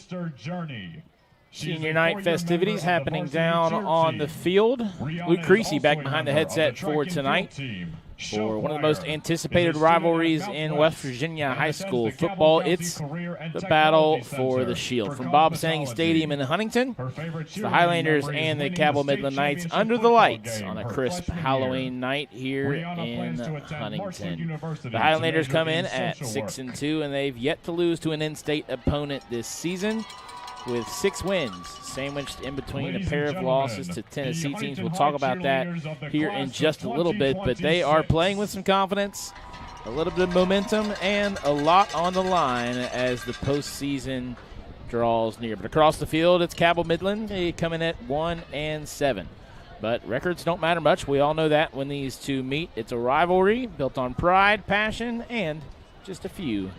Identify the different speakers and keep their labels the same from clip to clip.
Speaker 1: booster journey.
Speaker 2: Senior night festivities happening down on the field. Luke Creasy back behind the headset for tonight for one of the most anticipated rivalries in West Virginia high school football. It's the battle for the Shield. From Bob Sang Stadium in Huntington, the Highlanders and the Cabell Midland Knights under the lights on a crisp Halloween night here in Huntington. The Highlanders come in at 6-2, and they've yet to lose to an in-state opponent this season, with 6 wins, sandwiched in between a pair of losses to Tennessee teams. We'll talk about that here in just a little bit, but they are playing with some confidence, a little bit of momentum, and a lot on the line as the postseason draws near. But across the field, it's Cabell Midland. They come in at 1-7. But records don't matter much. We all know that when these two meet. It's a rivalry built on pride, passion, and just a few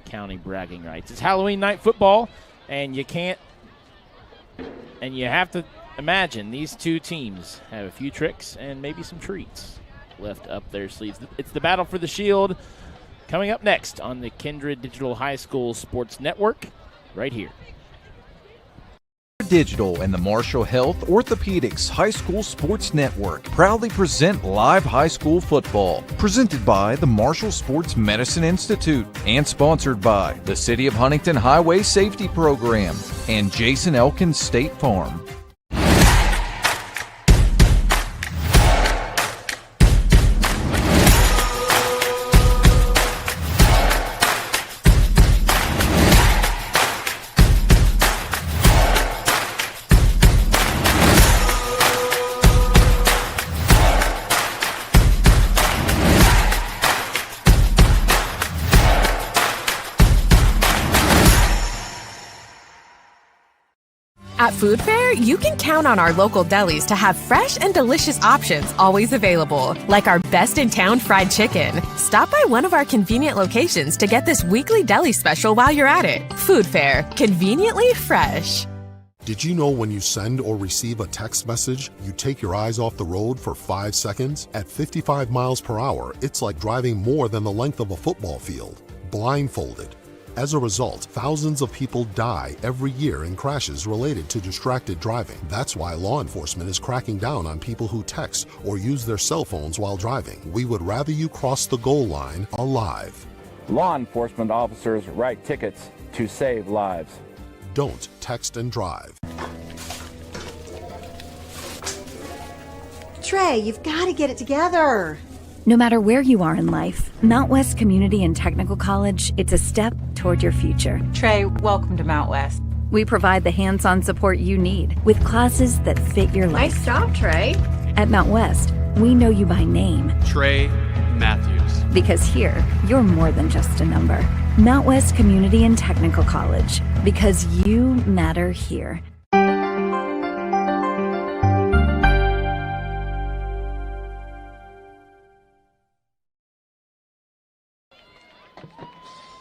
Speaker 2: county bragging rights. It's Halloween night football. And you have to imagine these two teams have a few tricks and maybe some treats left up their sleeves. It's the battle for the Shield coming up next on the Kindred Digital High School Sports Network right here.
Speaker 3: Digital and the Marshall Health Orthopedics High School Sports Network proudly present live high school football, presented by the Marshall Sports Medicine Institute and sponsored by the City of Huntington Highway Safety Program and Jason Elkins State Farm.
Speaker 4: At Food Fair, you can count on our local delis to have fresh and delicious options always available, like our best-in-town fried chicken. Stop by one of our convenient locations to get this weekly deli special while you're at it. Food Fair, conveniently fresh.
Speaker 5: Did you know when you send or receive a text message, you take your eyes off the road for 5 seconds? At 55 miles per hour, it's like driving more than the length of a football field, blindfolded. As a result, thousands of people die every year in crashes related to distracted driving. That's why law enforcement is cracking down on people who text or use their cell phones while driving. We would rather you cross the goal line alive.
Speaker 6: Law enforcement officers write tickets to save lives.
Speaker 5: Don't text and drive.
Speaker 7: Trey, you've got to get it together.
Speaker 8: No matter where you are in life, Mount West Community and Technical College, it's a step toward your future.
Speaker 9: Trey, welcome to Mount West.
Speaker 8: We provide the hands-on support you need with classes that fit your life.
Speaker 9: Nice job, Trey.
Speaker 8: At Mount West, we know you by name.
Speaker 10: Trey Matthews.
Speaker 8: Because here, you're more than just a number. Mount West Community and Technical College, because you matter here.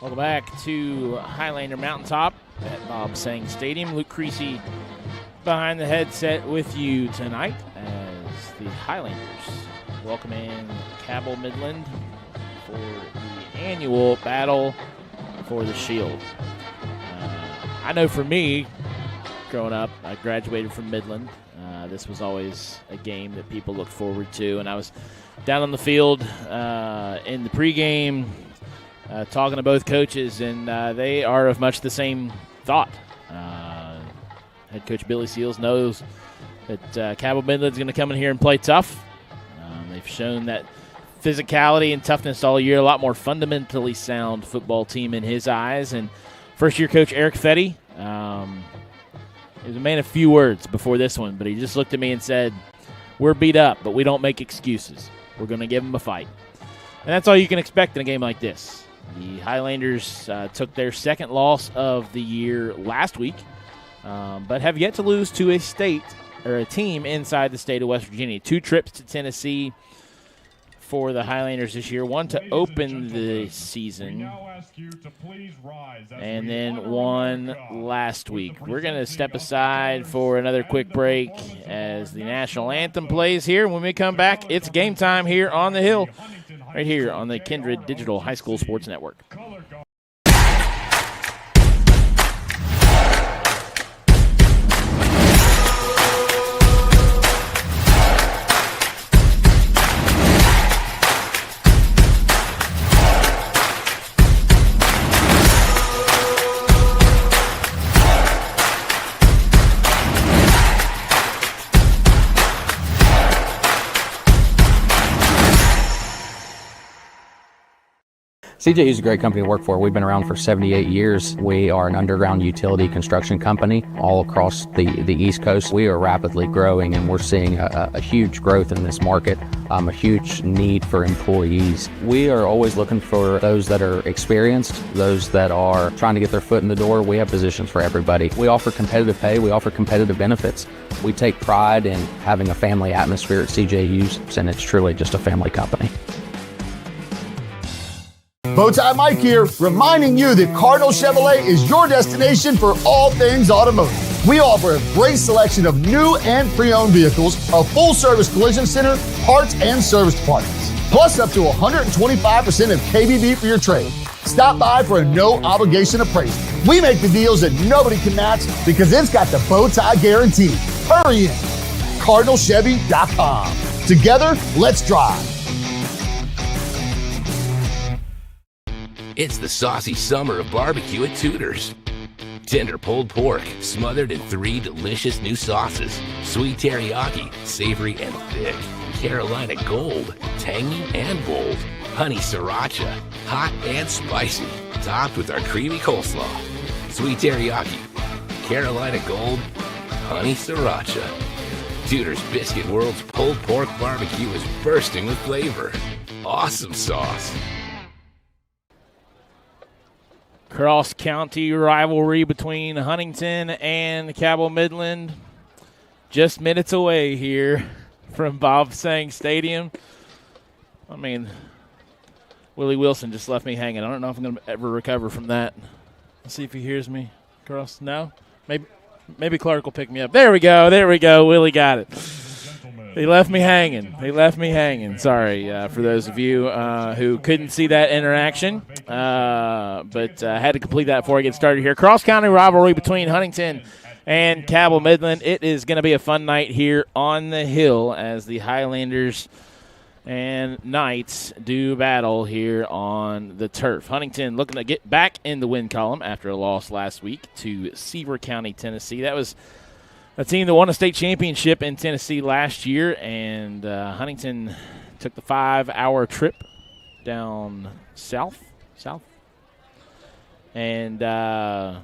Speaker 2: Welcome back to Highlander Mountaintop at Bob Sang Stadium. Luke Creasy behind the headset with you tonight as the Highlanders welcome in Cabell Midland for the annual battle for the Shield. I know for me, growing up, I graduated from Midland. This was always a game that people looked forward to, and I was down on the field in the pregame talking to both coaches, and they are of much the same thought. Head coach Billy Seals knows that Cabell Midland's going to come in here and play tough. They've shown that physicality and toughness all year, a lot more fundamentally sound football team in his eyes. And first-year coach Eric Fetty, he was a man of few words before this one, but he just looked at me and said, "We're beat up, but we don't make excuses. We're going to give them a fight." And that's all you can expect in a game like this. The Highlanders took their second loss of the year last week, but have yet to lose to a team inside the state of West Virginia. 2 trips to Tennessee for the Highlanders this year, one to open the season, and then one last week. We're going to step aside for another quick break as the national anthem plays here. When we come back, it's game time here on the Hill, right here on the Kindred Digital High School Sports Network.
Speaker 1: CJU is a great company to work for. We've been around for 78 years. We are an underground utility construction company all across the East Coast. We are rapidly growing, and we're seeing a huge growth in this market, a huge need for employees. We are always looking for those that are experienced, those that are trying to get their foot in the door. We have positions for everybody. We offer competitive pay. We offer competitive benefits. We take pride in having a family atmosphere at CJU's, and it's truly just a family company.
Speaker 11: Bowtie Mike here, reminding you that Cardinal Chevrolet is your destination for all things automotive. We offer a great selection of new and pre-owned vehicles, a full-service collision center, parts and service departments, plus up to 125% of KBB for your trade. Stop by for a no-obligation appraisal. We make the deals that nobody can match because it's got the Bowtie guarantee. Hurry in. CardinalChevy.com. Together, let's drive.
Speaker 12: It's the saucy summer of barbecue at Tudor's. Tender pulled pork, smothered in 3 delicious new sauces. Sweet teriyaki, savory and thick. Carolina Gold, tangy and bold. Honey sriracha, hot and spicy. Topped with our creamy coleslaw. Sweet teriyaki, Carolina Gold, honey sriracha. Tudor's Biscuit World's pulled pork barbecue is bursting with flavor. Awesome sauce.
Speaker 2: Cross-county rivalry between Huntington and Cabell Midland. Just minutes away here from Bob Sang Stadium. I mean, Willie Wilson just left me hanging. I don't know if I'm going to ever recover from that. Let's see if he hears me. Cross? No? Maybe Clark will pick me up. There we go. Willie got it. He left me hanging. Sorry for those of you who couldn't see that interaction, but had to complete that before I get started here. Cross-county rivalry between Huntington and Cabell Midland. It is going to be a fun night here on the Hill as the Highlanders and Knights do battle here on the turf. Huntington looking to get back in the win column after a loss last week to Sevier County, Tennessee. That was a team that won a state championship in Tennessee last year, and Huntington took the 5-hour trip down south, and a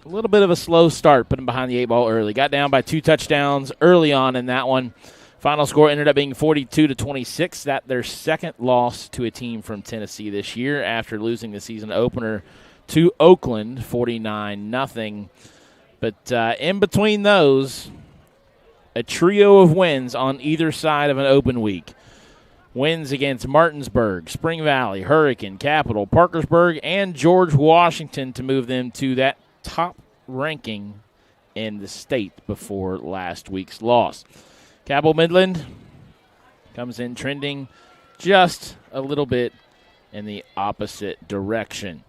Speaker 2: little bit of a slow start, put them behind the 8-ball early. Got down by 2 touchdowns early on in that one. Final score ended up being 42-26. That their second loss to a team from Tennessee this year after losing the season opener to Oakland, 49-0. But in between those, a trio of wins on either side of an open week. Wins against Martinsburg, Spring Valley, Hurricane, Capital, Parkersburg, and George Washington to move them to that top ranking in the state before last week's loss. Cabell Midland comes in trending just a little bit in the opposite direction.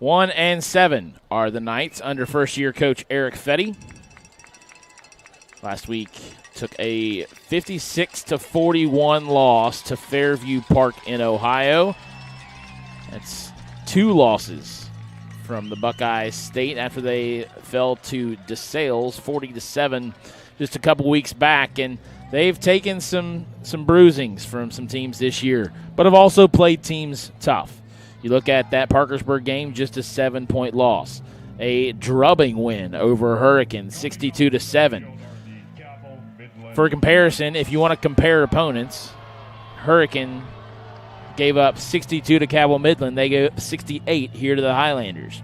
Speaker 2: 1-7 are the Knights under first-year coach Eric Fetty. Last week took a 56-41 loss to Fairview Park in Ohio. That's 2 losses from the Buckeye State after they fell to DeSales 40-7 just a couple weeks back, and they've taken some bruisings from some teams this year, but have also played teams tough. You look at that Parkersburg game, just a 7-point loss. A drubbing win over Hurricane, 62-7. For comparison, if you want to compare opponents, Hurricane gave up 62 to Cabell Midland. They gave up 68 here to the Highlanders.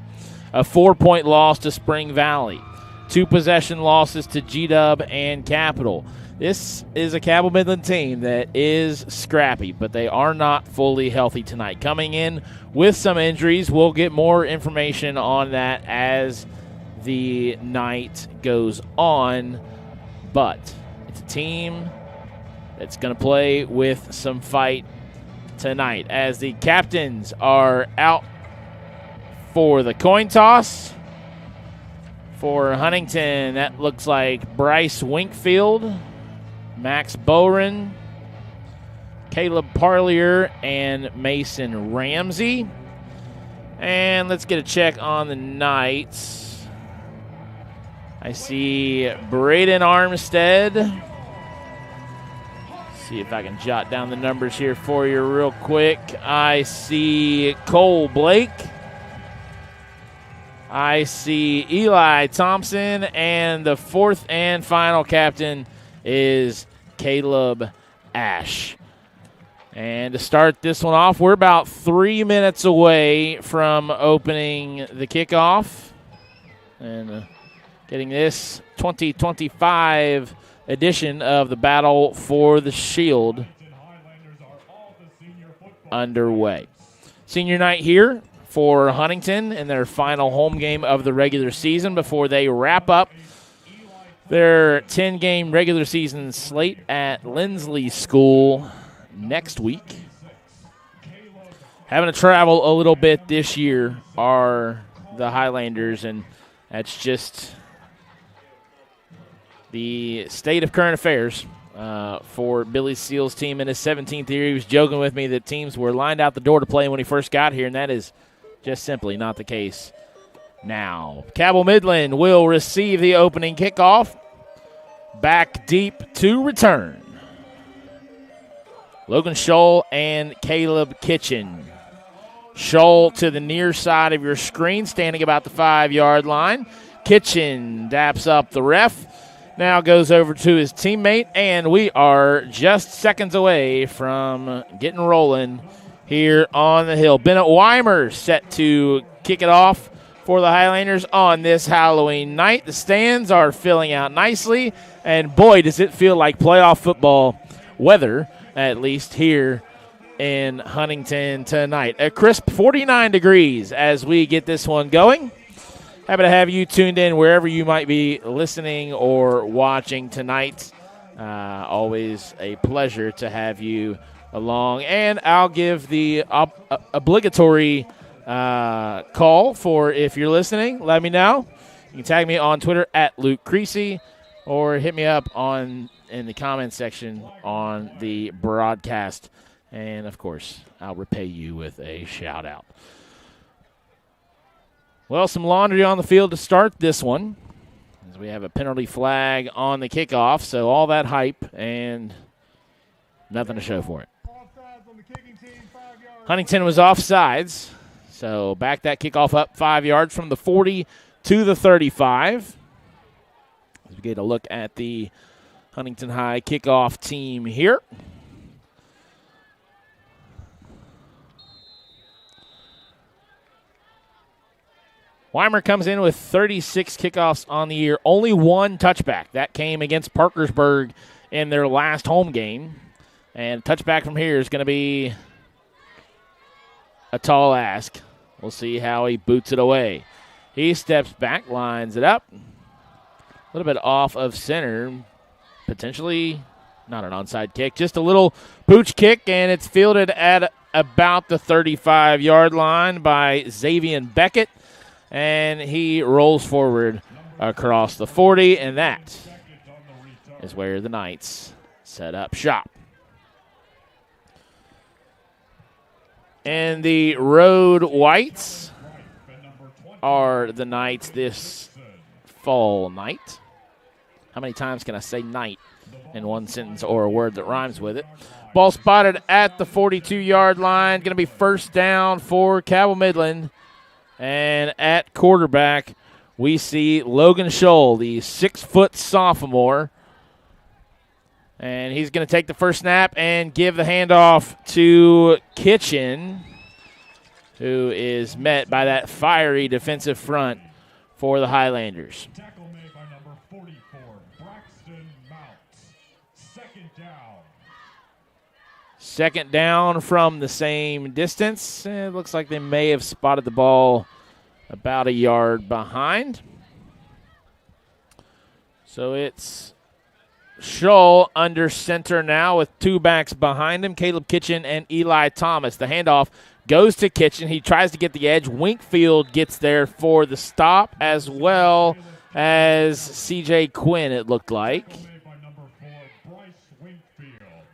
Speaker 2: A 4-point loss to Spring Valley. 2 possession losses to G-Dub and Capital. This is a Cabell Midland team that is scrappy, but they are not fully healthy tonight. Coming in with some injuries, we'll get more information on that as the night goes on. But it's a team that's going to play with some fight tonight as the captains are out for the coin toss. For Huntington, that looks like Bryce Winkfield, Max Boren, Caleb Parlier, and Mason Ramsey. And let's get a check on the Knights. I see Braden Armstead, See if I can jot down the numbers here for you real quick. I see Cole Blake. I see Eli Thompson. And the fourth and final captain is Caleb Ash. And to start this one off, we're about 3 minutes away from opening the kickoff and getting this 2025 edition of the Battle for the Shield underway. Senior night here for Huntington in their final home game of the regular season before they wrap up their 10-game regular season slate at Lindsley School next week. Having to travel a little bit this year are the Highlanders, and that's just the state of current affairs for Billy Seal's team in his 17th year. He was joking with me that teams were lined out the door to play when he first got here, and that is just simply not the case now. Cabell Midland will receive the opening kickoff. Back deep to return. Logan Scholl and Caleb Kitchen. Scholl to the near side of your screen, standing about the 5-yard line. Kitchen daps up the ref. Now goes over to his teammate, and we are just seconds away from getting rolling here on the hill. Bennett Weimer set to kick it off for the Highlanders on this Halloween night. The stands are filling out nicely, and boy, does it feel like playoff football weather, at least here in Huntington tonight. A crisp 49 degrees as we get this one going. Happy to have you tuned in wherever you might be listening or watching tonight. Always a pleasure to have you along. And I'll give the obligatory call for if you're listening. Let me know. You can tag me on Twitter at Luke Creasy or hit me up in the comments section on the broadcast. And, of course, I'll repay you with a shout-out. Well, some laundry on the field to start this one, as we have a penalty flag on the kickoff, so all that hype and nothing to show for it. Huntington was offsides, so back that kickoff up 5 yards from the 40 to the 35. As we get a look at the Huntington High kickoff team here. Weimer comes in with 36 kickoffs on the year, only one touchback. That came against Parkersburg in their last home game. And touchback from here is going to be a tall ask. We'll see how he boots it away. He steps back, lines it up. A little bit off of center. Potentially not an onside kick, just a little pooch kick, and it's fielded at about the 35-yard line by Xavier Beckett. And he rolls forward across the 40, and that is where the Knights set up shop. And the road whites are the Knights this fall night. How many times can I say night in one sentence or a word that rhymes with it? Ball spotted at the 42-yard line. Going to be first down for Cabell Midland. And at quarterback, we see Logan Scholl, the 6-foot sophomore. And he's going to take the first snap and give the handoff to Kitchen, who is met by that fiery defensive front for the Highlanders.
Speaker 13: Tackle made by number 44, Braxton Mounts. Second down.
Speaker 2: Second down from the same distance. It looks like they may have spotted the ball about a yard behind. So it's Scholl under center now with two backs behind him, Caleb Kitchen and Eli Thomas. The handoff goes to Kitchen. He tries to get the edge. Winkfield gets there for the stop, as well as C.J. Quinn, it looked like.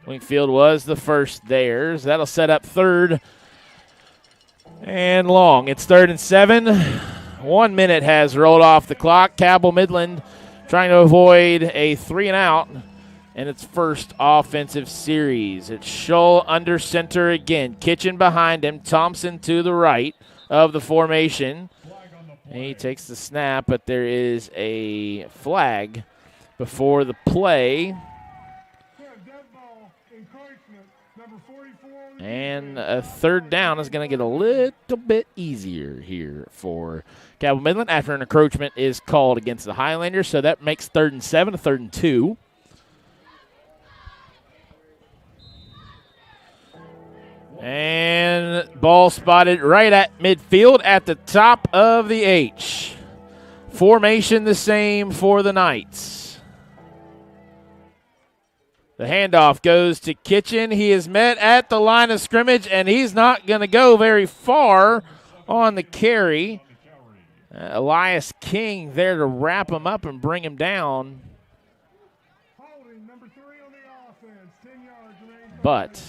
Speaker 2: Winkfield was the first there. So that'll set up third and long. It's 3rd and 7. 1 minute has rolled off the clock. Cabell Midland trying to avoid a 3-and-out in its first offensive series. It's Shull under center again. Kitchen behind him. Thompson to the right of the formation. And he takes the snap, but there is a flag before the play. And a third down is going to get a little bit easier here for Cabell Midland after an encroachment is called against the Highlanders. So that makes 3rd and 7 to 3rd and 2. And ball spotted right at midfield at the top of the H. Formation the same for the Knights. The handoff goes to Kitchen. He is met at the line of scrimmage, and he's not going to go very far on the carry. Elias King there to wrap him up and bring him down. But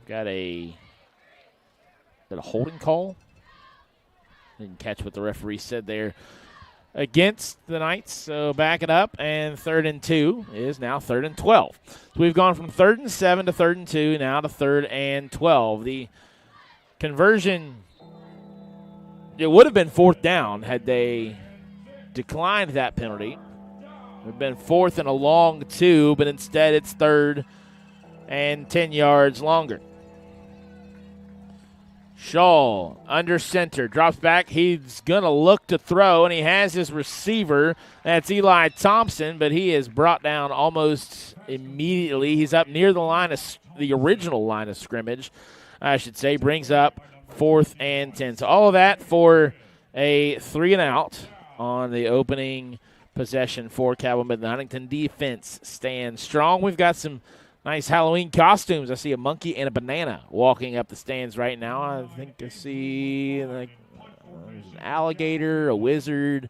Speaker 2: got a holding call. Didn't catch what the referee said there against the Knights. So back it up, and 3rd and 2 is now 3rd and 12. So we've gone from 3rd and 7 to 3rd and 2, now to 3rd and 12. The conversion, it would have been 4th down had they declined that penalty. It would have been 4th and a long 2, but instead it's 3rd and 10 yards longer. Shaw under center, drops back. He's going to look to throw, and he has his receiver. That's Eli Thompson, but he is brought down almost immediately. He's up near the original line of scrimmage, I should say. Brings up 4th and 10. So all of that for a 3 and out on the opening possession for Cabell Midland. Huntington defense stands strong. We've got some nice Halloween costumes. I see a monkey and a banana walking up the stands right now. I think I see there's an alligator, a wizard.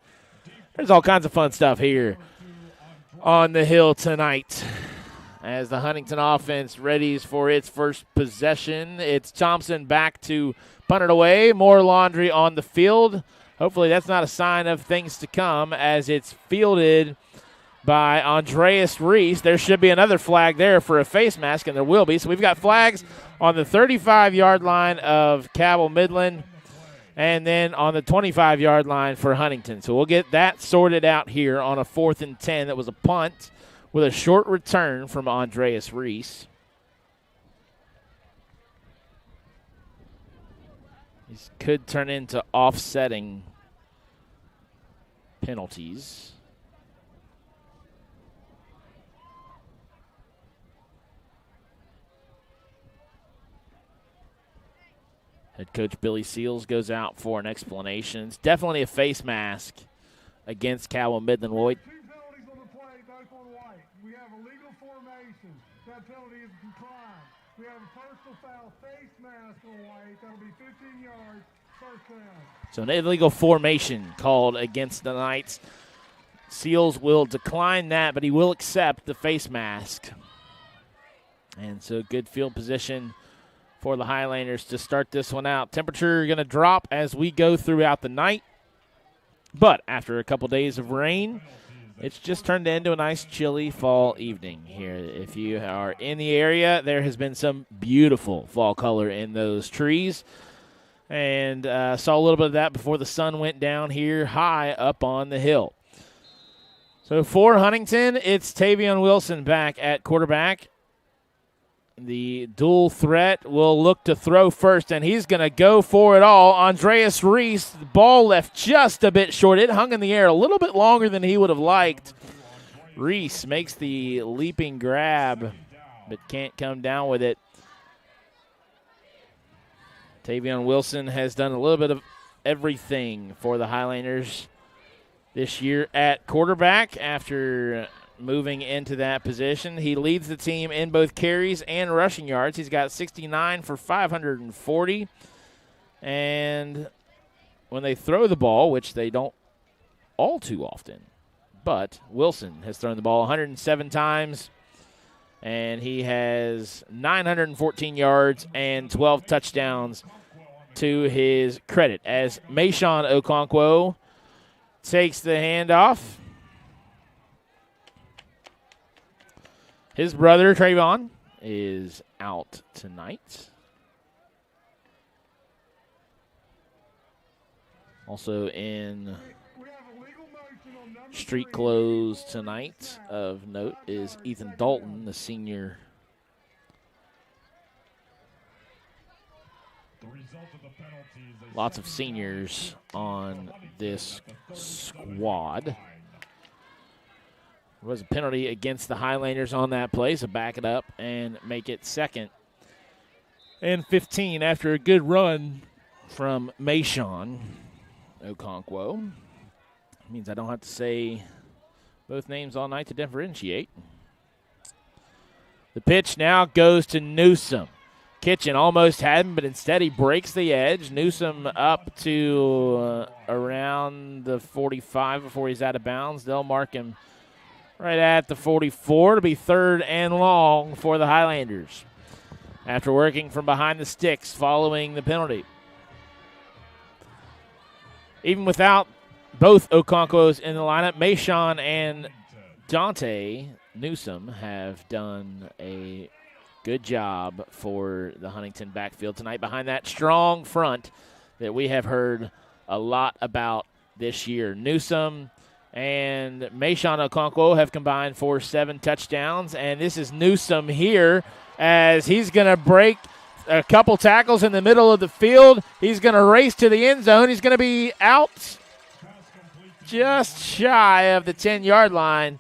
Speaker 2: There's all kinds of fun stuff here on the hill tonight. As the Huntington offense readies for its first possession, it's Thompson back to punt it away. More laundry on the field. Hopefully that's not a sign of things to come as it's fielded by Andreas Reese. There should be another flag there for a face mask, and there will be. So we've got flags on the 35-yard line of Cabell Midland and then on the 25-yard line for Huntington. So we'll get that sorted out here on a 4th and 10. That was a punt with a short return from Andreas Reese. These could turn into offsetting penalties. Head coach Billy Seals goes out for an explanation. It's definitely a face mask against Cabell Midland. Lloyd.
Speaker 13: 2 penalties on the play, both on white. We have a legal formation. That penalty is declined. We have a personal foul, face mask on white. That'll be 15 yards, first down.
Speaker 2: So an illegal formation called against the Knights. Seals will decline that, but he will accept the face mask. And so good field position for the Highlanders to start this one out. Temperature going to drop as we go throughout the night. But after a couple days of rain, it's just turned into a nice chilly fall evening here. If you are in the area, there has been some beautiful fall color in those trees. And saw a little bit of that before the sun went down here high up on the hill. So for Huntington, it's Tavion Wilson back at quarterback. The dual threat will look to throw first, and he's going to go for it all. Andreas Reese, the ball left just a bit short. It hung in the air a little bit longer than he would have liked. Reese makes the leaping grab, but can't come down with it. Tavion Wilson has done a little bit of everything for the Highlanders this year at quarterback after moving into that position. He leads the team in both carries and rushing yards. He's got 69 for 540. And when they throw the ball, which they don't all too often, but Wilson has thrown the ball 107 times, and he has 914 yards and 12 touchdowns to his credit. As Mayshawn Okonkwo takes the handoff. His brother, Trayvon, is out tonight. Also in street clothes tonight of note is Ethan Dalton, the senior. Lots of seniors on this squad. There was a penalty against the Highlanders on that play, so back it up and make it 2nd and 15 after a good run from Mayshawn Okonkwo. Means I don't have to say both names all night to differentiate. The pitch now goes to Newsom. Kitchen almost had him, but instead he breaks the edge. Newsom up to around the 45 before he's out of bounds. They'll mark him right at the 44 to be 3rd and long for the Highlanders after working from behind the sticks following the penalty. Even without both Okonkwos in the lineup, Mayshawn and Dante Newsom have done a good job for the Huntington backfield tonight behind that strong front that we have heard a lot about this year. Newsom and Mayshawn Okonkwo have combined for 7 touchdowns, and this is Newsom here as he's going to break a couple tackles in the middle of the field. He's going to race to the end zone. He's going to be out just shy of the 10-yard line.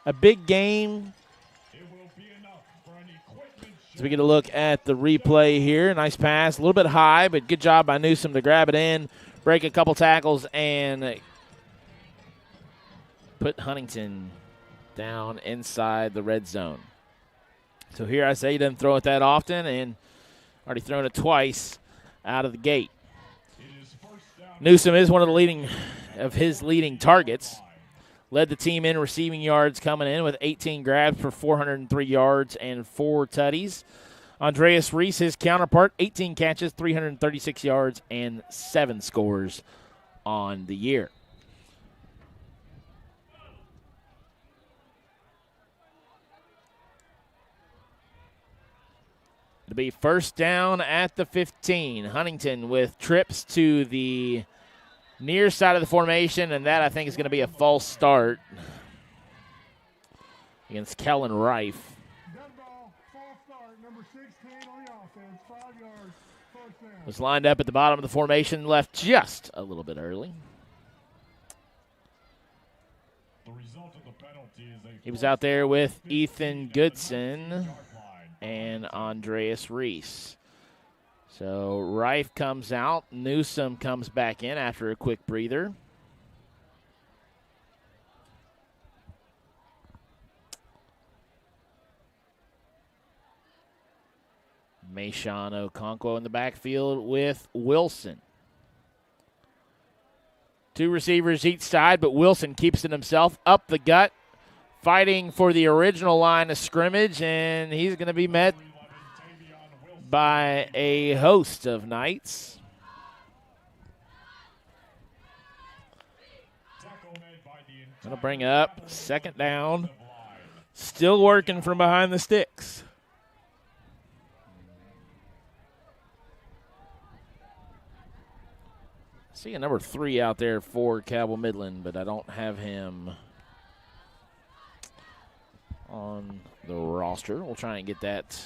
Speaker 2: A big game. As we get a look at the replay here, nice pass, a little bit high, but good job by Newsom to grab it in, break a couple tackles, and put Huntington down inside the red zone. So here I say he doesn't throw it that often, and already thrown it twice out of the gate. Newsom is one of his leading targets. Led the team in receiving yards coming in with 18 grabs for 403 yards and 4 tutties. Andreas Reese, his counterpart, 18 catches, 336 yards, and 7 scores on the year. It'll be 1st down at the 15. Huntington with trips to the near side of the formation, and that I think is going to be a false start against Kellen Rife. Was lined up at the bottom of the formation, left just a little bit early. He was out there with Ethan Goodson and Andreas Reese. So Rife comes out. Newsom comes back in after a quick breather. Mayshawn Okonkwo in the backfield with Wilson. 2 receivers each side, but Wilson keeps it himself up the gut, fighting for the original line of scrimmage, and he's going to be met by a host of Knights. Going to bring up 2nd down. Still working from behind the sticks. See a number 3 out there for Cabell Midland, but I don't have him on the roster. We'll try and get that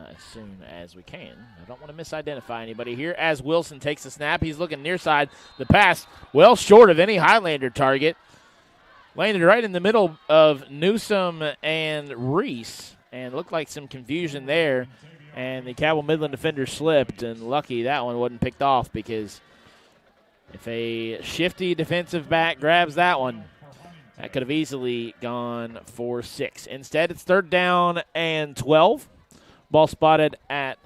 Speaker 2: as soon as we can. I don't want to misidentify anybody here. As Wilson takes the snap, he's looking near side. The pass well short of any Highlander target. Landed right in the middle of Newsom and Reese, and looked like some confusion there. And the Cabell Midland defender slipped, and lucky that one wasn't picked off, because if a shifty defensive back grabs that one, that could have easily gone for 6. Instead, it's 3rd down and 12. Ball spotted at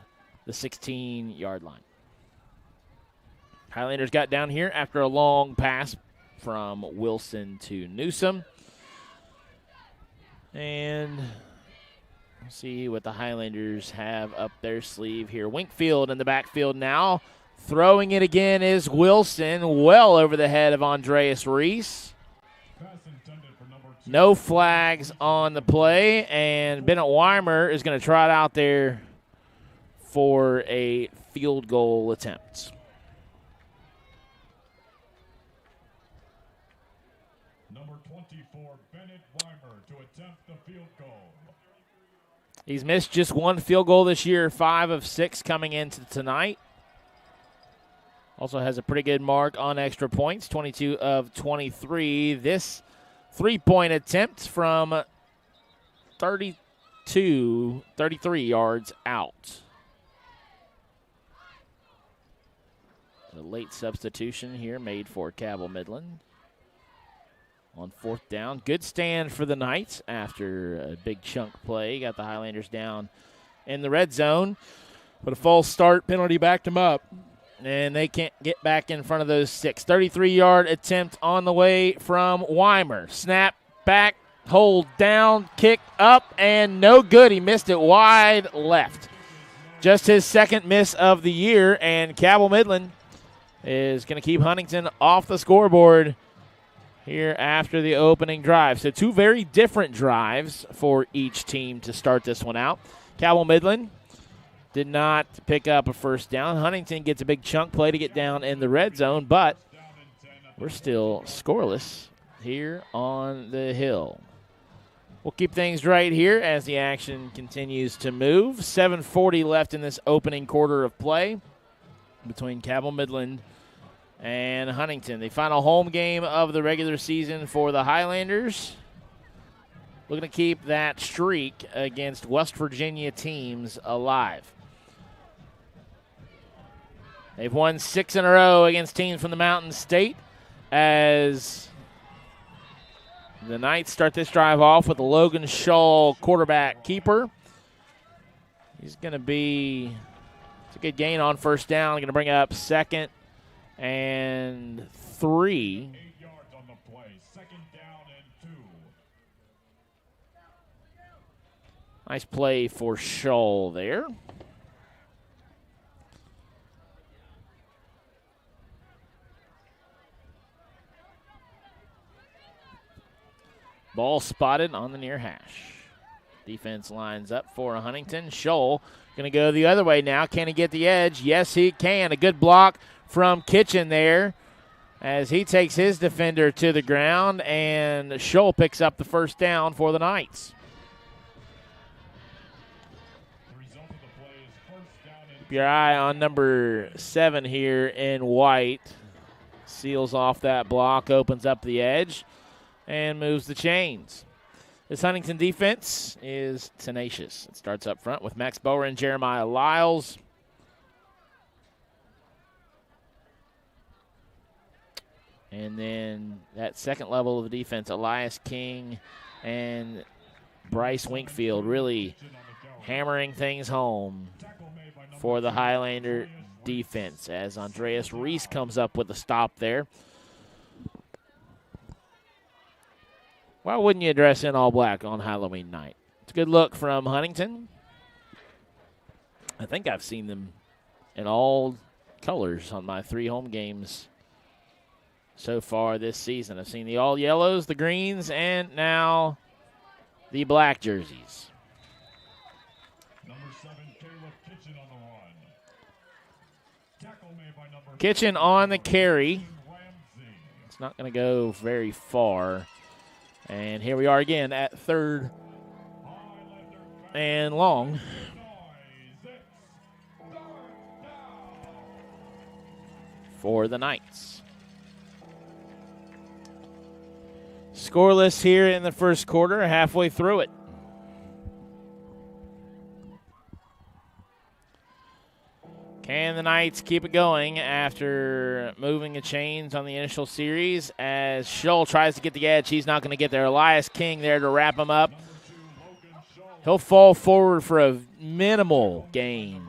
Speaker 2: the 16-yard line. Highlanders got down here after a long pass from Wilson to Newsom. And we'll see what the Highlanders have up their sleeve here. Winkfield in the backfield now. Throwing it again is Wilson, well over the head of Andreas Reese. No flags on the play, and Bennett Weimer is going to trot out there for a field goal attempt.
Speaker 13: Number 24, Bennett Weimer to attempt the field goal.
Speaker 2: He's missed just one field goal this year, 5 of 6 coming into tonight. Also has a pretty good mark on extra points, 22 of 23. This three-point attempt from 33 yards out. A late substitution here made for Cabell Midland. On 4th down. Good stand for the Knights after a big chunk play. Got the Highlanders down in the red zone. But a false start penalty backed them up. And they can't get back in front of those 6. 33-yard attempt on the way from Weimer. Snap, back, hold down, kick up, and no good. He missed it wide left. Just his second miss of the year, and Cabell Midland is going to keep Huntington off the scoreboard here after the opening drive. So 2 very different drives for each team to start this one out. Cabell Midland did not pick up a first down. Huntington gets a big chunk play to get down in the red zone, but we're still scoreless here on the hill. We'll keep things right here as the action continues to move. 7:40 left in this opening quarter of play between Cabell Midland and Huntington. The final home game of the regular season for the Highlanders. Looking to keep that streak against West Virginia teams alive. They've won 6 in a row against teams from the Mountain State as the Knights start this drive off with a Logan Shaw quarterback keeper. He's going to be, it's a good gain on first down. Going to bring up 2nd and 3.
Speaker 13: 8 yards on the play. 2nd down and 2.
Speaker 2: Nice play for Shaw there. Ball spotted on the near hash. Defense lines up for Huntington. Scholl going to go the other way now. Can he get the edge? Yes, he can. A good block from Kitchen there as he takes his defender to the ground, and Scholl picks up the first down for the Knights. Keep your eye on number 7 here in white. Seals off that block, opens up the edge, and moves the chains. This Huntington defense is tenacious. It starts up front with Max Bower and Jeremiah Lyles. And then that second level of the defense, Elias King and Bryce Winkfield really hammering things home for the Highlander defense as Andreas Reese comes up with a stop there. Why wouldn't you dress in all black on Halloween night? It's a good look from Huntington. I think I've seen them in all colors on my 3 home games so far this season. I've seen the all yellows, the greens, and now the black jerseys.
Speaker 13: Number 7, Caleb Kitchen on the run. Tackle made by number
Speaker 2: Kitchen on the carry. It's not going to go very far. And here we are again at 3rd and long. For the Knights. Scoreless here in the first quarter, halfway through it. Can the Knights keep it going after moving the chains on the initial series as Scholl tries to get the edge? He's not going to get there. Elias King there to wrap him up. He'll fall forward for a minimal gain.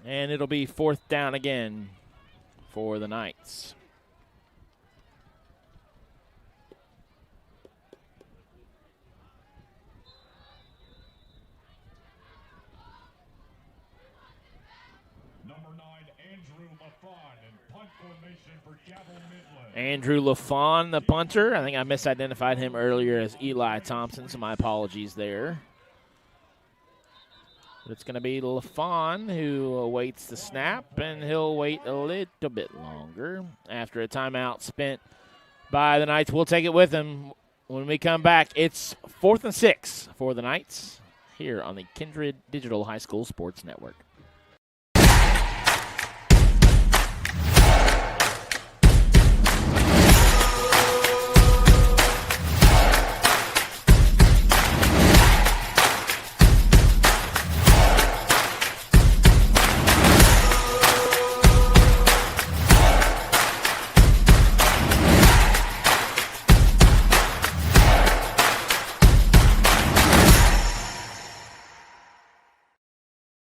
Speaker 2: And it'll be 4th down again for the Knights. Andrew LaFawn, the punter. I think I misidentified him earlier as Eli Thompson, so my apologies there. But it's going to be LaFawn who awaits the snap, and he'll wait a little bit longer after a timeout spent by the Knights. We'll take it with him when we come back. It's 4th and 6 for the Knights here on the Kindred Digital High School Sports Network.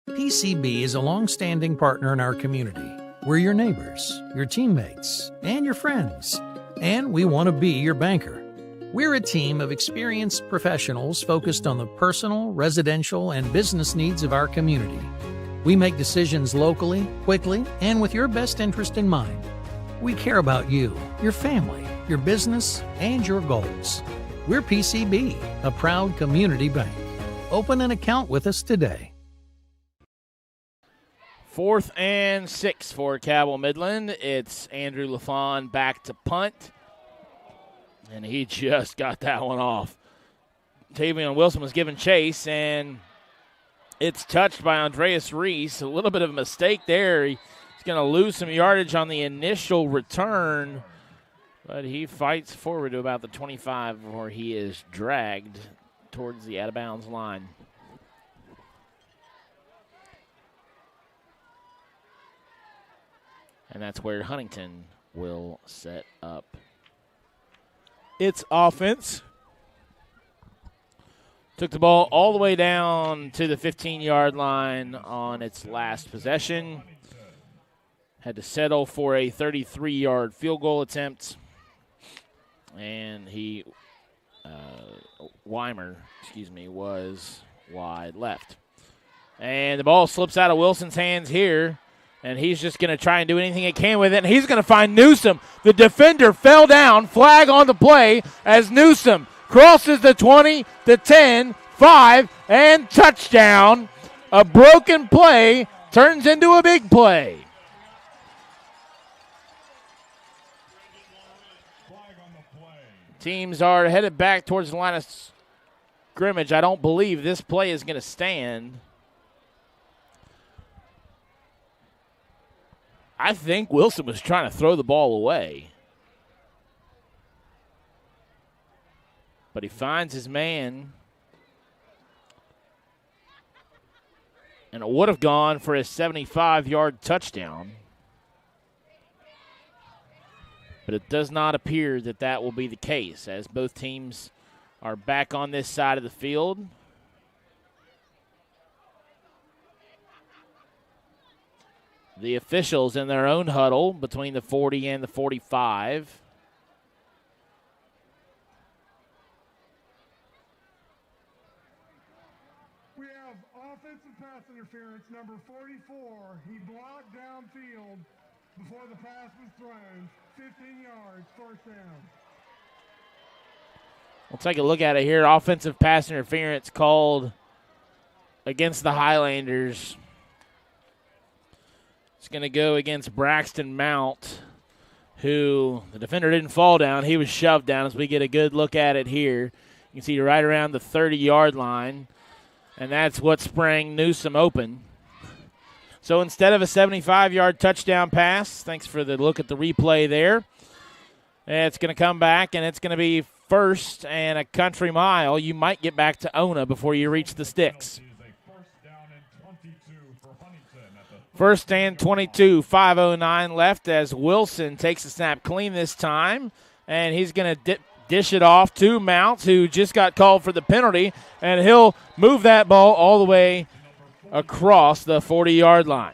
Speaker 14: PCB is a long-standing partner in our community. We're your neighbors, your teammates, and your friends, and we want to be your banker. We're a team of experienced professionals focused on the personal, residential, and business needs of our community. We make decisions locally, quickly, and with your best interest in mind. We care about you, your family, your business, and your goals. We're PCB, a proud community bank. Open an account with us today.
Speaker 2: 4th and 6 for Cabell Midland. It's Andrew LaFawn back to punt. And he just got that one off. Tavion Wilson was given chase, and it's touched by Andreas Reese. A little bit of a mistake there. He's going to lose some yardage on the initial return, but he fights forward to about the 25 where he is dragged towards the out-of-bounds line. And that's where Huntington will set up its offense. Took the ball all the way down to the 15-yard line on its last possession. Had to settle for a 33-yard field goal attempt. And Weimer, was wide left. And the ball slips out of Wilson's hands here. And he's just going to try and do anything he can with it. And he's going to find Newsom. The defender fell down. Flag on the play as Newsom crosses the 20, the 10, 5, and touchdown. A broken play turns into a big play. Teams are headed back towards the line of scrimmage. I don't believe this play is going to stand. I think Wilson was trying to throw the ball away. But he finds his man. And it would have gone for a 75-yard touchdown. But it does not appear that that will be the case, as both teams are back on this side of the field. The officials in their own huddle between the 40 and the 45.
Speaker 13: We have offensive pass interference, number 44. He blocked downfield before the pass was thrown. 15 yards, first down.
Speaker 2: We'll take a look at it here. Offensive pass interference called against the Highlanders. It's going to go against Braxton Mount, who the defender didn't fall down. He was shoved down as we get a good look at it here. You can see right around the 30-yard line, and that's what sprang Newsom open. So instead of a 75-yard touchdown pass, thanks for the look at the replay there, it's going to come back, and it's going to be first and a country mile. You might get back to Ona before you reach the sticks. First and 22, 5:09 left as Wilson takes the snap clean this time, and he's going to dish it off to Mounts, who just got called for the penalty, and he'll move that ball all the way across the 40-yard line.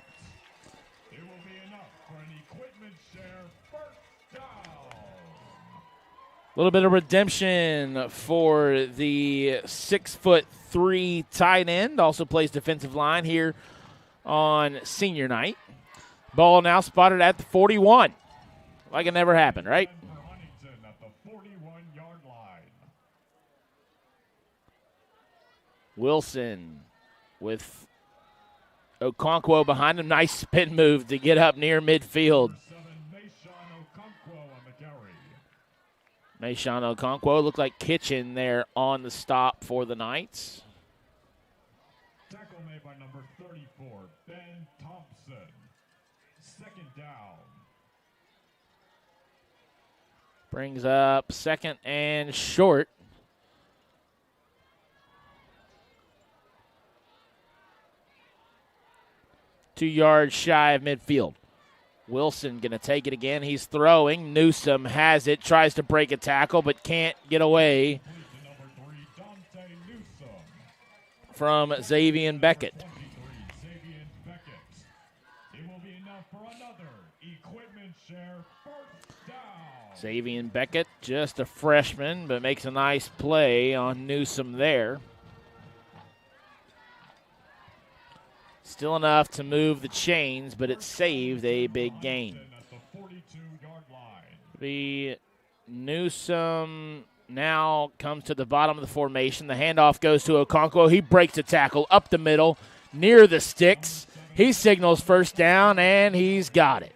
Speaker 2: A little bit of redemption for the 6'3" tight end, also plays defensive line here on senior night. Ball now spotted at the 41. Like it never happened, right?
Speaker 13: At the 41-yard line.
Speaker 2: Wilson with Okonkwo behind him. Nice spin move to get up near midfield. Mayshawn Okonkwo looked like Kitchen there on the stop for the Knights.
Speaker 13: Tackle made by number 34, Ben Thompson. Second down.
Speaker 2: Brings up second and short. Two yards shy of midfield. Wilson going to take it again. He's throwing. Newsome has it. Tries to break a tackle, but can't get away from Xavier Beckett. Xavier Beckett, just a freshman, but makes a nice play on Newsome there. Still enough to move the chains, but it saved a big gain. The Newsome now comes to the bottom of the formation. The handoff goes to Okonkwo. He breaks a tackle up the middle near the sticks. He signals first down, and he's got it.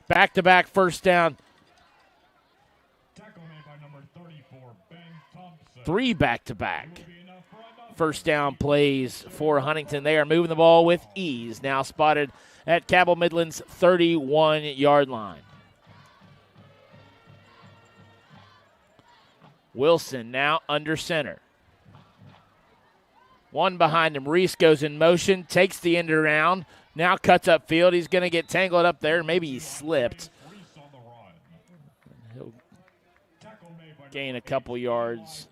Speaker 2: Back-to-back first down. Three back-to-back first down plays for Huntington. They are moving the ball with ease. Now spotted at Cabell Midland's 31-yard line. Wilson now under center. One behind him. Reese goes in motion, takes the end around, now cuts upfield. He's going to get tangled up there. Maybe he slipped. He'll gain a couple yards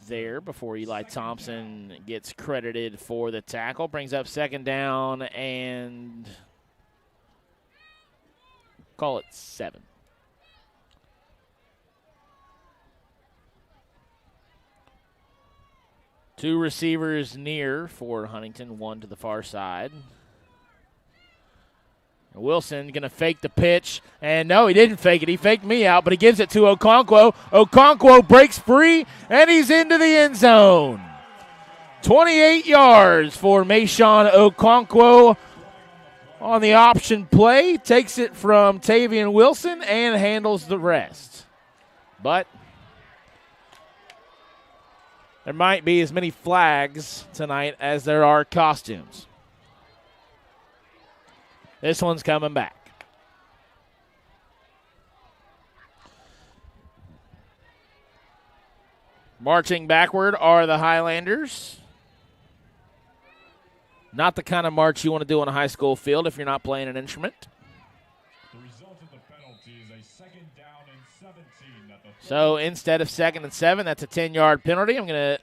Speaker 2: there before Eli Thompson gets credited for the tackle. Brings up second down and call it 7. Two receivers near for Huntington, one to the far side. Wilson going to fake the pitch, and no, he didn't fake it. He faked me out, but he gives it to Okonkwo. Okonkwo breaks free, and he's into the end zone. 28 yards for Mayshawn Okonkwo on the option play. Takes it from Tavian Wilson and handles the rest. But there might be as many flags tonight as there are costumes. This one's coming back. Marching backward are the Highlanders. Not the kind of march you want to do on a high school field if you're not playing an instrument.
Speaker 13: The result of the penalty is a second down and 17 at the
Speaker 2: So instead of 2nd and 7, that's a 10-yard penalty. I'm going to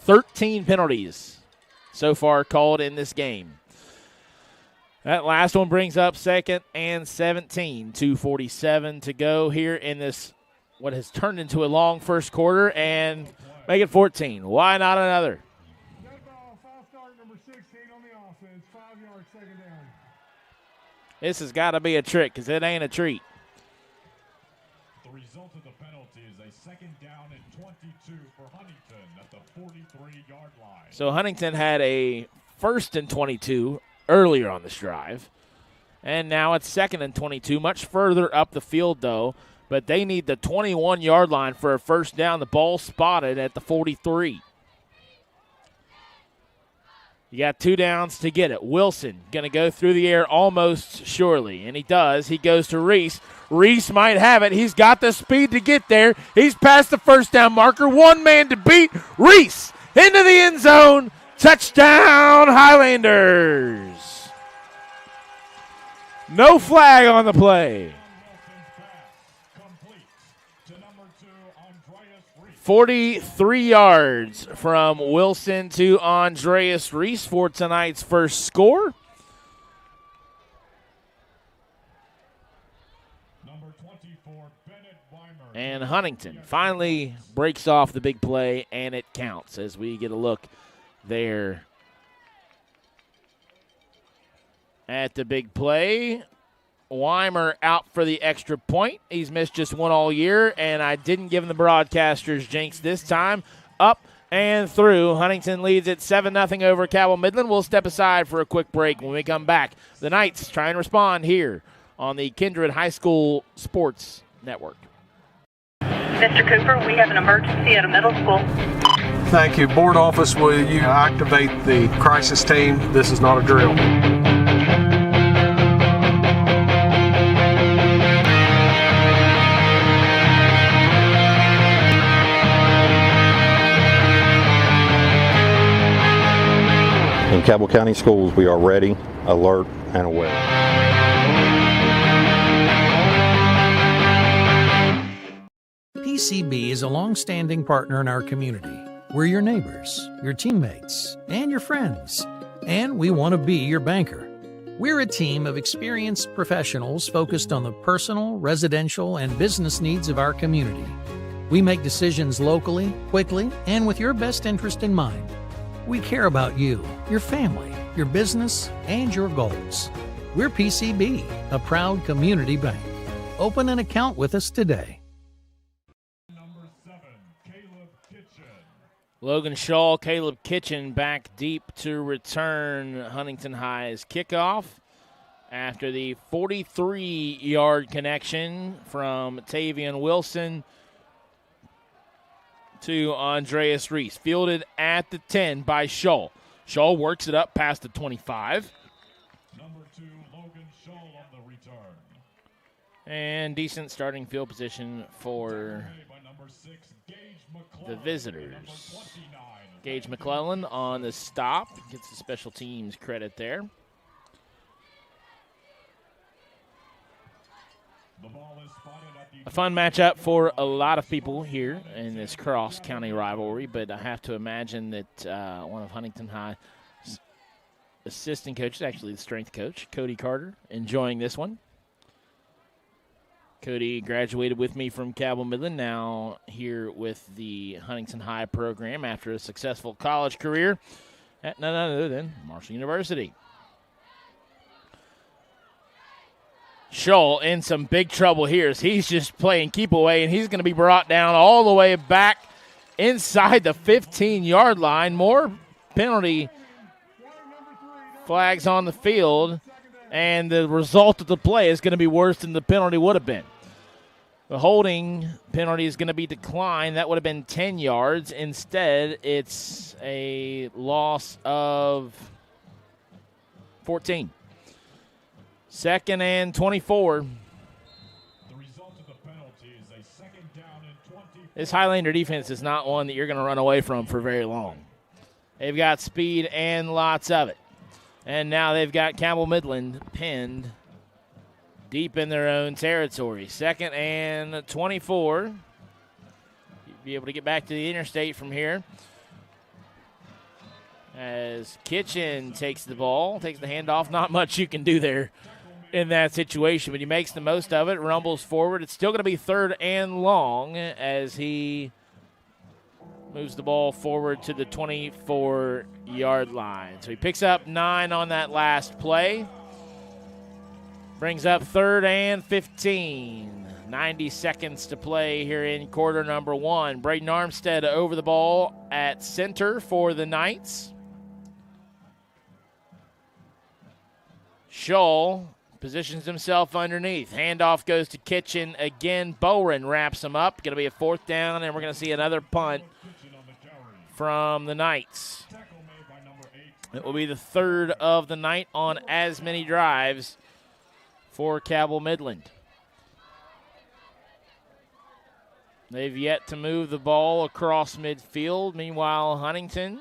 Speaker 2: 13 penalties so far called in this game. That last one brings up 2nd and 17. 2:47 to go here in this, what has turned into a long first quarter, and make it 14. Why not another?
Speaker 13: Dead ball, false start, number 16 on the offense, 5 yards, second down.
Speaker 2: This has got to be a trick because it ain't a treat.
Speaker 13: The result of the penalty is a second down and 22 for Huntington at the 43-yard line.
Speaker 2: So Huntington had a 1st and 22 earlier on this drive, and now it's 2nd and 22, much further up the field though, but they need the 21-yard line for a first down. The ball spotted at the 43. You got 2 downs to get it. Wilson going to go through the air almost surely, and he does. He goes to Reese. Reese might have it. He's got the speed to get there. He's past the first down marker. One man to beat. Reese into the end zone. Touchdown, Highlanders. No flag on the play. 43 yards from Wilson to Andreas Reese for tonight's first score. And Huntington finally breaks off the big play, and it counts as we get a look there at the big play. Weimer out for the extra point. He's missed just one all year, and I didn't give him the broadcaster's jinx this time. Up and through. Huntington leads at 7-0 over Cabell Midland. We'll step aside for a quick break. When we come back, the Knights try and respond here on the Kindred High School Sports Network.
Speaker 15: Mr. Cooper, we have an emergency at a middle school.
Speaker 16: Thank you. Board office, will you activate the crisis team? This is not a drill.
Speaker 17: In Cabell County Schools, we are ready, alert, and aware.
Speaker 14: PCB is a long-standing partner in our community. We're your neighbors, your teammates, and your friends, and we want to be your banker. We're a team of experienced professionals focused on the personal, residential, and business needs of our community. We make decisions locally, quickly, and with your best interest in mind. We care about you, your family, your business, and your goals. We're PCB, a proud community bank. Open an account with us today.
Speaker 2: Logan Shaw, Caleb Kitchen back deep to return Huntington High's kickoff after the 43-yard connection from Tavian Wilson to Andreas Reese. Fielded at the 10 by Shaw. Shaw works it up past the 25.
Speaker 13: Number 2, Logan Shaw on the return.
Speaker 2: And decent starting field position for the visitors. Gage McClellan on the stop. Gets the special teams credit there. A fun matchup for a lot of people here in this cross-county rivalry, but I have to imagine that one of Huntington High's assistant coaches, actually the strength coach, Cody Carter, enjoying this one. Cody graduated with me from Cabell Midland, now here with the Huntington High program after a successful college career at none other than Marshall University. Scholl in some big trouble here as he's just playing keep away, and he's going to be brought down all the way back inside the 15-yard line. More penalty flags on the field, and the result of the play is going to be worse than the penalty would have been. The holding penalty is going to be declined. That would have been 10 yards. Instead, it's a loss of 14. 2nd and 24.
Speaker 13: The result of the penalty is a 2nd down and 20.
Speaker 2: This Highlander defense is not one that you're going to run away from for very long. They've got speed and lots of it. And now they've got Cabell Midland pinned deep in their own territory. 2nd and 24. You'll be able to get back to the interstate from here. As Kitchen takes the ball, takes the handoff. Not much you can do there in that situation, but he makes the most of it, rumbles forward. It's still going to be 3rd and long as he moves the ball forward to the 24-yard line. So he picks up 9 on that last play. Brings up 3rd and 15. 90 seconds to play here in quarter number 1. Braden Armstead over the ball at center for the Knights. Scholl positions himself underneath. Handoff goes to Kitchen again. Bowen wraps him up. Going to be a 4th down, and we're going to see another punt from the Knights. It will be the 3rd of the night on as many drives for Cabell Midland. They've yet to move the ball across midfield. Meanwhile, Huntington,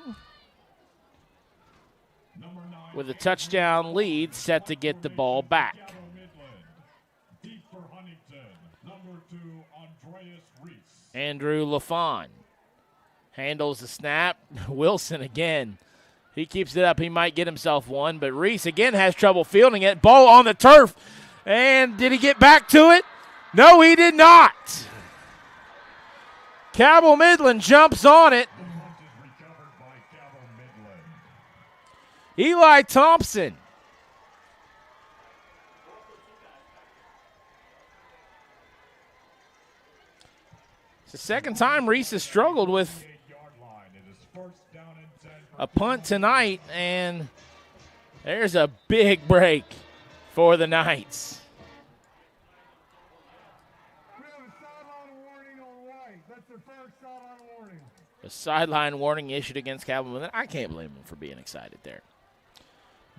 Speaker 2: with a touchdown lead, set to get the ball back. Andrew LaFawn handles the snap. Wilson again. He keeps it up. He might get himself one, but Reese again has trouble fielding it. Ball on the turf. And did he get back to it? No, he did not. Cabell Midland jumps on it. Eli Thompson It's the second time Reese has struggled with a punt tonight, and there's a big break for the Knights. A sideline warning issued against Cabell Midland. I can't blame him for being excited there.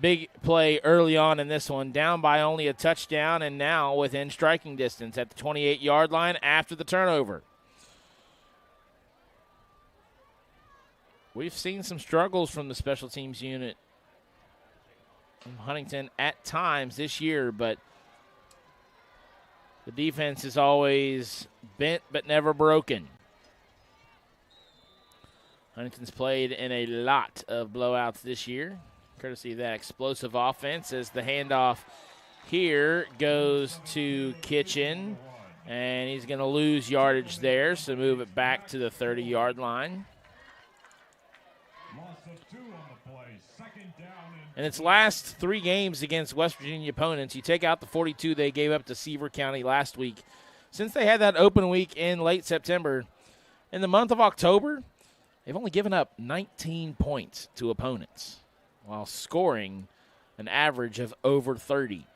Speaker 2: Big play early on in this one, down by only a touchdown, and now within striking distance at the 28-yard line after the turnover. We've seen some struggles from the special teams unit from Huntington at times this year, but the defense is always bent but never broken. Huntington's played in a lot of blowouts this year, courtesy of that explosive offense, as the handoff here goes to Kitchen, and he's going to lose yardage there, so move it back to the 30-yard line. In its last 3 games against West Virginia opponents, you take out the 42 they gave up to Seaver County last week. Since they had that open week in late September, in the month of October, they've only given up 19 points to opponents while scoring an average of over 30.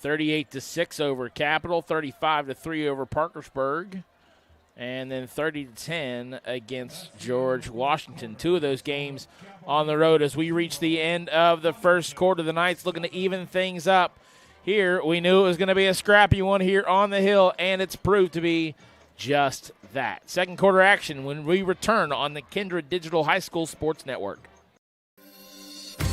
Speaker 2: 38-6 over Capital, 35-3 over Parkersburg, and then 30-10 against George Washington. 2 of those games on the road as we reach the end of the first quarter. The Knights looking to even things up. Here, we knew it was going to be a scrappy one here on the hill, and it's proved to be just that. Second quarter action when we return on the Kindred Digital High School Sports Network.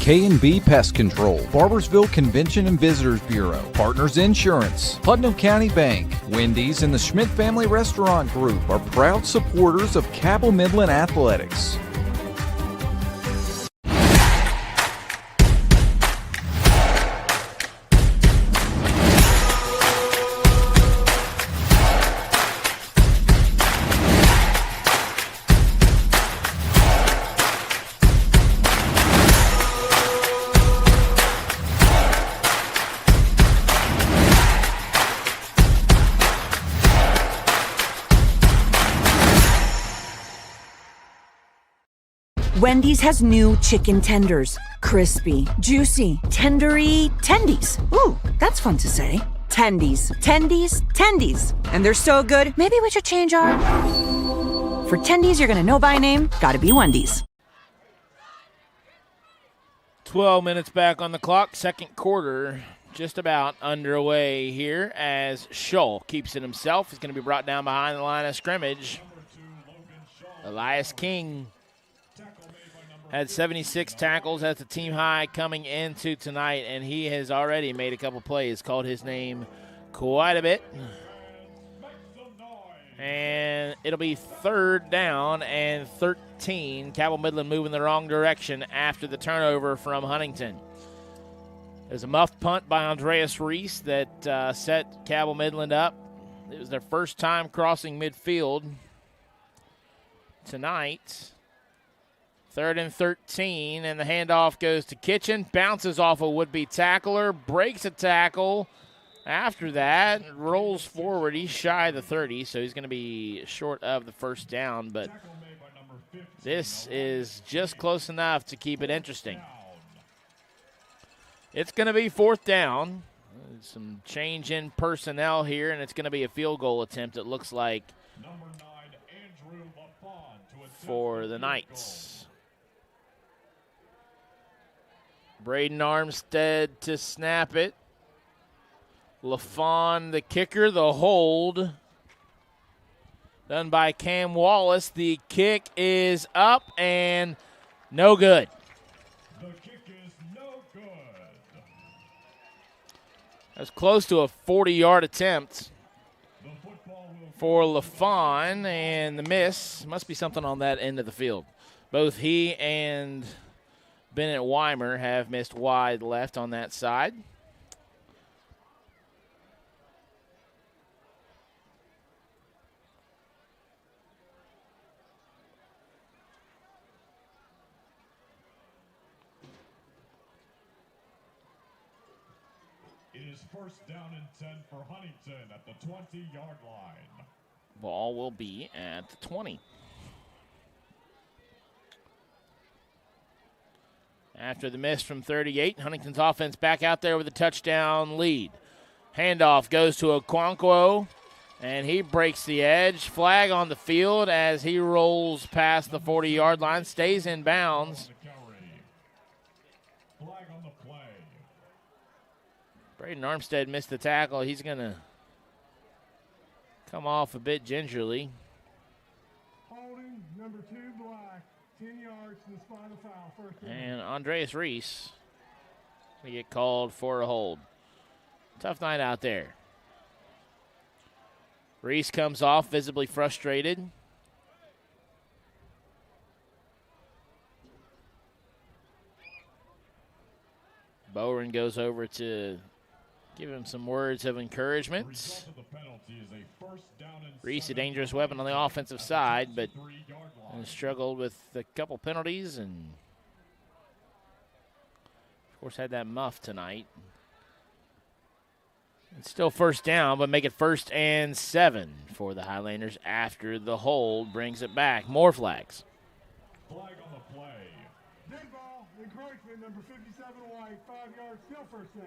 Speaker 3: K&B Pest Control, Barbersville Convention and Visitors Bureau, Partners Insurance, Putnam County Bank, Wendy's, and the Schmidt Family Restaurant Group are proud supporters of Cabell Midland Athletics.
Speaker 18: Wendy's has new chicken tenders. Crispy, juicy, tendery tendies. Ooh, that's fun to say. Tendies, tendies, tendies. And they're so good, maybe we should change our... For tendies you're gonna know by name, gotta be Wendy's.
Speaker 2: 12 minutes back on the clock. Second quarter just about underway here as Scholl keeps it himself. He's going to be brought down behind the line of scrimmage. Elias King had 76 tackles. That's a team high coming into tonight, and he has already made a couple plays, called his name quite a bit. And it'll be third down and 13. Cabell Midland moving the wrong direction after the turnover from Huntington. There's a muffed punt by Andreas Reese that set Cabell Midland up. It was their first time crossing midfield tonight. Third and 13, and the handoff goes to Kitchen. Bounces off a would-be tackler, breaks a tackle. After that, rolls forward. He's shy of the 30, so he's going to be short of the first down, but this is just close enough to keep it interesting. It's going to be fourth down. Some change in personnel here, and it's going to be a field goal attempt, it looks like, for the Knights. Braden Armstead to snap it. LaFawn, the kicker, the hold. Done by Cam Wallace. The kick is up and no good.
Speaker 13: The kick is no good.
Speaker 2: That's close to a 40-yard attempt for LaFawn, and the miss must be something on that end of the field. Both he and Bennett Weimer have missed wide left on that side.
Speaker 13: It
Speaker 19: is first down and 10 for Huntington at the 20-yard line.
Speaker 2: Ball will be at the 20. After the miss from 38, Huntington's offense back out there with a touchdown lead. Handoff goes to Okonkwo, and he breaks the edge. Flag on the field as he rolls past the 40-yard line, stays in bounds.
Speaker 19: Flag on the play.
Speaker 2: Braden Armstead missed the tackle. He's going to come off a bit gingerly.
Speaker 13: Holding, number 2, Black, 10 yards to the spot of foul. First down.
Speaker 2: And Andreas Reese going to get called for a hold. Tough night out there. Reese comes off visibly frustrated. Bowen goes over to give him some words of encouragement. Reese, a dangerous weapon on the offensive side, but has struggled with a couple penalties and, of course, had that muff tonight. It's still first down, but make it 1st and 7 for the Highlanders after the hold brings it back. More flags.
Speaker 19: Flag on the play.
Speaker 13: Dead ball, encroachment, number 57 White, 5 yards, still first down.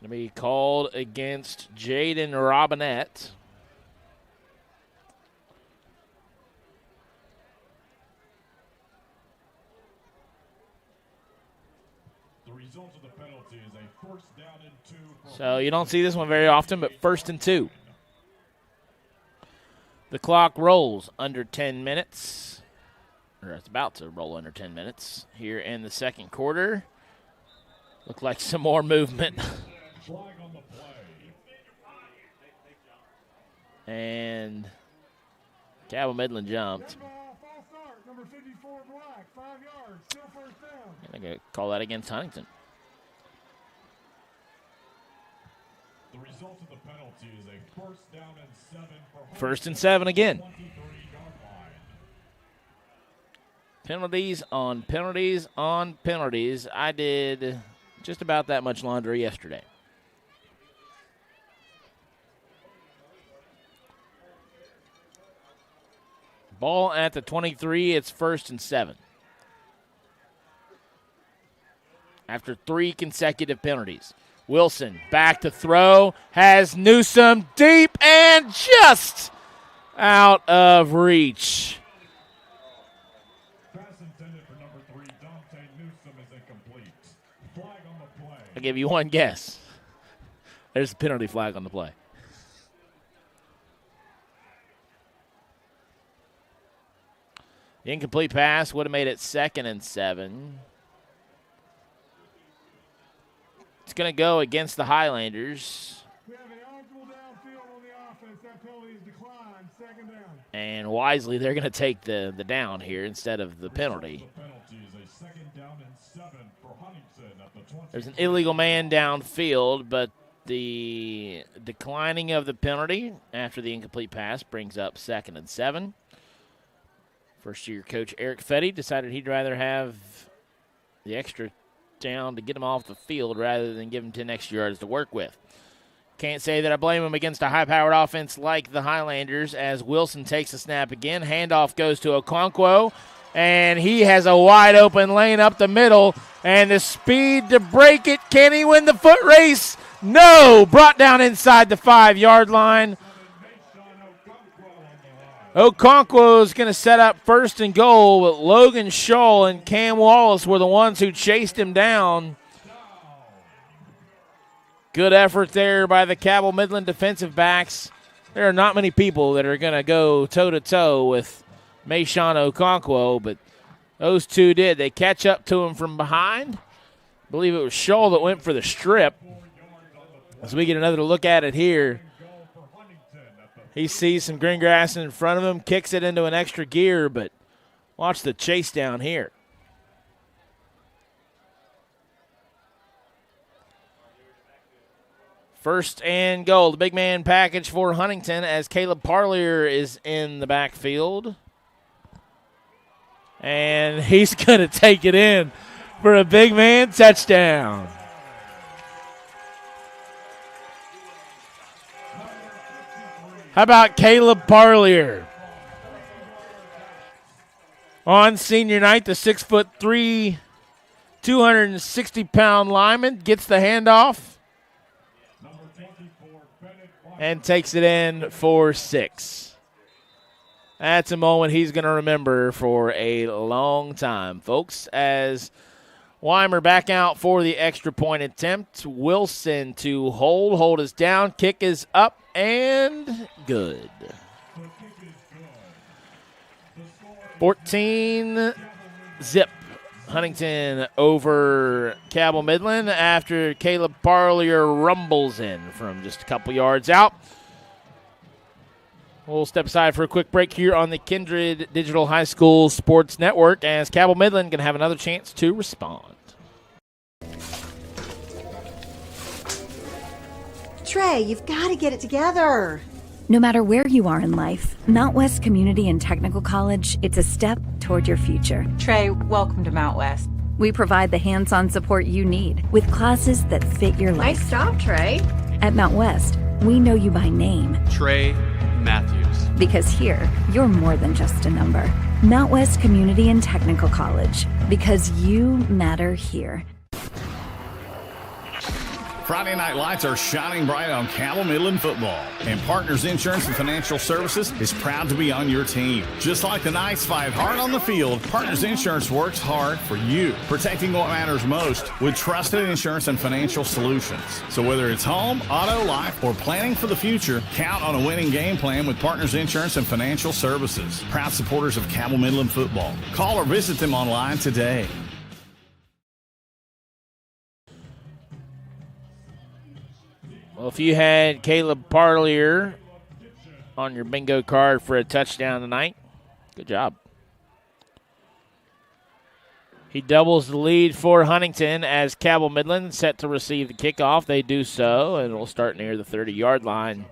Speaker 2: Going to be called against Jaden Robinette.
Speaker 19: The result of the penalty is a first down and 2.
Speaker 2: So you don't see this one very often, but 1st and 2. The clock rolls under 10 minutes, or it's about to roll under 10 minutes here in the second quarter. Look like some more movement.
Speaker 19: Flag on the play.
Speaker 2: And Cabell Midland jumped.
Speaker 13: False start, number 54 Black, 5 yards, still first down.
Speaker 2: And they're going to call that against Huntington.
Speaker 19: The result of the penalty is a first down and 7 for
Speaker 2: 1st and 7 again.
Speaker 19: 23-yard line.
Speaker 2: Penalties on penalties on penalties. I did just about that much laundry yesterday. Ball at the 23. It's 1st and 7. After 3 consecutive penalties. Wilson back to throw. Has Newsom deep and just out of reach.
Speaker 19: Pass intended for number 3, Dante Newsom, is incomplete. Flag on the play.
Speaker 2: I'll give you one guess. There's a penalty flag on the play. The incomplete pass would have made it 2nd and 7. It's going to go against the Highlanders.
Speaker 13: We have an eligible downfield on the offense. That penalty is declined. 2nd down.
Speaker 2: And wisely, they're going to take the down here instead of the penalty.
Speaker 19: The penalty is a 2nd down and 7 for Huntington at the 20.
Speaker 2: There's an illegal man downfield, but the declining of the penalty after the incomplete pass brings up 2nd and 7. First-year coach Eric Fetty decided he'd rather have the extra down to get him off the field rather than give him 10 extra yards to work with. Can't say that I blame him against a high-powered offense like the Highlanders as Wilson takes the snap again. Handoff goes to Okonkwo, and he has a wide-open lane up the middle, and the speed to break it. Can he win the foot race? No! Brought down inside the 5-yard line. Okonkwo is going to set up 1st and goal, but Logan Shaw and Cam Wallace were the ones who chased him down. Good effort there by the Cabell Midland defensive backs. There are not many people that are going to go toe-to-toe with Mayshawn Okonkwo, but those two did. They catch up to him from behind. I believe it was Shaw that went for the strip. As we get another look at it here, he sees some green grass in front of him, kicks it into an extra gear, but watch the chase down here. First and goal, the big man package for Huntington as Caleb Parlier is in the backfield. And he's going to take it in. for a big man touchdown. How about Caleb Parlier? On senior night, the 6'3", 260-pound lineman gets the handoff and takes it in for 6. That's a moment he's going to remember for a long time, folks, as Weimer back out for the extra point attempt. Wilson to hold. Hold is down. Kick is up and good. 14-zip. Huntington over Cabell Midland after Caleb Parlier rumbles in from just a couple yards out. We'll step aside for a quick break here on the Kindred Digital High School Sports Network as Cabell Midland can have another chance to respond.
Speaker 7: Trey, you've got to get it together.
Speaker 8: No matter where you are in life, Mount West Community and Technical College, it's a step toward your future.
Speaker 9: Trey, welcome to Mount West.
Speaker 8: We provide the hands-on support you need with classes that fit your life.
Speaker 9: Nice stop, Trey.
Speaker 8: At Mount West, we know you by name.
Speaker 10: Trey Matthews.
Speaker 8: Because here, you're more than just a number. Mount West Community and Technical College. Because you matter here.
Speaker 20: Friday night lights are shining bright on Cabell Midland football, and Partners Insurance and Financial Services is proud to be on your team. Just like the Knights fight hard on the field, Partners Insurance works hard for you, protecting what matters most with trusted insurance and financial solutions. So whether it's home, auto, life, or planning for the future, count on a winning game plan with Partners Insurance and Financial Services. Proud supporters of Cabell Midland football. Call or visit them online today.
Speaker 2: Well, if you had Caleb Parlier on your bingo card for a touchdown tonight, good job. He doubles the lead for Huntington as Cabell Midland set to receive the kickoff. They do so, and will start near the 30-yard line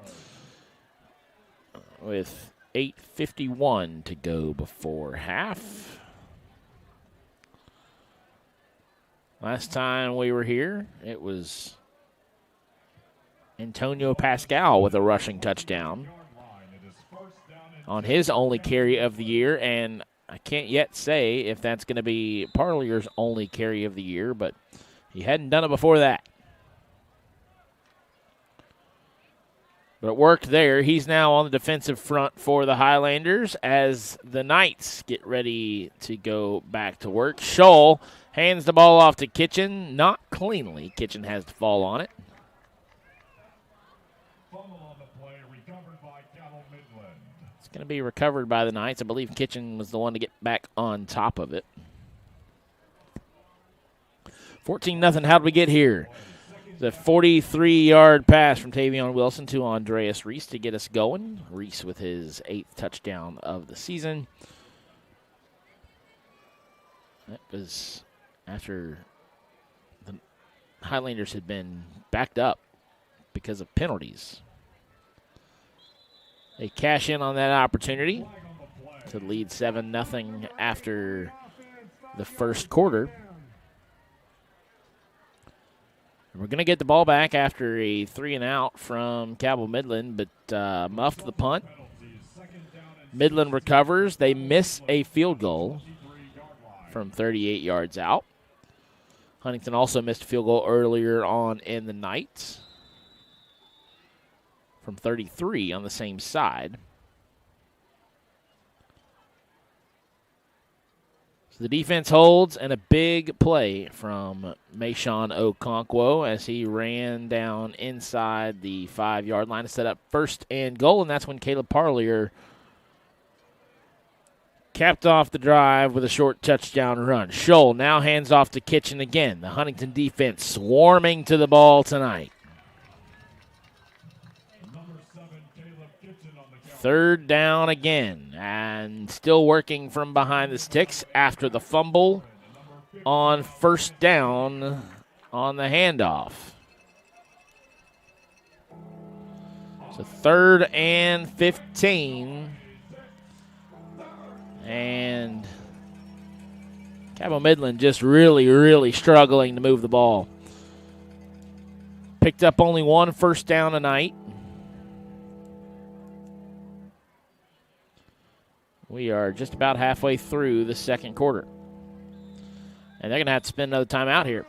Speaker 2: with 8:51 to go before half. Last time we were here, it was Antonio Pascal with a rushing touchdown on his only carry of the year, and I can't yet say if that's going to be Parlier's only carry of the year, but he hadn't done it before that. But it worked there. He's now on the defensive front for the Highlanders as the Knights get ready to go back to work. Scholl hands the ball off to Kitchen, not cleanly. Kitchen has to fall on it. It's going to be recovered by the Knights. I believe Kitchen was the one to get back on top of it. 14-0. How did we get here? The 43-yard pass from Tavion Wilson to Andreas Reese to get us going. Reese with his 8th touchdown of the season. That was after the Highlanders had been backed up because of penalties. They cash in on that opportunity to lead 7-0 after the first quarter. And we're going to get the ball back after a 3-and-out from Cabell Midland, but muffed the punt. Midland recovers. They miss a field goal from 38 yards out. Huntington also missed a field goal earlier on in the night from 33 on the same side. So the defense holds, and a big play from Mayshawn Okonkwo as he ran down inside the 5-yard line to set up 1st and goal, and that's when Caleb Parlier capped off the drive with a short touchdown run. Scholl now hands off to Kitchen again. The Huntington defense swarming to the ball tonight. 3rd down again, and still working from behind the sticks after the fumble on 1st down on the handoff. So 3rd and 15, and Cabell Midland just really, really struggling to move the ball. Picked up only one first down tonight. We are just about halfway through the second quarter. And they're going to have to spend another timeout here.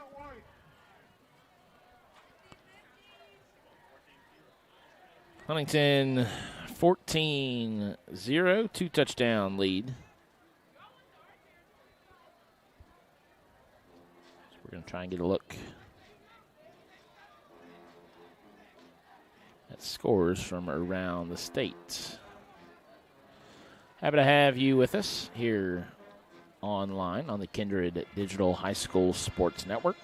Speaker 2: Huntington 14-0, 2-touchdown lead. So we're going to try and get a look at scores from around the state. Happy to have you with us here online on the Kindred Digital High School Sports Network.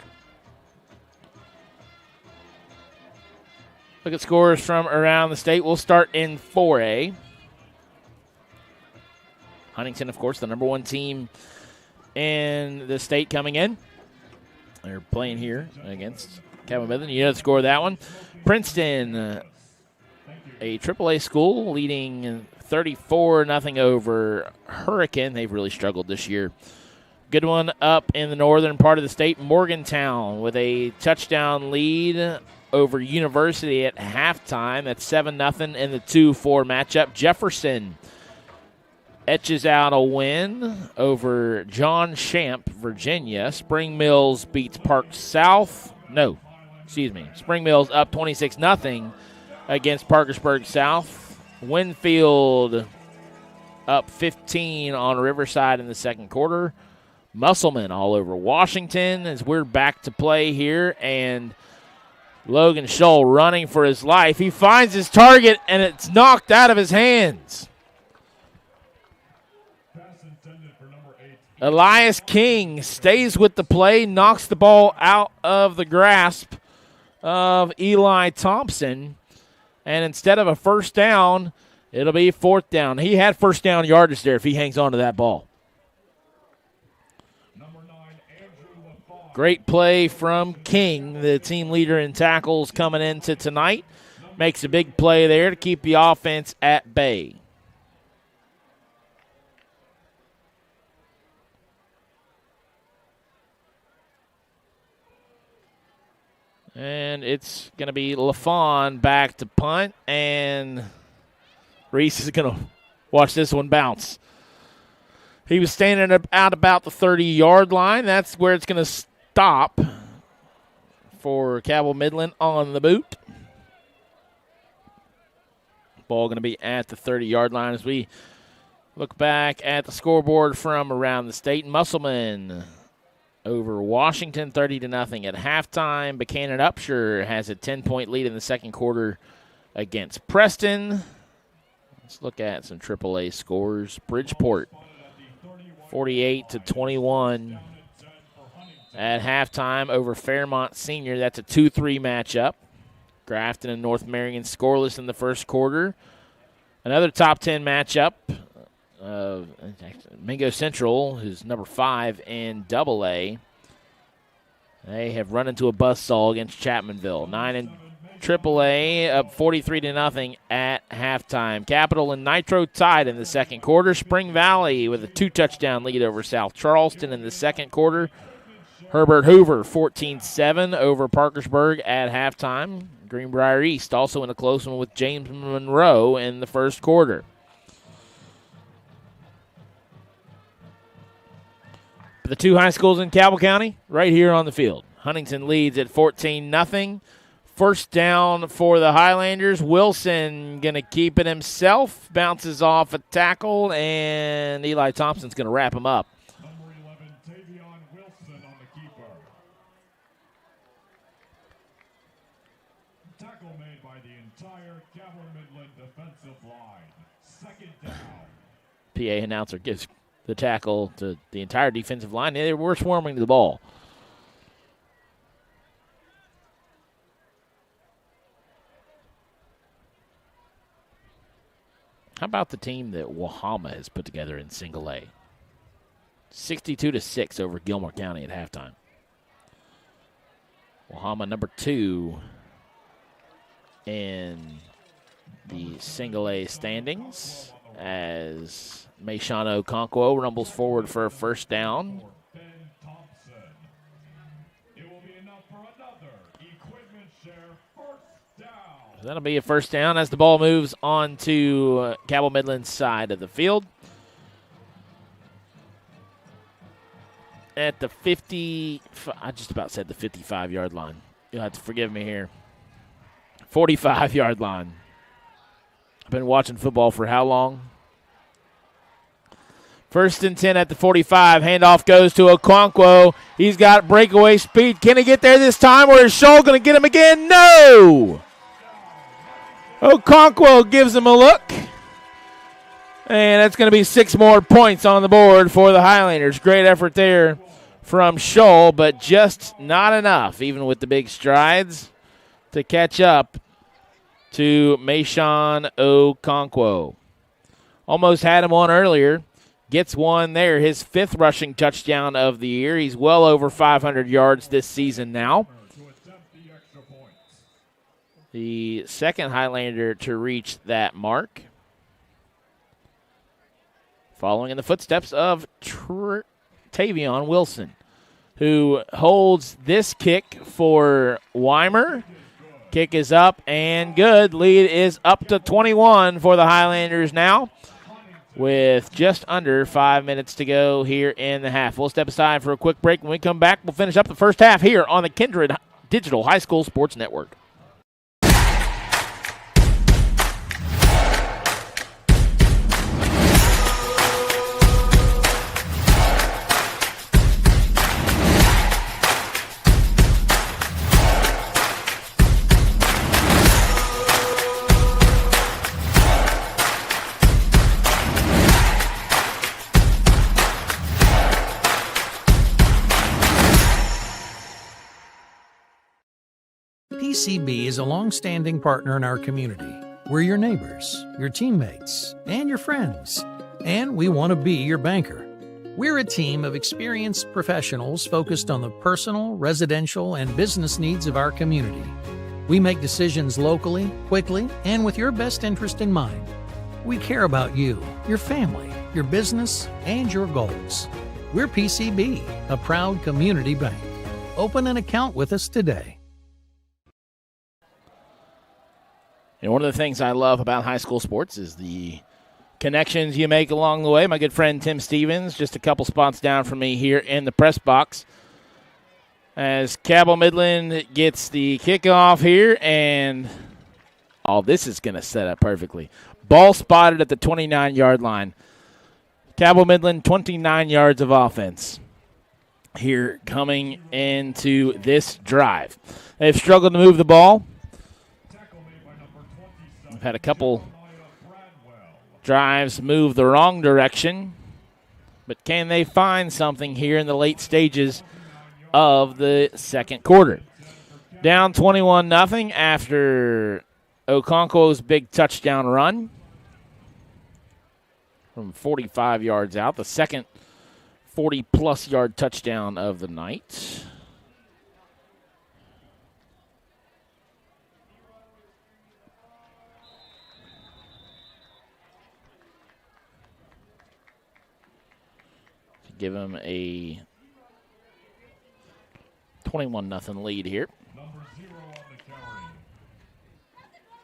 Speaker 2: Look at scores from around the state. We'll start in 4A. Huntington, of course, the number one team in the state coming in. They're playing here against Cabell Midland. You know the score of that one. Princeton, a AAA school, leading 34-0 over Hurricane. They've really struggled this year. Good one up in the northern part of the state. Morgantown with a touchdown lead over University at halftime. That's 7-0 in the 2-4 matchup. Jefferson etches out a win over John Champ, Virginia. Spring Mills beats Park South. Spring Mills up 26-0 against Parkersburg South. Winfield up 15 on Riverside in the second quarter. Musselman all over Washington as we're back to play here, and Logan Scholl running for his life. He finds his target, and it's knocked out of his hands. Elias King stays with the play, knocks the ball out of the grasp of Eli Thompson, and instead of a first down, it'll be fourth down. He had first down yardage there if he hangs on to that ball. Great play from King, the team leader in tackles coming into tonight. Makes a big play there to keep the offense at bay. And it's going to be LaFawn back to punt, and Reese is going to watch this one bounce. He was standing out about the 30-yard line. That's where it's going to stop for Cabell Midland on the boot. Ball going to be at the 30-yard line as we look back at the scoreboard from around the state. Musselman over Washington, 30-0 at halftime. Buchanan Upshur has a 10-point lead in the second quarter against Preston. Let's look at some AAA scores. Bridgeport, 48-21 at halftime over Fairmont Senior. That's a 2-3 matchup. Grafton and North Marion scoreless in the first quarter. Another top 10 matchup. Mingo Central, who's number 5 in AA. They have run into a buzzsaw against Chapmanville. 9 in AAA, up 43-0 at halftime. Capital and Nitro tied in the second quarter. Spring Valley with a 2-touchdown lead over South Charleston in the second quarter. Herbert Hoover, 14-7 over Parkersburg at halftime. Greenbrier East also in a close one with James Monroe in the first quarter. The two high schools in Cabell County right here on the field. Huntington leads at 14-0. First down for the Highlanders. Wilson going to keep it himself. Bounces off a tackle, and Eli Thompson's going to wrap him up.
Speaker 19: Number 11, Tavion Wilson on the keeper. Tackle made by the entire Cabell Midland defensive line. Second down.
Speaker 2: PA announcer gives the tackle to the entire defensive line. They were swarming the ball. How about the team that Wahama has put together in single A? 62-6 over Gilmore County at halftime. Wahama number 2 in the single A standings as Mayshawn Okonkwo rumbles forward for a first down. That'll be a first down as the ball moves on to Cabell Midland's side of the field. At the 50, I just about said the 55-yard line. You'll have to forgive me here. 45-yard line. I've been watching football for how long? First and 10 at the 45. Handoff goes to Okonkwo. He's got breakaway speed. Can he get there this time, or is Scholl going to get him again? No! Okonkwo gives him a look. And that's going to be 6 more points on the board for the Highlanders. Great effort there from Scholl, but just not enough, even with the big strides, to catch up to Mayshawn Okonkwo. Almost had him on earlier. Gets one there, his 5th rushing touchdown of the year. He's well over 500 yards this season now. The second Highlander to reach that mark. Following in the footsteps of Tavion Wilson, who holds this kick for Weimer. Kick is up and good. Lead is up to 21 for the Highlanders now, with just under 5 minutes to go here in the half. We'll step aside for a quick break. When we come back, we'll finish up the first half here on the Kindred Digital High School Sports Network.
Speaker 14: PCB is a long-standing partner in our community. We're your neighbors, your teammates, and your friends, and we want to be your banker. We're a team of experienced professionals focused on the personal, residential, and business needs of our community. We make decisions locally, quickly, and with your best interest in mind. We care about you, your family, your business, and your goals. We're PCB, a proud community bank. Open an account with us today.
Speaker 2: And one of the things I love about high school sports is the connections you make along the way. My good friend Tim Stevens, just a couple spots down from me here in the press box, as Cabell Midland gets the kickoff here, and this is going to set up perfectly. Ball spotted at the 29-yard line. Cabell Midland, 29 yards of offense here coming into this drive. They've struggled to move the ball. We've had a couple drives move the wrong direction, but can they find something here in the late stages of the second quarter? Down 21-0 after Okonkwo's big touchdown run from 45 yards out, the second 40-plus yard touchdown of the night. Give him a 21-0 lead here.
Speaker 19: Number 0 on the carry.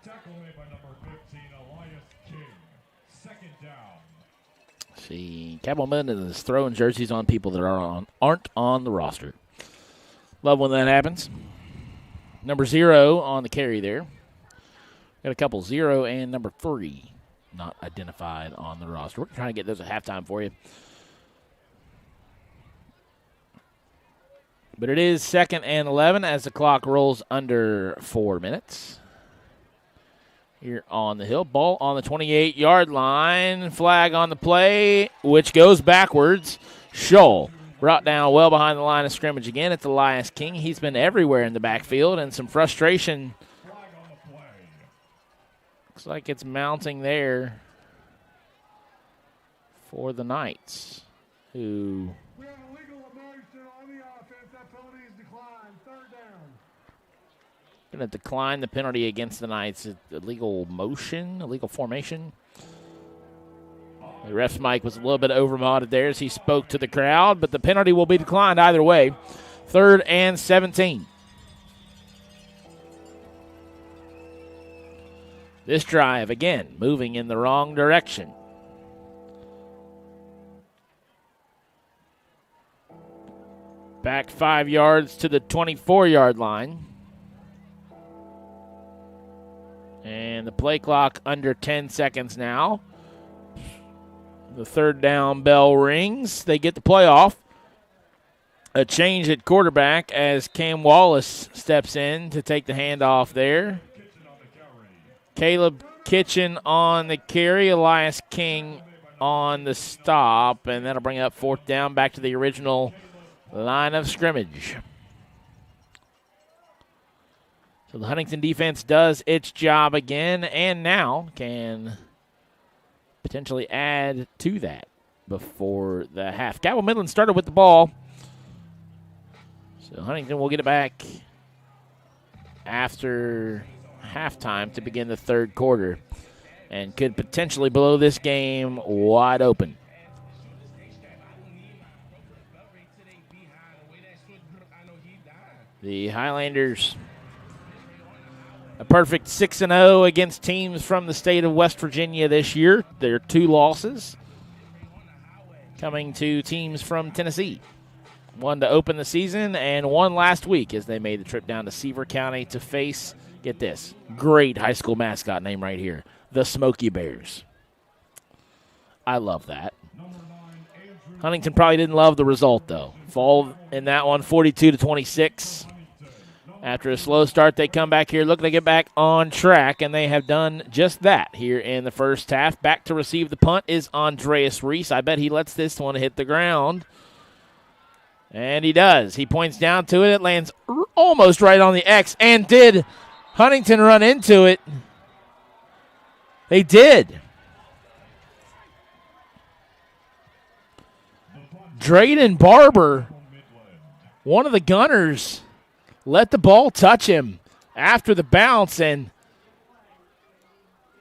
Speaker 19: Tackle made by number 15, Elias King. Second down.
Speaker 2: See, Cabell Midland is throwing jerseys on people that aren't on the roster. Love when that happens. Number 0 on the carry there. Got a couple 0 and number 3 not identified on the roster. We're trying to get those at halftime for you. But it is 2nd and 11 as the clock rolls under 4 minutes. Here on the hill. Ball on the 28-yard line. Flag on the play, which goes backwards. Scholl brought down well behind the line of scrimmage again. It's Elias King. He's been everywhere in the backfield, and some frustration. Looks like it's mounting there for the Knights, who going to decline the penalty against the Knights. Illegal motion, illegal formation. The ref's mic was a little bit overmodded there as he spoke to the crowd, but the penalty will be declined either way. 3rd and 17. This drive, again, moving in the wrong direction. Back 5 yards to the 24-yard line. And the play clock under 10 seconds now. The third down bell rings. They get the play off. A change at quarterback as Cam Wallace steps in to take the handoff there. Caleb Kitchen on the carry. Elias King on the stop. And that'll bring up fourth down back to the original line of scrimmage. So the Huntington defense does its job again and now can potentially add to that before the half. Cabell Midland started with the ball. So Huntington will get it back after halftime to begin the third quarter and could potentially blow this game wide open. The Highlanders, a perfect 6-0 against teams from the state of West Virginia this year. Their 2 losses coming to teams from Tennessee. 1 to open the season and 1 last week as they made the trip down to Seaver County to face, get this, great high school mascot name right here, the Smoky Bears. I love that. Huntington probably didn't love the result, though. Fall in that one, 42-26. After a slow start, they come back here looking to get back on track, and they have done just that here in the first half. Back to receive the punt is Andreas Reese. I bet he lets this one hit the ground. And he does. He points down to it. It lands almost right on the X. And did Huntington run into it? They did. Drayden Barber, one of the gunners, let the ball touch him after the bounce, and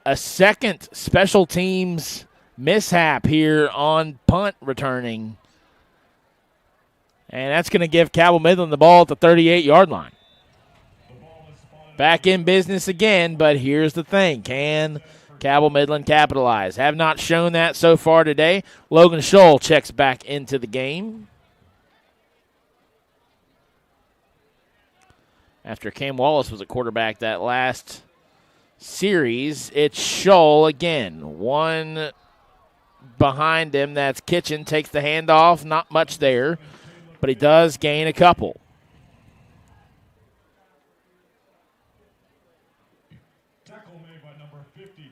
Speaker 2: a second special teams mishap here on punt returning. And that's going to give Cabell Midland the ball at the 38-yard line. Back in business again, but here's the thing. Can Cabell Midland capitalize? Have not shown that so far today. Logan Scholl checks back into the game. After Cam Wallace was a quarterback that last series, it's Scholl again. One behind him, that's Kitchen, takes the handoff. Not much there, but he does gain a couple.
Speaker 19: Tackle made by number 53,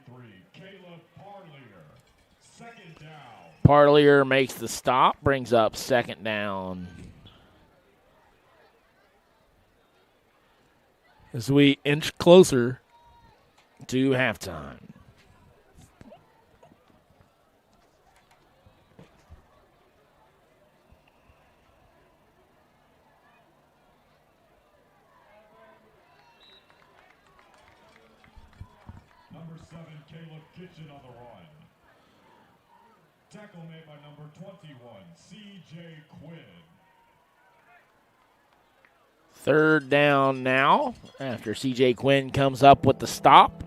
Speaker 19: Caleb Parlier. Second down.
Speaker 2: Parlier makes the stop, brings up second down. As we inch closer to halftime.
Speaker 19: Number 7, Caleb Kitchen on the run. Tackle made by number 21, C.J. Quinn.
Speaker 2: Third down now after C.J. Quinn comes up with the stop.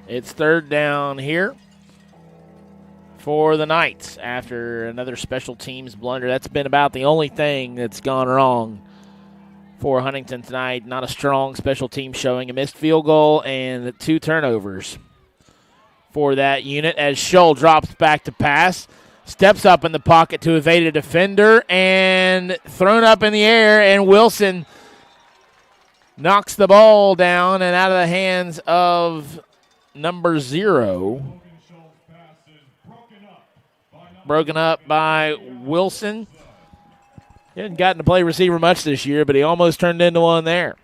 Speaker 2: It's third down here for the Knights after another special teams blunder. That's been about the only thing that's gone wrong for Huntington tonight. Not a strong special team showing. A missed field goal and 2 turnovers for that unit as Scholl drops back to pass, steps up in the pocket to evade a defender, and thrown up in the air, and Wilson knocks the ball down and out of the hands of number 0. Broken up by Wilson. He hasn't gotten to play receiver much this year, but he almost turned into one there.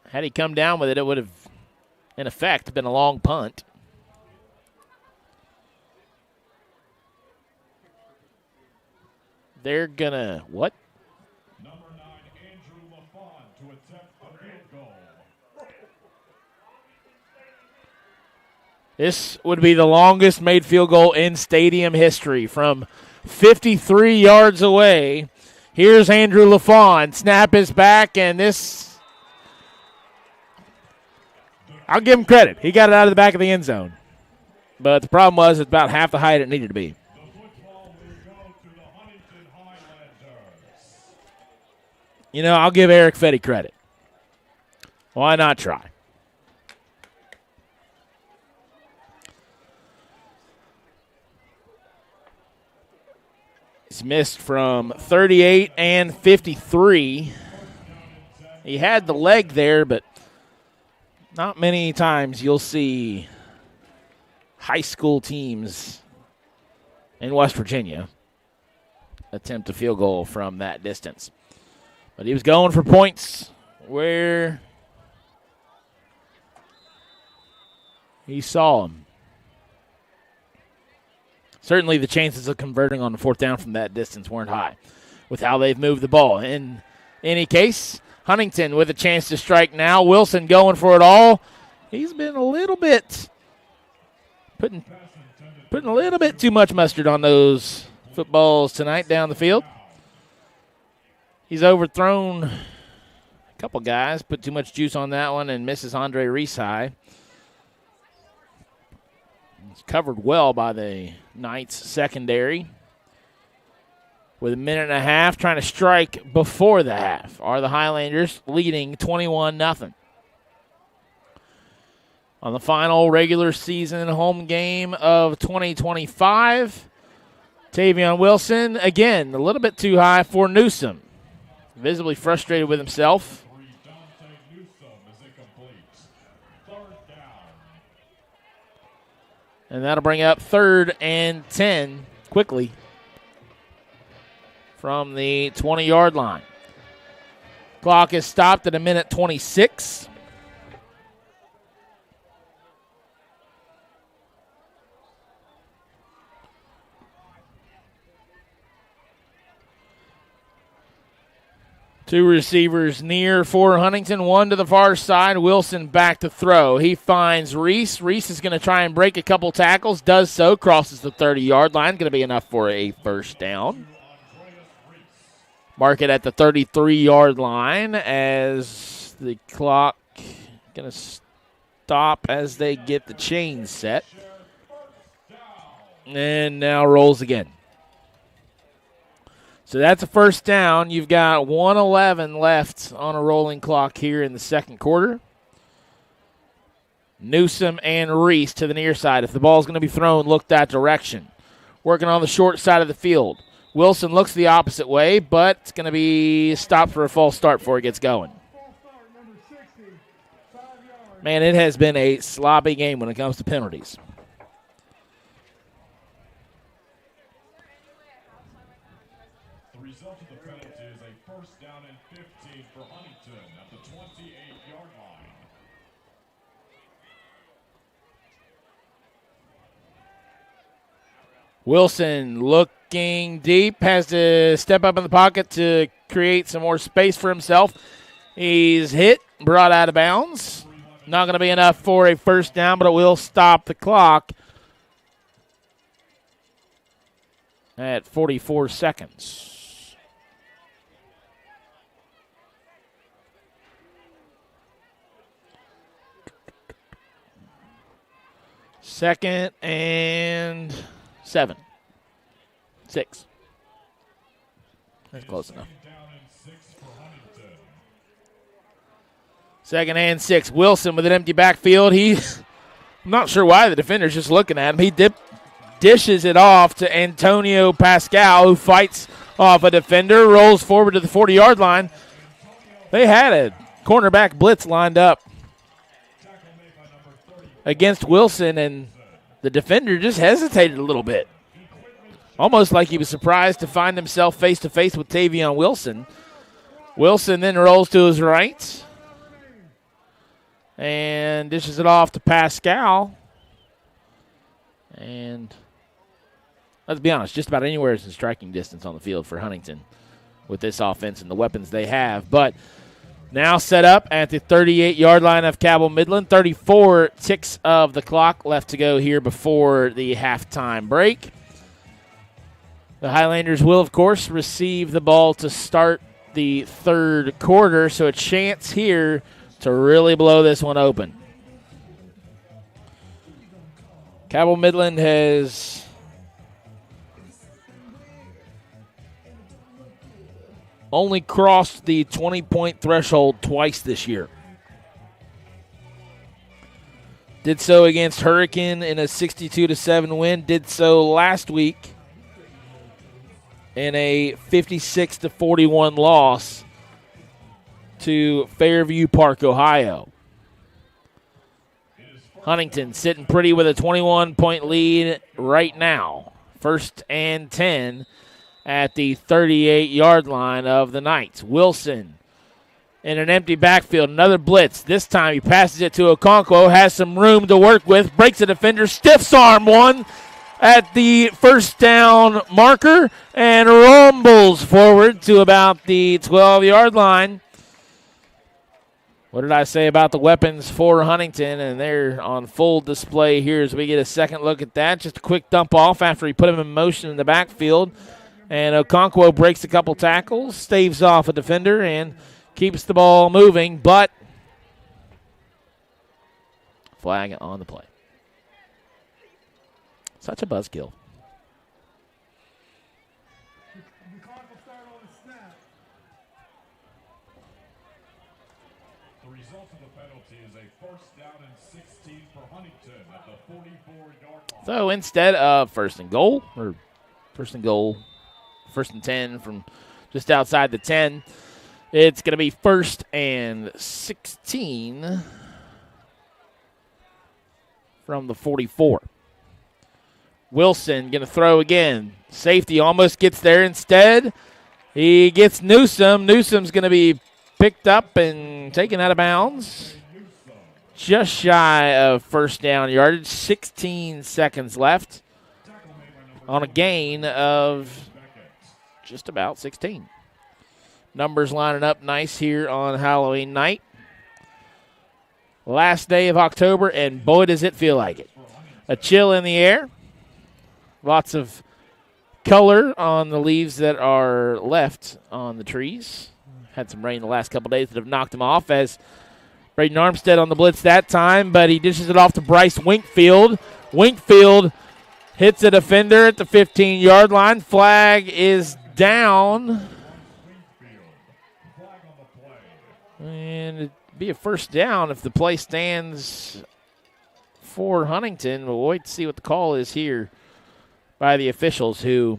Speaker 2: Had he come down with it, it would have, in effect, been a long punt. They're going to, what?
Speaker 19: Number 9, Andrew LaFont to attempt a field goal.
Speaker 2: This would be the longest made field goal in stadium history from 53 yards away. Here's Andrew LaFawn. Snap is back, and this, I'll give him credit. He got it out of the back of the end zone. But the problem was it's about half the height it needed to be. You know, I'll give Eric Fetty credit. Why not try? He's missed from 38 and 53. He had the leg there, but not many times you'll see high school teams in West Virginia attempt a field goal from that distance. But he was going for points where he saw him. Certainly the chances of converting on the fourth down from that distance weren't high with how they've moved the ball. In any case, Huntington with a chance to strike now. Wilson going for it all. He's been a little bit putting a little bit too much mustard on those footballs tonight down the field. He's overthrown a couple guys, put too much juice on that one, and misses Andre Reese high. It's covered well by the Knights secondary. With a minute and a half, trying to strike before the half, are the Highlanders leading 21-0. On the final regular season home game of 2025, Tavion Wilson, again, a little bit too high for Newsom. Visibly frustrated with himself. And that'll bring up 3rd and 10 quickly from the 20-yard line. Clock is stopped at a minute 26. Two receivers near for Huntington, one to the far side. Wilson back to throw. He finds Reese. Reese is going to try and break a couple tackles. Does so. Crosses the 30-yard line. Going to be enough for a first down. Mark it at the 33-yard line as the clock going to stop as they get the chain set. And now rolls again. So that's a first down. You've got 1:11 left on a rolling clock here in the second quarter. Newsom and Reese to the near side. If the ball's going to be thrown, look that direction. Working on the short side of the field. Wilson looks the opposite way, but it's going to be stopped for a false start before it gets going. Man, it has been a sloppy game when it comes to penalties. Wilson looking deep, has to step up in the pocket to create some more space for himself. He's hit, brought out of bounds. Not going to be enough for a first down, but it will stop the clock at 44 seconds. Second and 7. 6. That's close enough. Second and 6. Wilson with an empty backfield. I'm not sure why the defender's just looking at him. He dishes it off to Antonio Pascal, who fights off a defender, rolls forward to the 40-yard line. They had a cornerback blitz lined up against Wilson, and the defender just hesitated a little bit. Almost like he was surprised to find himself face-to-face with Tavion Wilson. Wilson then rolls to his right and dishes it off to Pascal. And let's be honest, just about anywhere is in striking distance on the field for Huntington with this offense and the weapons they have. But Now set up at the 38-yard line of Cabell Midland. 34 ticks of the clock left to go here before the halftime break. The Highlanders will, of course, receive the ball to start the third quarter, so a chance here to really blow this one open. Cabell Midland has only crossed the 20-point threshold twice this year. Did so against Hurricane in a 62-7 win. Did so last week in a 56-41 loss to Fairview Park, Ohio. Huntington sitting pretty with a 21-point lead right now. 1st and 10 at the 38-yard line of the Knights. Wilson in an empty backfield. Another blitz. This time he passes it to Okonkwo. Has some room to work with. Breaks a defender. Stiffs arm one at the first down marker. And rumbles forward to about the 12-yard line. What did I say about the weapons for Huntington? And they're on full display here as we get a second look at that. Just a quick dump off after he put him in motion in the backfield. And Okonkwo breaks a couple tackles, staves off a defender, and keeps the ball moving, but flag on the play. Such a buzzkill.
Speaker 19: The result of the penalty is a 1st down and 16 for Huntington at the 44-yard line.
Speaker 2: So instead of first and goal, 1st and 10 from just outside the 10, it's going to be 1st and 16 from the 44. Wilson going to throw again. Safety almost gets there. Instead, he gets Newsome. Newsome's going to be picked up and taken out of bounds. Just shy of first down yardage. 16 seconds left on a gain of just about 16. Numbers lining up nice here on Halloween night. Last day of October, and boy, does it feel like it. A chill in the air. Lots of color on the leaves that are left on the trees. Had some rain the last couple days that have knocked them off as Braden Armstead on the blitz that time, but he dishes it off to Bryce Winkfield. Winkfield hits a defender at the 15-yard line. Flag is down. And it'd be a first down if the play stands for Huntington. We'll wait to see what the call is here by the officials who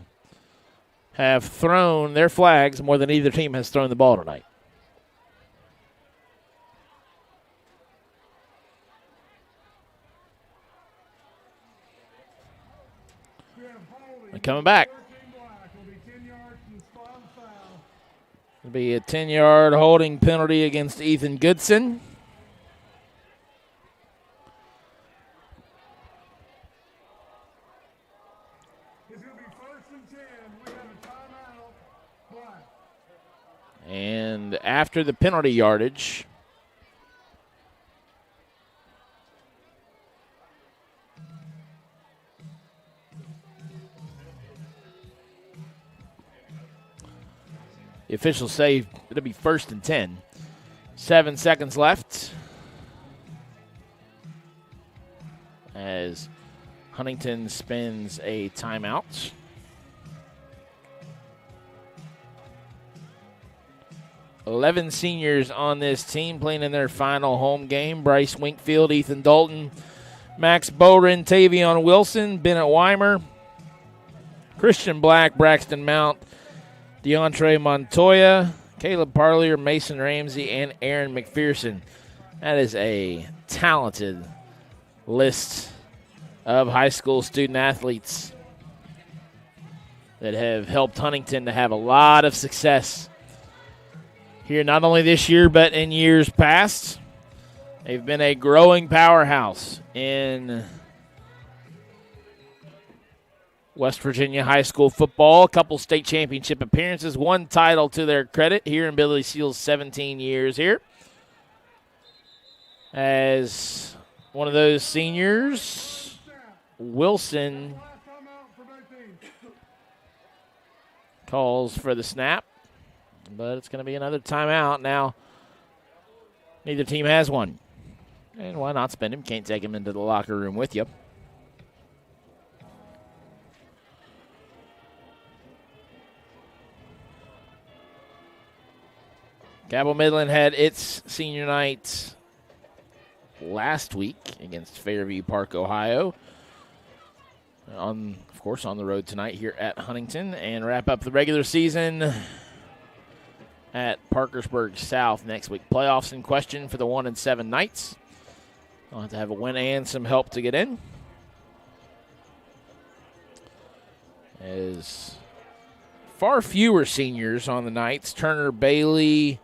Speaker 2: have thrown their flags more than either team has thrown the ball tonight. And coming back. It'll be a 10-yard holding penalty against Ethan Goodson. And after the penalty yardage, the officials say it'll be 1st and 10. 7 seconds left as Huntington spins a timeout. Eleven seniors on this team playing in their final home game. Bryce Winkfield, Ethan Dalton, Max Bowden, Tavion Wilson, Bennett Weimer, Christian Black, Braxton Mount, DeAndre Montoya, Caleb Parlier, Mason Ramsey, and Aaron McPherson. That is a talented list of high school student athletes that have helped Huntington to have a lot of success here, not only this year, but in years past. They've been a growing powerhouse in West Virginia high school football, a couple state championship appearances, one title to their credit here in Billy Seal's 17 years here. As one of those seniors, Wilson calls for the snap, but it's going to be another timeout. Now, neither team has one. And why not spend him? Can't take him into the locker room with you. Cabell Midland had its senior night last week against Fairview Park, Ohio. Of course, on the road tonight here at Huntington, and wrap up the regular season at Parkersburg South next week. Playoffs in question for the 1-7 Knights. They'll have to have a win and some help to get in. As far fewer seniors on the Knights. Turner Bailey,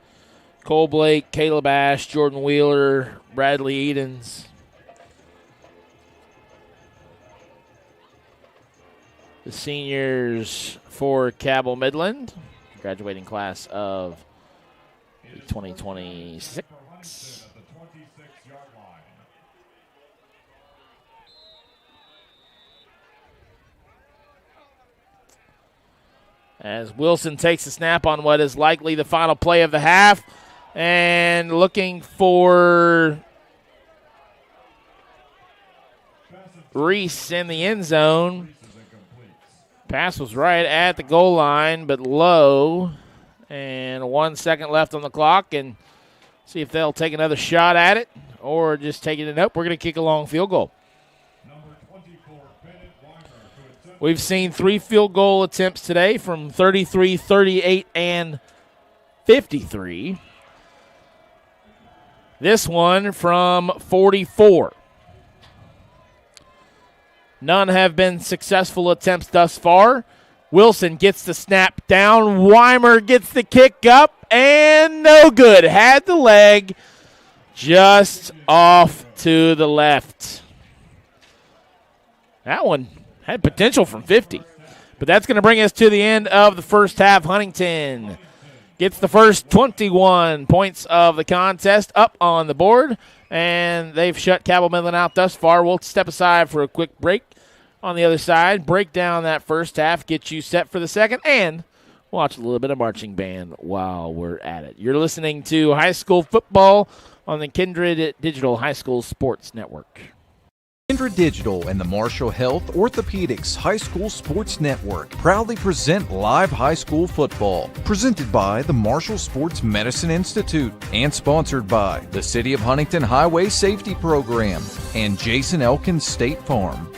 Speaker 2: Cole Blake, Caleb Ash, Jordan Wheeler, Bradley Edens. The seniors for Cabell Midland, graduating class of 2026. As Wilson takes the snap on what is likely the final play of the half, and looking for Reese in the end zone. Pass was right at the goal line, but low. And 1 second left on the clock, and see if they'll take another shot at it or just take it in. Nope, we're going to kick a long field goal. We've seen 3 field goal attempts today from 33, 38, and 53. This one from 44. None have been successful attempts thus far. Wilson gets the snap down. Weimer gets the kick up, and no good. Had the leg just off to the left. That one had potential from 50. But that's going to bring us to the end of the first half. Huntington gets the first 21 points of the contest up on the board, and they've shut Cabell Midland out thus far. We'll step aside for a quick break. On the other side, break down that first half, get you set for the second, and watch a little bit of marching band while we're at it. You're listening to high school football on the Kindred Digital High School Sports Network.
Speaker 3: Kindred Digital and the Marshall Health Orthopedics High School Sports Network proudly present live high school football. Presented by the Marshall Sports Medicine Institute and sponsored by the City of Huntington Highway Safety Program and Jason Elkins State Farm.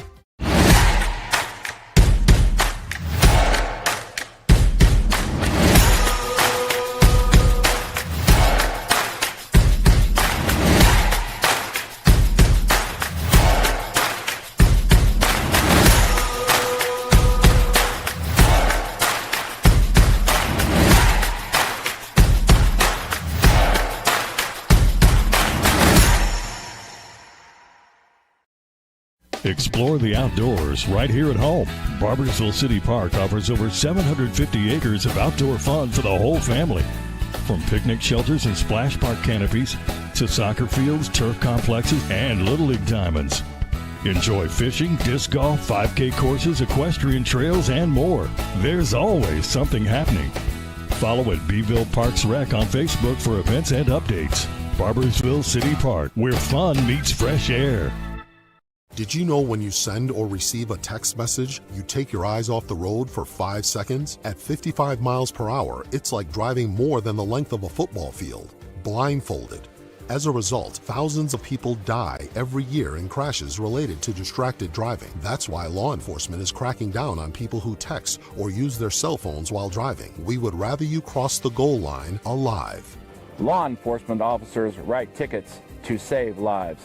Speaker 21: Explore the outdoors right here at home. Barboursville City Park offers over 750 acres of outdoor fun for the whole family. From picnic shelters and splash park canopies to soccer fields, turf complexes, and Little League diamonds. Enjoy fishing, disc golf, 5K courses, equestrian trails, and more. There's always something happening. Follow at Beeville Parks Rec on Facebook for events and updates. Barboursville City Park, where fun meets fresh air.
Speaker 5: Did you know when you send or receive a text message, you take your eyes off the road for 5 seconds? At 55 miles per hour, it's like driving more than the length of a football field, blindfolded. As a result, thousands of people die every year in crashes related to distracted driving. That's why law enforcement is cracking down on people who text or use their cell phones while driving. We would rather you cross the goal line alive.
Speaker 6: Law enforcement officers write tickets to save lives.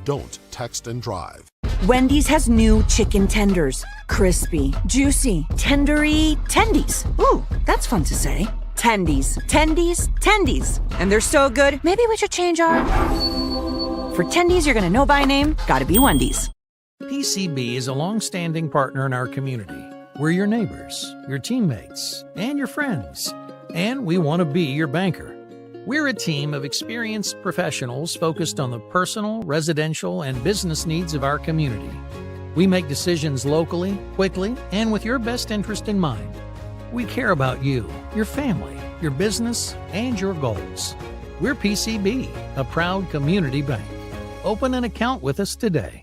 Speaker 5: Don't text and drive.
Speaker 18: Wendy's has new chicken tenders. Crispy, juicy, tendery tendies. Ooh, that's fun to say. Tendies, tendies, tendies. And they're so good, maybe we should change our... For tendies you're gonna know by name, gotta be Wendy's.
Speaker 14: PCB is a long-standing partner in our community. We're your neighbors, your teammates, and your friends, and we want to be your banker. We're a team of experienced professionals focused on the personal, residential, and business needs of our community. We make decisions locally, quickly, and with your best interest in mind. We care about you, your family, your business, and your goals. We're PCB, a proud community bank. Open an account with us today.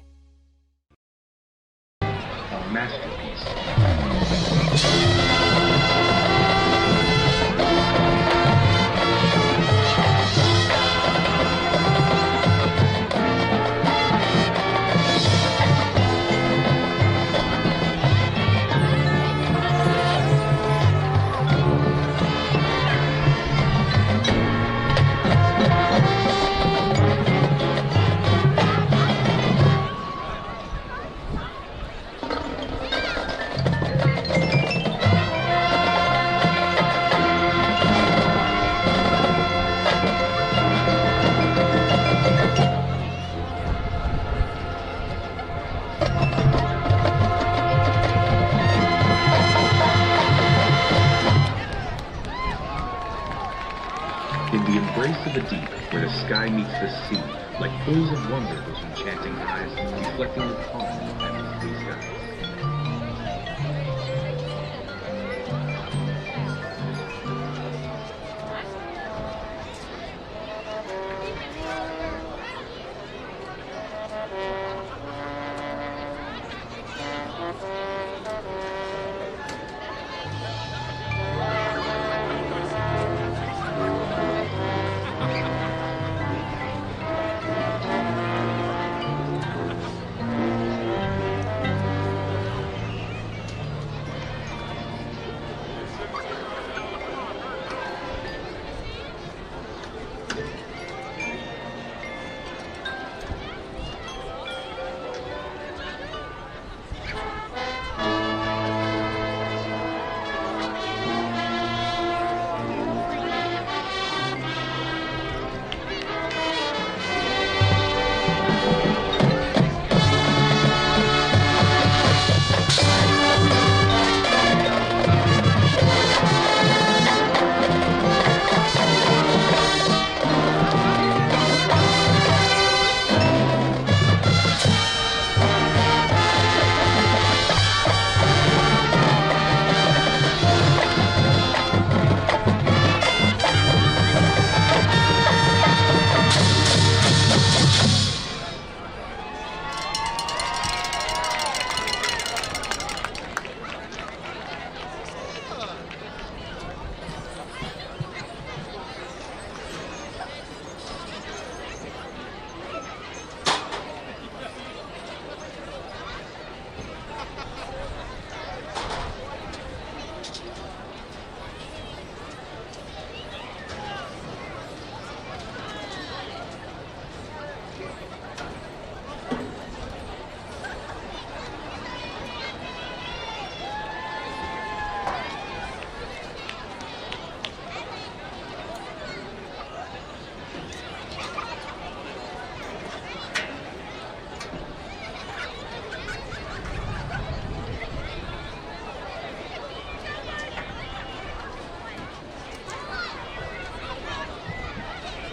Speaker 4: To the deep, where the sky meets the sea, like pools of wonder, those enchanting eyes, reflecting the calm of heaven's blue skies.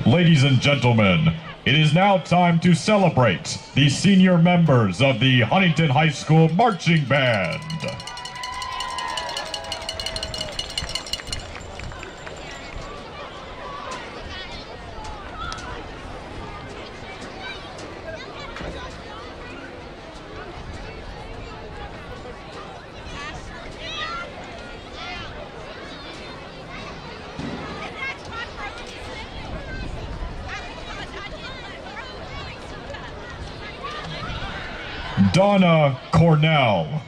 Speaker 19: Ladies and gentlemen, it is now time to celebrate the senior members of the Huntington High School Marching Band. Donna Cornell.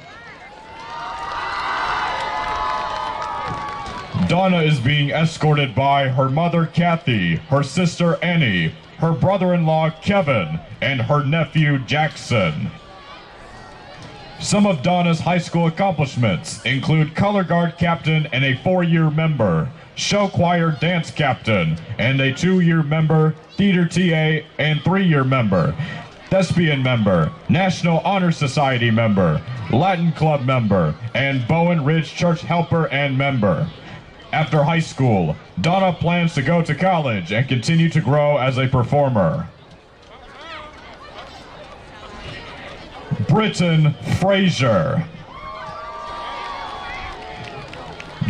Speaker 19: Donna is being escorted by her mother Kathy, her sister Annie, her brother-in-law Kevin, and her nephew Jackson. Some of Donna's high school accomplishments include color guard captain and a 4-year member, show choir dance captain, and a 2-year member, theater TA, and 3-year member. Thespian member, National Honor Society member, Latin Club member, and Bowen Ridge Church helper and member. After high school, Donna plans to go to college and continue to grow as a performer. Britton Frazier.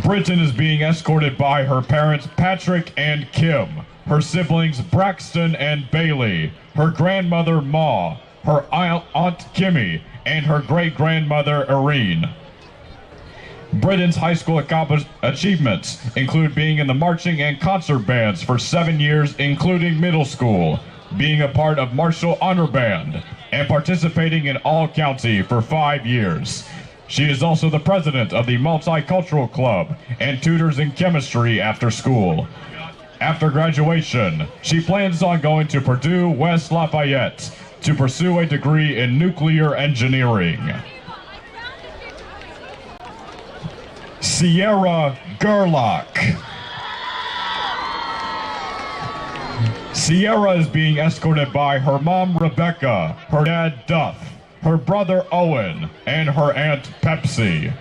Speaker 19: Britton is being escorted by her parents Patrick and Kim, her siblings Braxton and Bailey, her grandmother Ma, her aunt Kimmy, and her great-grandmother Irene. Britton's high school achievements include being in the marching and concert bands for 7 years, including middle school, being a part of Marshall Honor Band, and participating in All-County for 5 years. She is also the president of the Multicultural Club and tutors in chemistry after school. After graduation, she plans on going to Purdue West Lafayette to pursue a degree in nuclear engineering. Sierra Gerlach. Sierra is being escorted by her mom Rebecca, her dad Duff, her brother Owen, and her aunt Pepsi.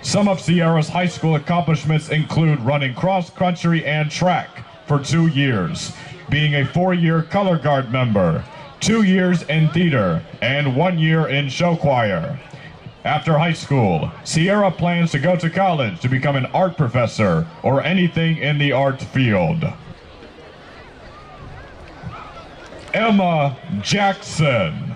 Speaker 19: Some of Sierra's high school accomplishments include running cross country and track for 2 years, being a 4-year color guard member, 2 years in theater, and 1 year in show choir. After high school, Sierra plans to go to college to become an art professor or anything in the art field. Emma Jackson.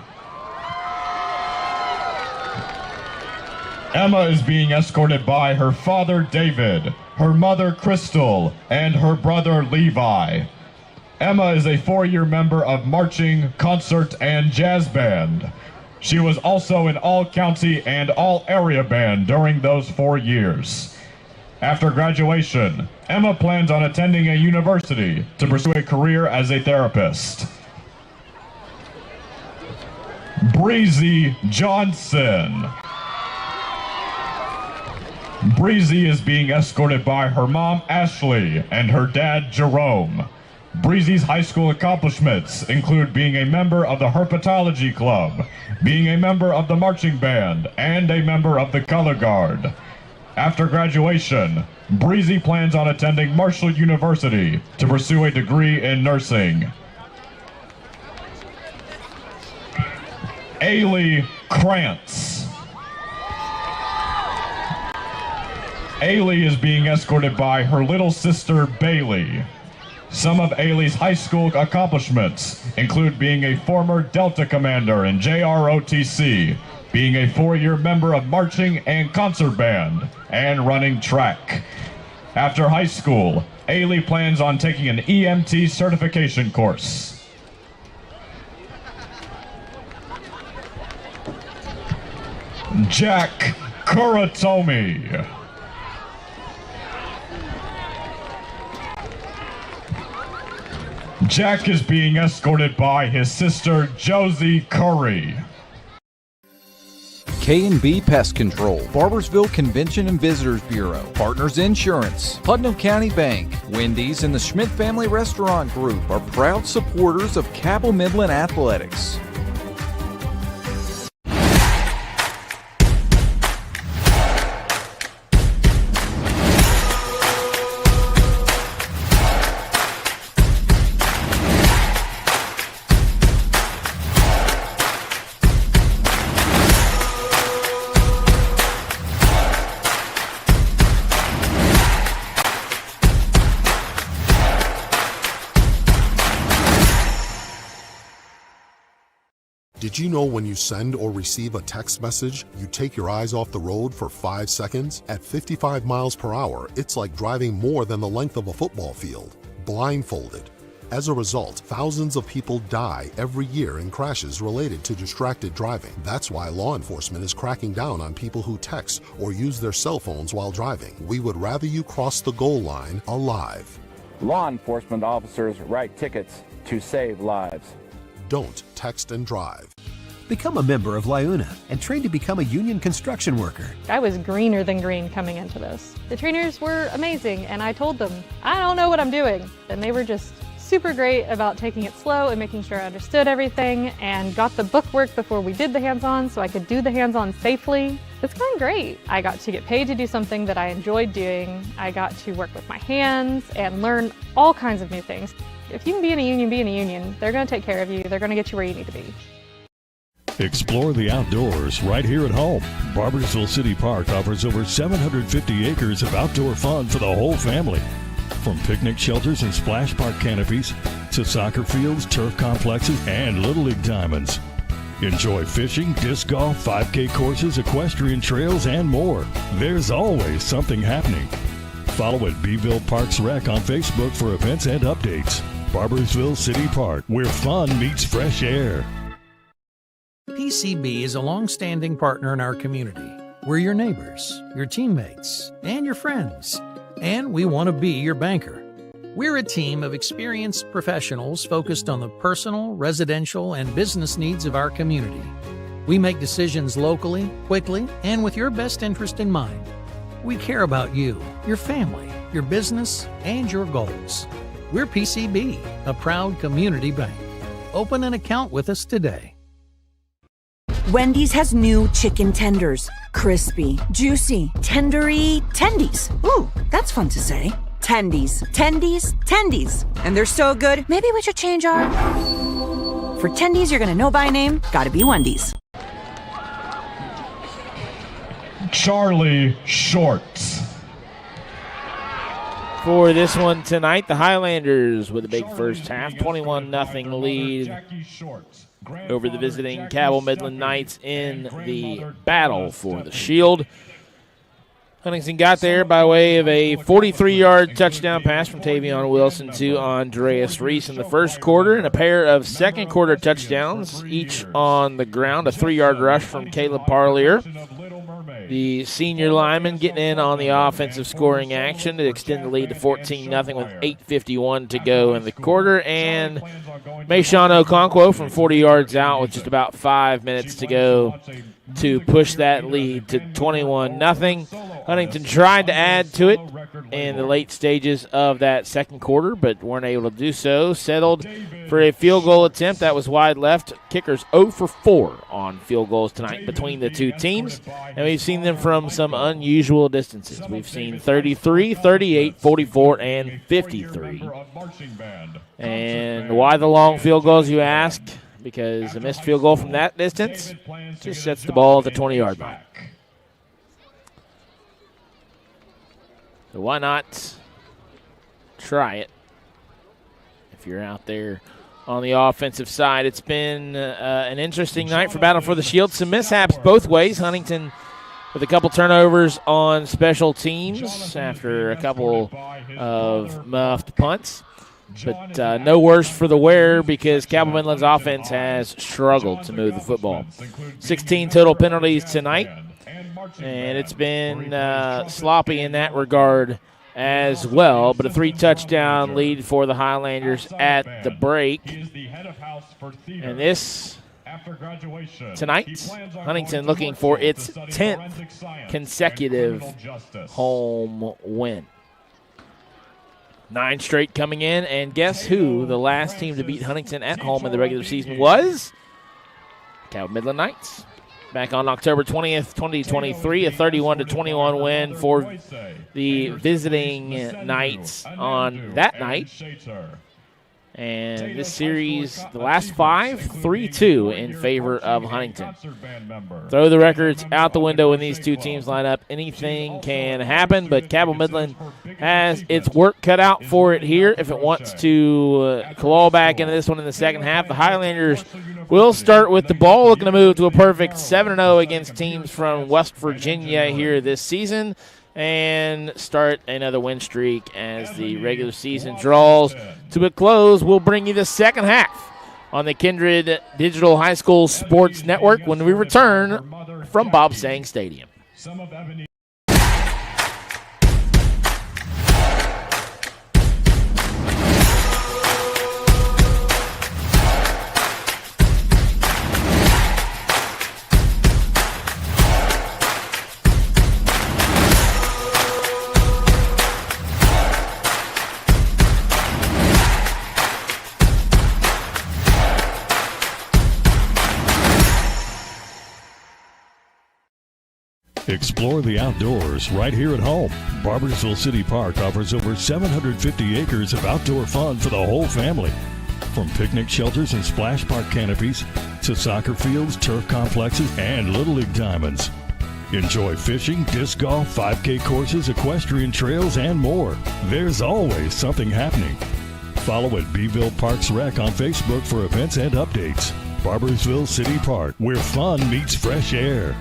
Speaker 19: Emma is being escorted by her father David, her mother Crystal, and her brother Levi. Emma is a 4-year member of marching, concert, and jazz band. She was also an all-county and all-area band during those 4 years. After graduation, Emma plans on attending a university to pursue a career as a therapist. Breezy Johnson. Breezy is being escorted by her mom Ashley and her dad Jerome. Breezy's high school accomplishments include being a member of the Herpetology Club, being a member of the marching band, and a member of the color guard. After graduation, Breezy plans on attending Marshall University to pursue a degree in nursing. Ailey Krantz. Ailey is being escorted by her little sister Bailey. Some of Ailey's high school accomplishments include being a former Delta commander in JROTC, being a 4-year member of marching and concert band, and running track. After high school, Ailey plans on taking an EMT certification course. Jack Kuratomi. Jack is being escorted by his sister Josie Curry.
Speaker 3: K&B Pest Control, Barbersville Convention and Visitors Bureau, Partners Insurance, Putnam County Bank, Wendy's, and the Schmidt Family Restaurant Group are proud supporters of Cabell Midland Athletics.
Speaker 5: Did you know when you send or receive a text message, you take your eyes off the road for 5 seconds? At 55 miles per hour, it's like driving more than the length of a football field, blindfolded. As a result, thousands of people die every year in crashes related to distracted driving. That's why law enforcement is cracking down on people who text or use their cell phones while driving. We would rather you cross the goal line alive.
Speaker 6: Law enforcement officers write tickets to save lives.
Speaker 5: Don't text and drive.
Speaker 1: Become a member of LIUNA and train to become a union construction worker.
Speaker 22: I was greener than green coming into this. The trainers were amazing, and I told them, I don't know what I'm doing. And they were just super great about taking it slow and making sure I understood everything and got the book work before we did the hands-on so I could do the hands-on safely. It's going great. I got to get paid to do something that I enjoyed doing. I got to work with my hands and learn all kinds of new things. If you can be in a union, be in a union. They're going to take care of you. They're going to get you where you need to be.
Speaker 21: Explore the outdoors right here at home. Barboursville City Park offers over 750 acres of outdoor fun for the whole family. From picnic shelters and splash park canopies to soccer fields, turf complexes, and Little League diamonds. Enjoy fishing, disc golf, 5K courses, equestrian trails, and more. There's always something happening. Follow at Beeville Parks Rec on Facebook for events and updates. Barboursville City Park, where fun meets fresh air.
Speaker 14: PCB is a long-standing partner in our community. We're your neighbors, your teammates, and your friends. And we want to be your banker. We're a team of experienced professionals focused on the personal, residential, and business needs of our community. We make decisions locally, quickly, and with your best interest in mind. We care about you, your family, your business, and your goals. We're PCB, a proud community bank. Open an account with us today.
Speaker 18: Wendy's has new chicken tenders. Crispy, juicy, tendery tendies. Ooh, that's fun to say. Tendies, tendies, tendies. And they're so good, maybe we should change our... For tendies you're gonna know by name, gotta be Wendy's.
Speaker 19: Charlie Shorts.
Speaker 2: For this one tonight, the Highlanders with a big first half, 21-0 lead over the visiting Cabell Midland Knights in the battle for the Shield. Huntington got there by way of a 43-yard touchdown pass from Tavion Wilson to Andreas Reese in the first quarter, and a pair of second-quarter touchdowns, each on the ground, a 3-yard rush from Caleb Parlier. The senior lineman getting in on the offensive scoring action to extend the lead to 14-0 with 8:51 to go in the quarter. And Mayshawn Okonkwo from 40 yards out with just about 5 minutes to go to push that lead to 21-0. Huntington tried to add to it in the late stages of that second quarter, but weren't able to do so. Settled for a field goal attempt that was wide left. Kickers 0 for 4 on field goals tonight between the two teams, and we've seen them from some unusual distances. We've seen 33, 38, 44, and 53. And why the long field goals, you ask? Because a missed field goal from that distance just sets the ball at the 20-yard line. So why not try it if you're out there on the offensive side? It's been an interesting night for Battle for the Shield. Some mishaps both ways. Huntington with a couple turnovers on special teams after a couple of muffed punts. But no worse for the wear because Cabell Midland's offense has struggled to move the football. 16 total penalties tonight, and it's been sloppy in that regard as well. But a 3-touchdown lead for the Highlanders at the break. And this tonight, Huntington looking for its 10th consecutive home win. 9 straight coming in, and guess who the last team to beat Huntington at home in the regular season was? Cabell Midland Knights. Back on October 20th, 2023, a 31-21 win for the visiting Knights on that night. And this series, the last 5, 3-2 in favor of Huntington. Throw the records out the window when these two teams line up. Anything can happen, but Cabell Midland has its work cut out for it here if it wants to claw back into this one in the second half. The Highlanders will start with the ball, looking to move to a perfect 7-0 against teams from West Virginia here this season, and start another win streak as the regular season draws to a close. We'll bring you the second half on the Kindred Digital High School Sports Network when we return from Bob Sang Stadium.
Speaker 21: Explore the outdoors right here at home. Barboursville City Park offers over 750 acres of outdoor fun for the whole family. From picnic shelters and splash park canopies to soccer fields, turf complexes, and Little League diamonds. Enjoy fishing, disc golf, 5K courses, equestrian trails, and more. There's always something happening. Follow at Beeville Parks Rec on Facebook for events and updates. Barboursville City Park, where fun meets fresh air.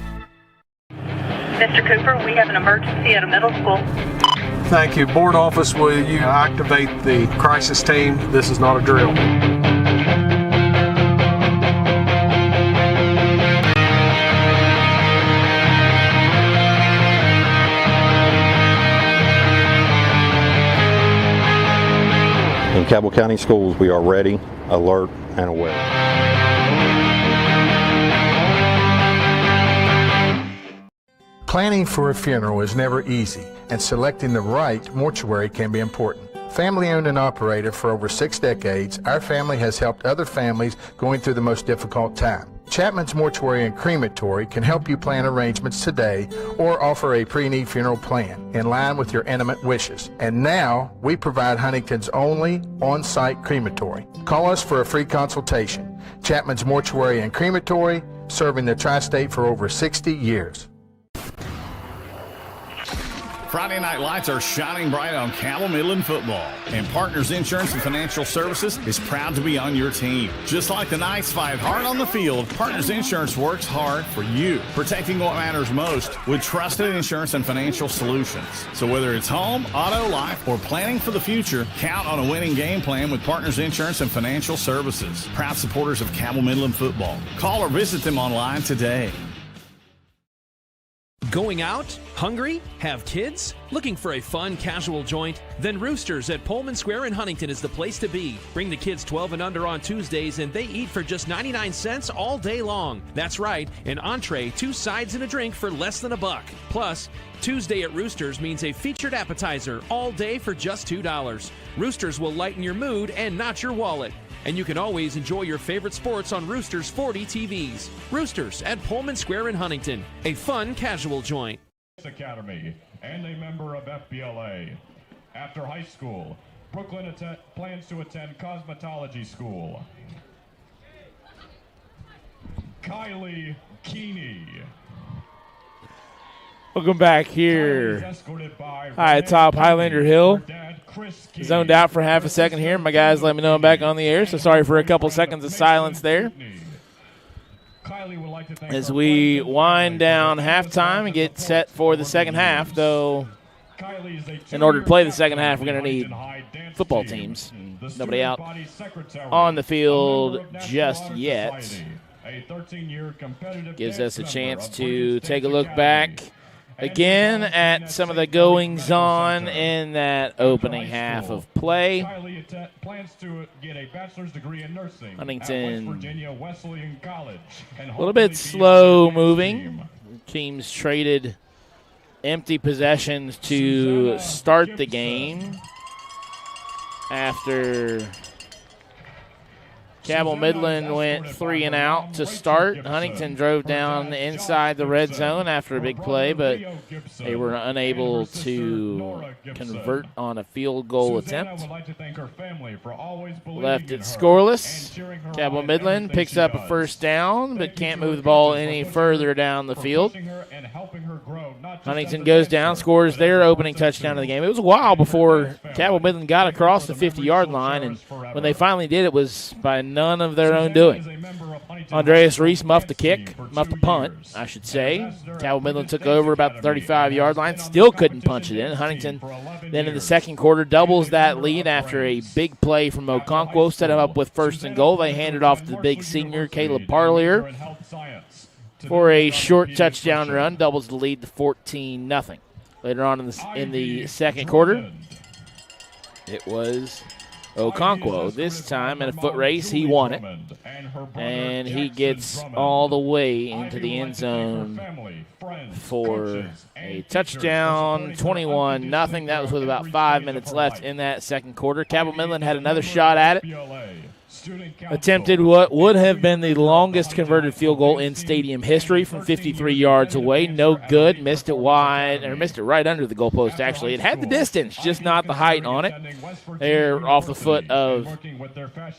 Speaker 15: Mr. Cooper, we have an emergency at a middle school.
Speaker 16: Thank you. Board office, will you activate the crisis team? This is not a drill.
Speaker 17: In Cabell County Schools, we are ready, alert, and aware.
Speaker 11: Planning for a funeral is never easy, and selecting the right mortuary can be important. Family owned and operated for over 6 decades, our family has helped other families going through the most difficult time. Chapman's Mortuary and Crematory can help you plan arrangements today or offer a pre-need funeral plan in line with your intimate wishes. And now, we provide Huntington's only on-site crematory. Call us for a free consultation. Chapman's Mortuary and Crematory, serving the tri-state for over 60 years.
Speaker 20: Friday night lights are shining bright on Cabell Midland football, and Partners Insurance and Financial Services is proud to be on your team. Just like the Knights fight hard on the field, Partners Insurance works hard for you, protecting what matters most with trusted insurance and financial solutions. So whether it's home, auto, life, or planning for the future, count on a winning game plan with Partners Insurance and Financial Services. Proud supporters of Cabell Midland football. Call or visit them online today.
Speaker 12: Going out? Hungry? Have kids? Looking for a fun, casual joint? Then Roosters at Pullman Square in Huntington is the place to be. Bring the kids 12 and under on Tuesdays, and they eat for just 99 cents all day long. That's right, an entree, 2 sides, and a drink for less than $1. Plus, Tuesday at Roosters means a featured appetizer all day for just $2. Roosters will lighten your mood and not your wallet. And you can always enjoy your favorite sports on Roosters 40 TVs. Roosters at Pullman Square in Huntington, a fun, casual joint.
Speaker 19: Academy and a member of FBLA. After high school, Brooklyn plans to attend cosmetology school. Kylie Keeney.
Speaker 2: Welcome back here. Hi, top Highlander Hill. Zoned out for half a second here. My guys let me know I'm back on the air, so sorry for a couple seconds of silence there. As we wind down halftime and get set for the second half, though, in order to play the second half, we're going to need football teams. Nobody out on the field just yet. Gives us a chance to take a look back again at some of the goings-on in that opening half of play. Huntington, a little bit slow-moving. Teams traded empty possessions to start the game after Cabell Midland went 3 and out to start. Huntington drove down inside the red zone after a big play, but they were unable to convert on a field goal attempt. Left it scoreless. Cabell Midland picks up a first down, but can't move the ball any further down the field. Huntington goes down, scores their opening touchdown of the game. It was a while before Cabell Midland got across the 50-yard line, and when they finally did, it was by none of their own doing. Andreas Reese muffed the punt, I should say. Cabell Midland took over about the 35-yard line, still couldn't punch it in. Huntington then in the second quarter doubles that lead after a big play from Okonkwo, set him up with first and goal. They handed off to the big senior, Caleb Parlier, for a short touchdown run, doubles the lead to 14-0. Later on in the second quarter, it was Okonkwo. This time in a foot race, he won it, and he gets all the way into the end zone for a touchdown, 21-0. That was with about 5 minutes left in that second quarter. Cabell Midland had another shot at it, attempted what would have been the longest converted field goal in stadium history from 53 yards away. No good. Missed it wide, or missed it right under the goalpost, actually. It had the distance, just not the height on it. They're off the foot of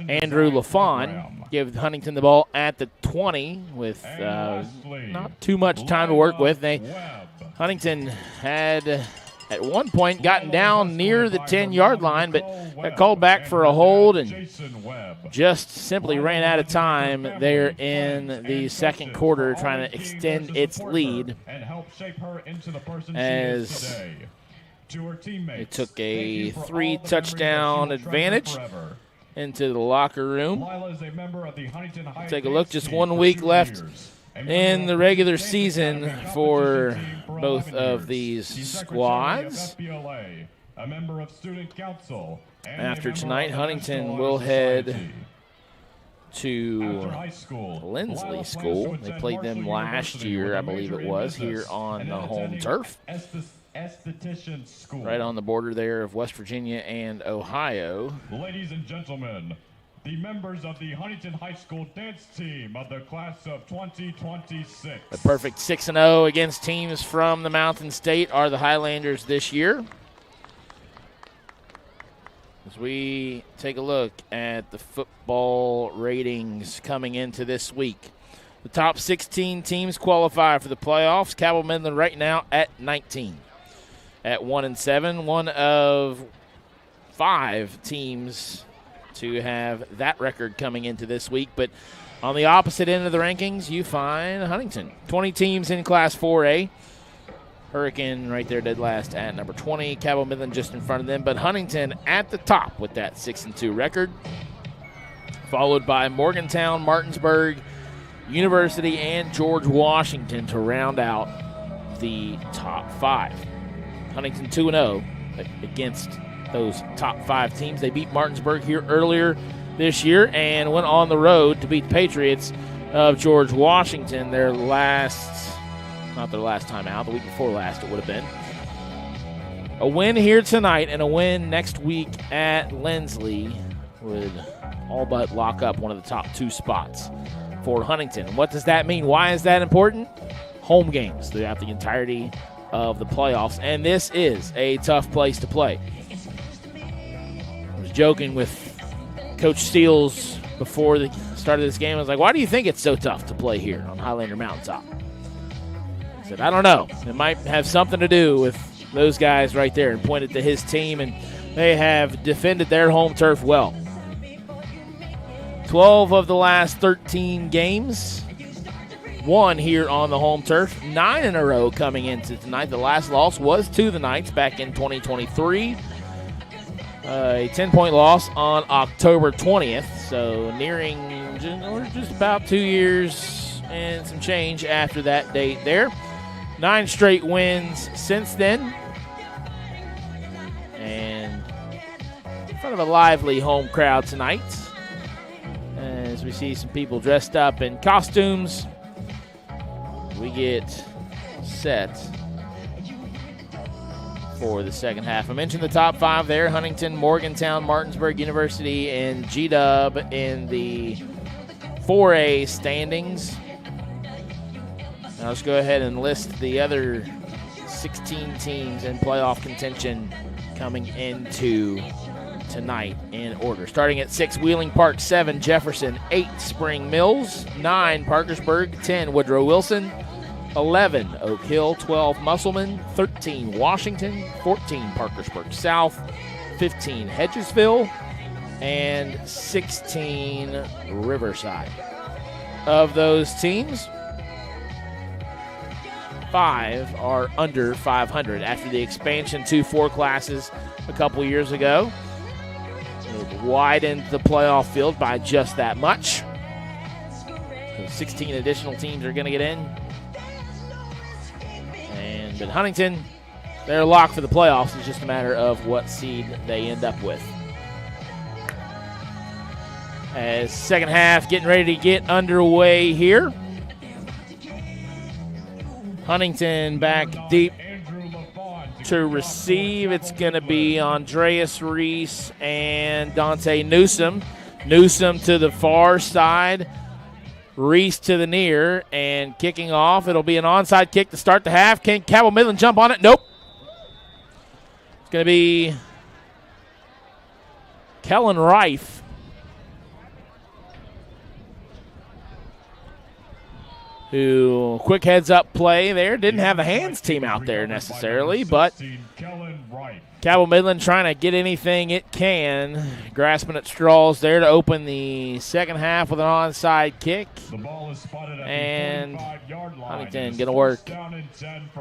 Speaker 2: Andrew LaFawn. Give Huntington the ball at the 20 with not too much time to work with. Huntington had at one point gotten down near the 10-yard line, but got called back for a hold and just simply ran out of time there in the second quarter, trying to extend its lead as it took a 3-touchdown advantage into the locker room. Take a look, just 1 week left in the regular season for both of these squads. After tonight, Huntington will head to Lindsley School. They played them last year, I believe it was, here on the home turf. Right on the border there of West Virginia and Ohio.
Speaker 19: Ladies and gentlemen, the members of the Huntington High School dance team of the class of 2026.
Speaker 2: A perfect 6-0 against teams from the Mountain State are the Highlanders this year. As we take a look at the football ratings coming into this week, the top 16 teams qualify for the playoffs. Cabell Midland right now at 19. At 1-7, one of 5 teams to have that record coming into this week. But on the opposite end of the rankings, you find Huntington. 20 teams in Class 4A. Hurricane right there dead last at number 20. Cabell Midland just in front of them. But Huntington at the top with that 6-2 record. Followed by Morgantown, Martinsburg, University, and George Washington to round out the top 5. Huntington 2-0 against those top 5 teams. They beat Martinsburg here earlier this year and went on the road to beat the Patriots of George Washington, not their last time out, the week before last it would have been. A win here tonight and a win next week at Lindsley would all but lock up one of the top 2 spots for Huntington. What does that mean? Why is that important? Home games throughout the entirety of the playoffs, and this is a tough place to play. I was joking with Coach Steele before the start of this game. I was like, why do you think it's so tough to play here on Highlander Mountaintop? He said, I don't know. It might have something to do with those guys right there, and pointed to his team, and they have defended their home turf well. 12 of the last 13 games won here on the home turf. 9 in a row coming into tonight. The last loss was to the Knights back in 2023. A 10-point loss on October 20th, so nearing just about 2 years and some change after that date there. 9 straight wins since then. And in front of a lively home crowd tonight, as we see some people dressed up in costumes, we get set for the second half. I mentioned the top 5 there: Huntington, Morgantown, Martinsburg University, and G-Dub in the 4A standings. Now let's go ahead and list the other 16 teams in playoff contention coming into tonight in order. Starting at 6, Wheeling Park; 7, Jefferson; 8, Spring Mills; 9, Parkersburg; 10, Woodrow Wilson; 11, Oak Hill; 12, Musselman; 13, Washington; 14, Parkersburg South; 15, Hedgesville; and 16, Riverside. Of those teams, 5 are under 500 after the expansion to 4 classes a couple years ago. It widened the playoff field by just that much. So 16 additional teams are going to get in. But Huntington, they're locked for the playoffs. It's just a matter of what seed they end up with. As second half getting ready to get underway here. Huntington back deep to receive. It's going to be Andreas Reese and Dante Newsom. Newsom to the far side. Reese to the near, and kicking off. It'll be an onside kick to start the half. Can Cabell Midland jump on it? Nope. It's going to be Kellen Reif. Who, quick heads-up play there. Didn't have a hands team out there necessarily, but Cabell Midland trying to get anything it can. Grasping at straws there to open the second half with an onside kick. And Huntington going to work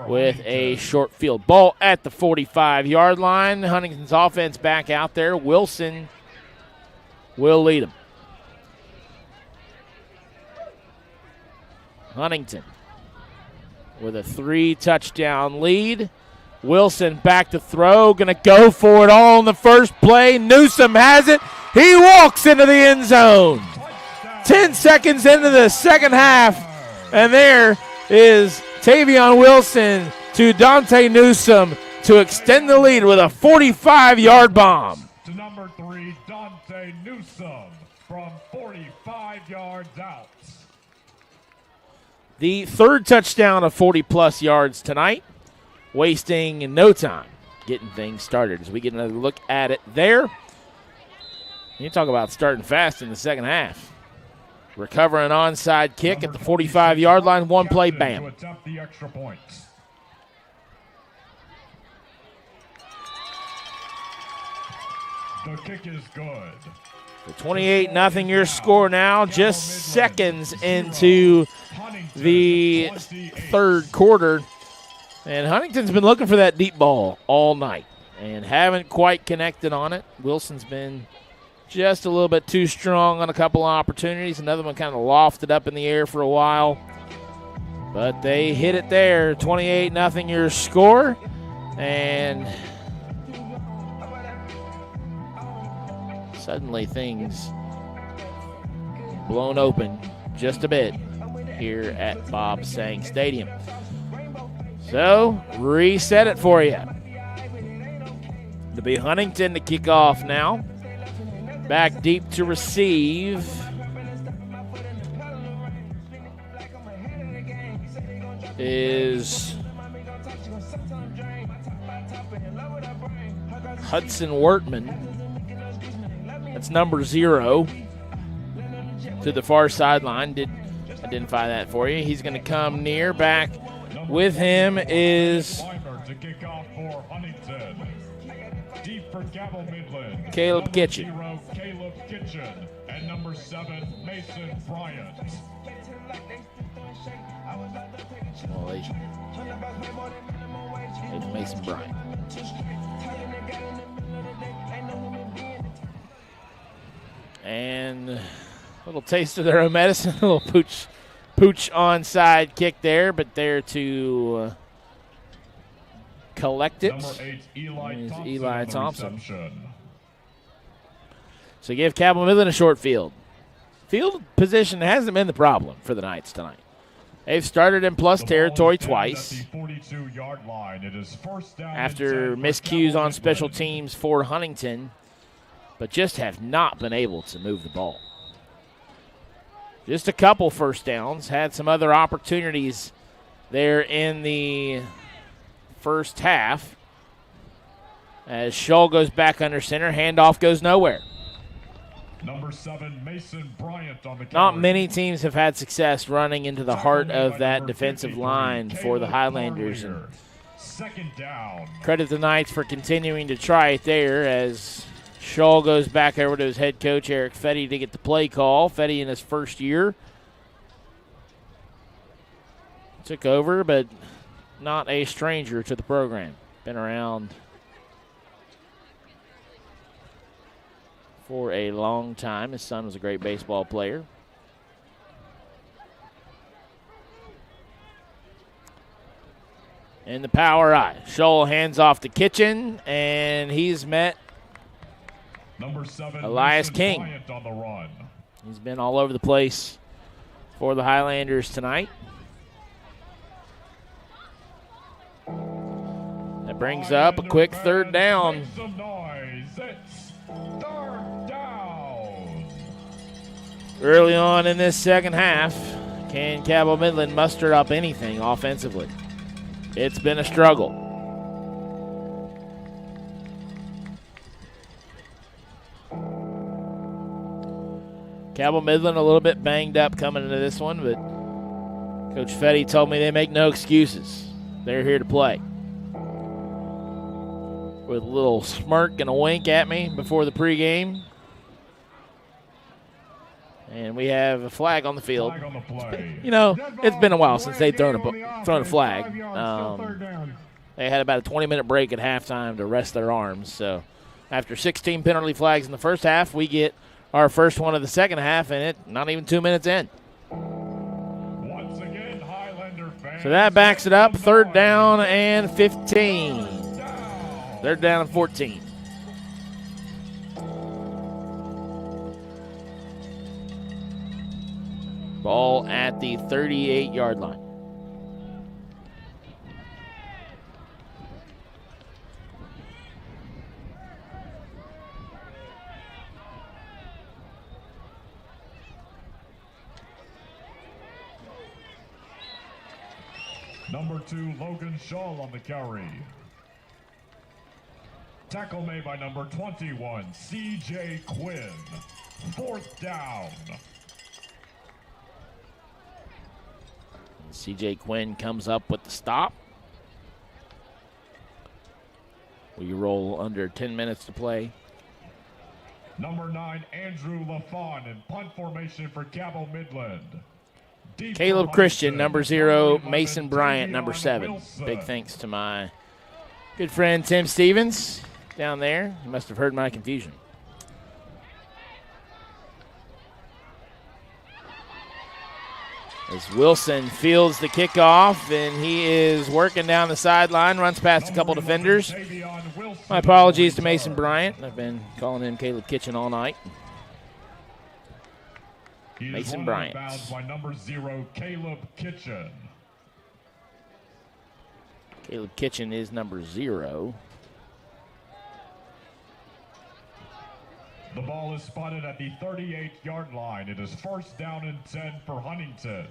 Speaker 2: with a short field. Ball at the 45-yard line. Huntington's offense back out there. Wilson will lead them. Huntington with a 3-touchdown lead. Wilson back to throw, going to go for it all in the first play. Newsom has it. He walks into the end zone. 10 seconds into the second half, and there is Tavion Wilson to Dante Newsom to extend the lead with a 45-yard bomb.
Speaker 19: To number 3, Dante Newsom from 45 yards out.
Speaker 2: The third touchdown of 40-plus yards tonight, wasting no time getting things started as we get another look at it there. You talk about starting fast in the second half. Recover an onside kick at the 45-yard line, one play, bam.
Speaker 19: The extra point. The kick is good.
Speaker 2: The 28-0 your score now, just seconds into the third quarter. And Huntington's been looking for that deep ball all night and haven't quite connected on it. Wilson's been just a little bit too strong on a couple of opportunities. Another one kind of lofted up in the air for a while. But they hit it there. 28-0 your score. And suddenly things blown open just a bit here at Bob Sang Stadium. So, reset it for you. It'll be Huntington to kick off now. Back deep to receive. Is Hudson Wortman. That's number 0 to the far sideline. Did identify that for you. He's going to come near. Back with him is Caleb Kitchen.
Speaker 19: And number 7, Mason Bryant.
Speaker 2: Well, it's Mason Bryant. And a little taste of their own medicine, a little pooch onside kick there, but there to collect it is Eli Thompson. So give Cabell Midland a short field. Field position hasn't been the problem for the Knights tonight. They've started in plus territory twice. After miscues on special teams for Huntington, but just have not been able to move the ball. Just a couple first downs. Had some other opportunities there in the first half. As Shull goes back under center, handoff goes nowhere.
Speaker 19: Number 7, Mason Bryant on the carry.
Speaker 2: Not many teams have had success running into the heart of that defensive line for the Highlanders. And
Speaker 19: second down.
Speaker 2: Credit the Knights for continuing to try it there as Shull goes back over to his head coach, Eric Fetty, to get the play call. Fetty in his first year took over, but not a stranger to the program. Been around for a long time. His son was a great baseball player. In the power eye, Shull hands off to Kitchen, and he's met
Speaker 19: Number 7,
Speaker 2: Elias
Speaker 19: Mason
Speaker 2: King.
Speaker 19: Bryant on the run.
Speaker 2: He's been all over the place for the Highlanders tonight. That brings up a quick third down.
Speaker 19: Make some noise. It's third down.
Speaker 2: Early on in this second half, can Cabell Midland muster up anything offensively? It's been a struggle. Cabell Midland a little bit banged up coming into this one, but Coach Fetty told me they make no excuses. They're here to play. With a little smirk and a wink at me before the pregame. And we have a flag on the field. You know, it's been a while since they've thrown a flag. They had about a 20-minute break at halftime to rest their arms. So after 16 penalty flags in the first half, we get our first one of the second half, and it not even 2 minutes in.
Speaker 19: Once again, Highlander fans.
Speaker 2: So that backs it up. 3rd down and 15. 3rd down and 14. Ball at the 38-yard line.
Speaker 19: Number 2, Logan Shaw on the carry. Tackle made by number 21, C.J. Quinn. 4th down.
Speaker 2: C.J. Quinn comes up with the stop. We roll under 10 minutes to play.
Speaker 19: Number 9, Andrew LaFawn in punt formation for Cabell Midland.
Speaker 2: Caleb Christian, number 0. Mason Bryant, number 7. Big thanks to my good friend Tim Stevens down there. He must have heard my confusion. As Wilson fields the kickoff, and he is working down the sideline, runs past a couple defenders. My apologies to Mason Bryant. I've been calling him Caleb Kitchen all night. Mason Bryant.
Speaker 19: By number 0, Caleb Kitchen.
Speaker 2: Caleb Kitchen is number 0.
Speaker 19: The ball is spotted at the 38-yard line. It is 1st down and 10 for Huntington.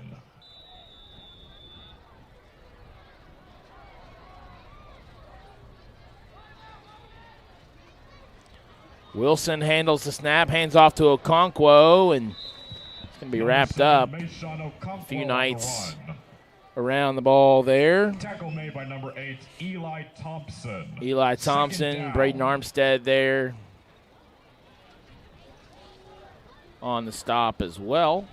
Speaker 2: Wilson handles the snap, hands off to Okonkwo, and it's going to be wrapped up. A few Knights around the ball there.
Speaker 19: Tackle made by number 8, Eli Thompson.
Speaker 2: Eli Thompson, Braden Armstead there on the stop as well.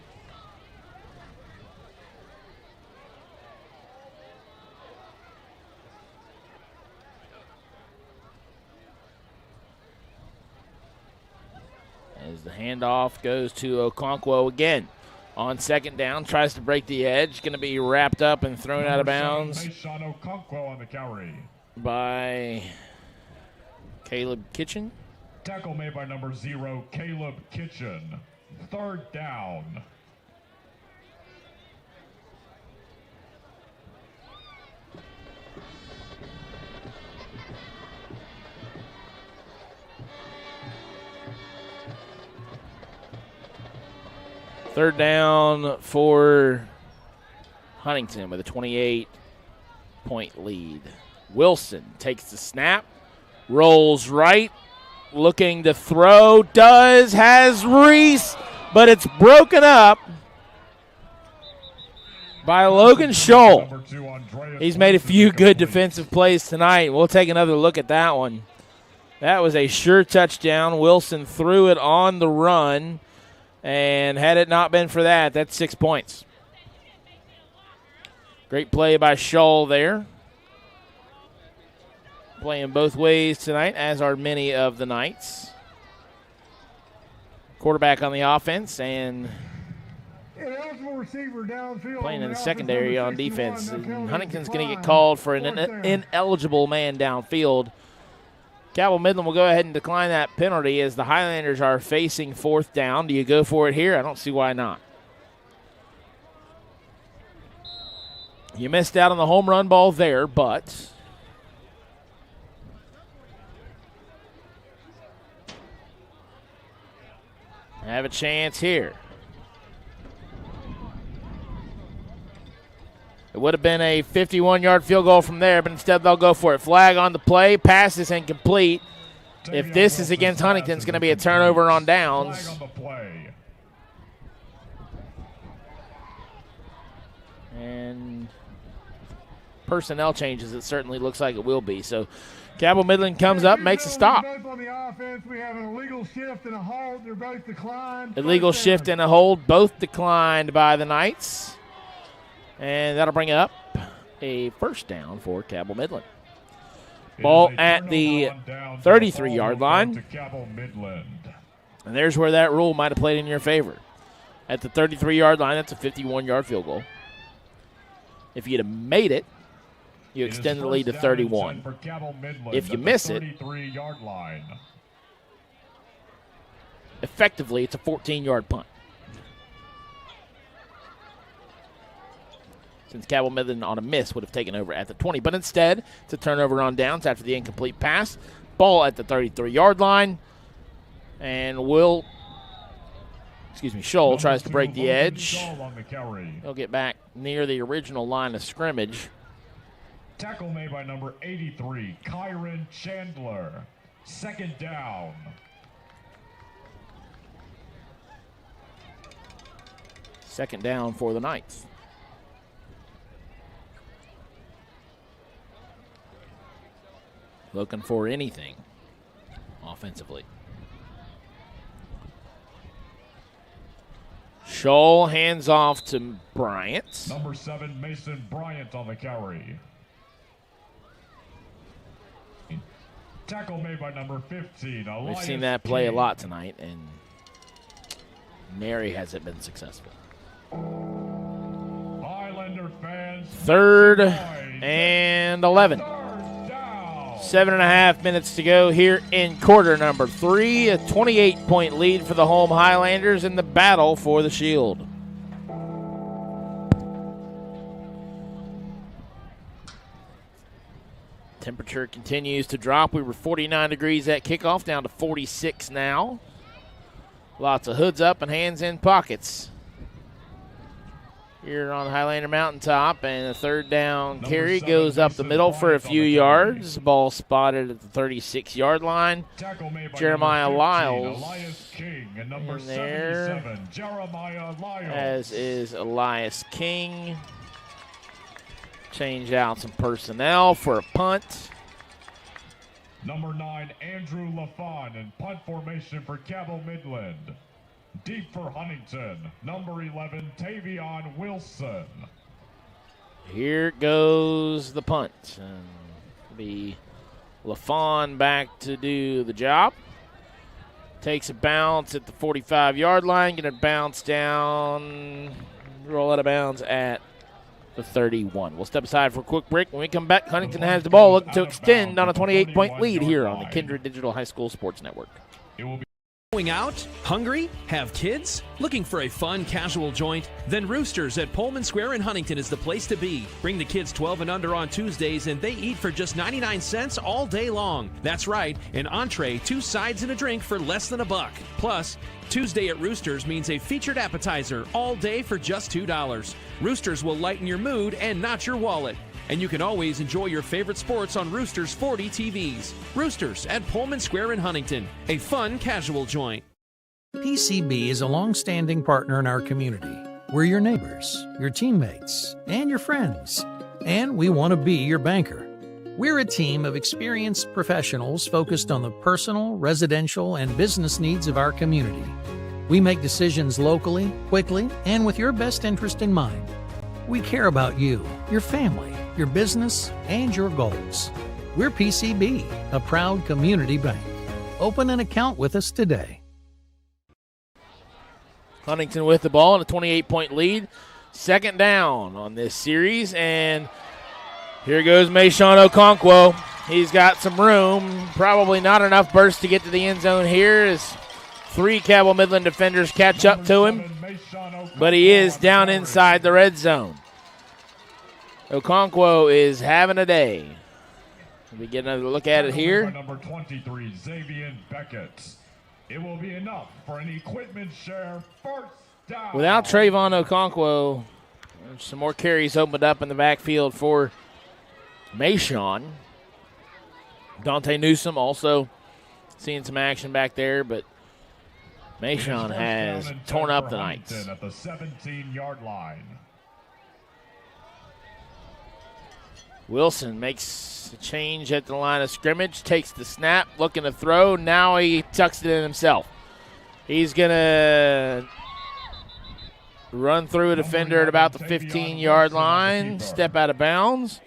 Speaker 2: As the handoff goes to Okonkwo again. On 2nd down, tries to break the edge. Going to be wrapped up and thrown out of bounds
Speaker 19: Okonkwo on the carry
Speaker 2: by Caleb Kitchen.
Speaker 19: Tackle made by number 0, Caleb Kitchen. 3rd down.
Speaker 2: Third down for Huntington with a 28-point lead. Wilson takes the snap, rolls right, looking to throw, has Reese, but it's broken up by Logan Scholl. He's made a few good defensive plays tonight. We'll take another look at that one. That was a sure touchdown. Wilson threw it on the run, and had it not been for that, that's 6 points. Great play by Scholl there. Playing both ways tonight, as are many of the Knights. Quarterback on the offense and playing in the secondary on defense. And Huntington's going to get called for an ineligible man downfield. Cabell Midland will go ahead and decline that penalty as the Highlanders are facing 4th down. Do you go for it here? I don't see why not. You missed out on the home run ball there, but have a chance here. would have been a 51-yard field goal from there, but instead they'll go for it. Flag on the play. Pass is incomplete. If this is against Huntington, it's going to be a turnover on downs. And personnel changes, it certainly looks like it will be. So Cabell Midland comes up, makes a stop.
Speaker 7: On the offense, we have an illegal shift and a hold. They're both declined.
Speaker 2: Illegal shift and a hold, both declined by the Knights. And that'll bring up a first down for Cabell Midland. Ball at the 33-yard line. And there's where that rule might have played in your favor. At the 33-yard line, that's a 51-yard field goal. If you'd have made it, you extend the lead to 31. If you miss it, effectively, it's a 14-yard punt. Since Cabell Midland on a miss would have taken over at the 20. But instead, it's a turnover on downs after the incomplete pass. Ball at the 33-yard line. And Scholl tries to break the edge. He'll get back near the original line of scrimmage.
Speaker 19: Tackle made by number 83, Kyron Chandler. Second down.
Speaker 2: Second down for the Knights. Looking for anything offensively. Scholl hands off to Bryant.
Speaker 19: Number 7, Mason Bryant on the carry. Tackle made by number 15.
Speaker 2: We've seen that play a lot tonight, and Mary hasn't been successful.
Speaker 19: Highlander fans.
Speaker 2: 3rd and 11. 7.5 minutes to go here in quarter number 3. A 28-point lead for the home Highlanders in the battle for the Shield. Temperature continues to drop. We were 49 degrees at kickoff, down to 46 now. Lots of hoods up and hands in pockets here on Highlander Mountaintop, and a third down carry goes up the middle for a few yards. Ball spotted at the 36-yard line. Jeremiah Lyles in there, as is Elias King. Change out some personnel for a punt.
Speaker 19: Number 9, Andrew LaFon in punt formation for Cabell Midland. Deep for Huntington, number 11, Tavion Wilson.
Speaker 2: Here goes the punt. And be LaFon back to do the job. Takes a bounce at the 45-yard line. Going to bounce down, roll out of bounds at the 31. We'll step aside for a quick break. When we come back, Huntington has the ball, looking to extend on a 28-point lead here on the Kindred Digital High School Sports Network.
Speaker 12: Going out? Hungry? Have kids? Looking for a fun, casual joint? Then Roosters at Pullman Square in Huntington is the place to be. Bring the kids 12 and under on Tuesdays, and they eat for just 99 cents all day long. That's right, an entree, 2 sides, and a drink for less than $1. Plus, Tuesday at Roosters means a featured appetizer all day for just $2. Roosters will lighten your mood and not your wallet. And you can always enjoy your favorite sports on Roosters 40 TVs. Roosters at Pullman Square in Huntington, a fun, casual joint.
Speaker 14: PCB is a long-standing partner in our community. We're your neighbors, your teammates, and your friends. And we want to be your banker. We're a team of experienced professionals focused on the personal, residential, and business needs of our community. We make decisions locally, quickly, and with your best interest in mind. We care about you, your family, your business, and your goals. We're PCB, a proud community bank. Open an account with us today.
Speaker 2: Huntington with the ball and a 28-point lead. Second down on this series, and here goes Mayshawn Okonkwo. He's got some room, probably not enough burst to get to the end zone here as 3 Cabell Midland defenders catch up to him, but he is down inside the red zone. Okonkwo is having a day. We get another look at it here.
Speaker 19: Number 23, Xavier Beckett. It will be enough for an equipment share first down.
Speaker 2: Without Trayvon Okonkwo, Some more carries opened up in the backfield for Mayshawn. Dante Newsom also seeing some action back there, but Mayshawn has torn up the Knights.
Speaker 19: At the 17-yard line.
Speaker 2: Wilson makes a change at the line of scrimmage, takes the snap, looking to throw. Now he tucks it in himself. He's going to run through a defender at about the 15-yard line, step out of bounds,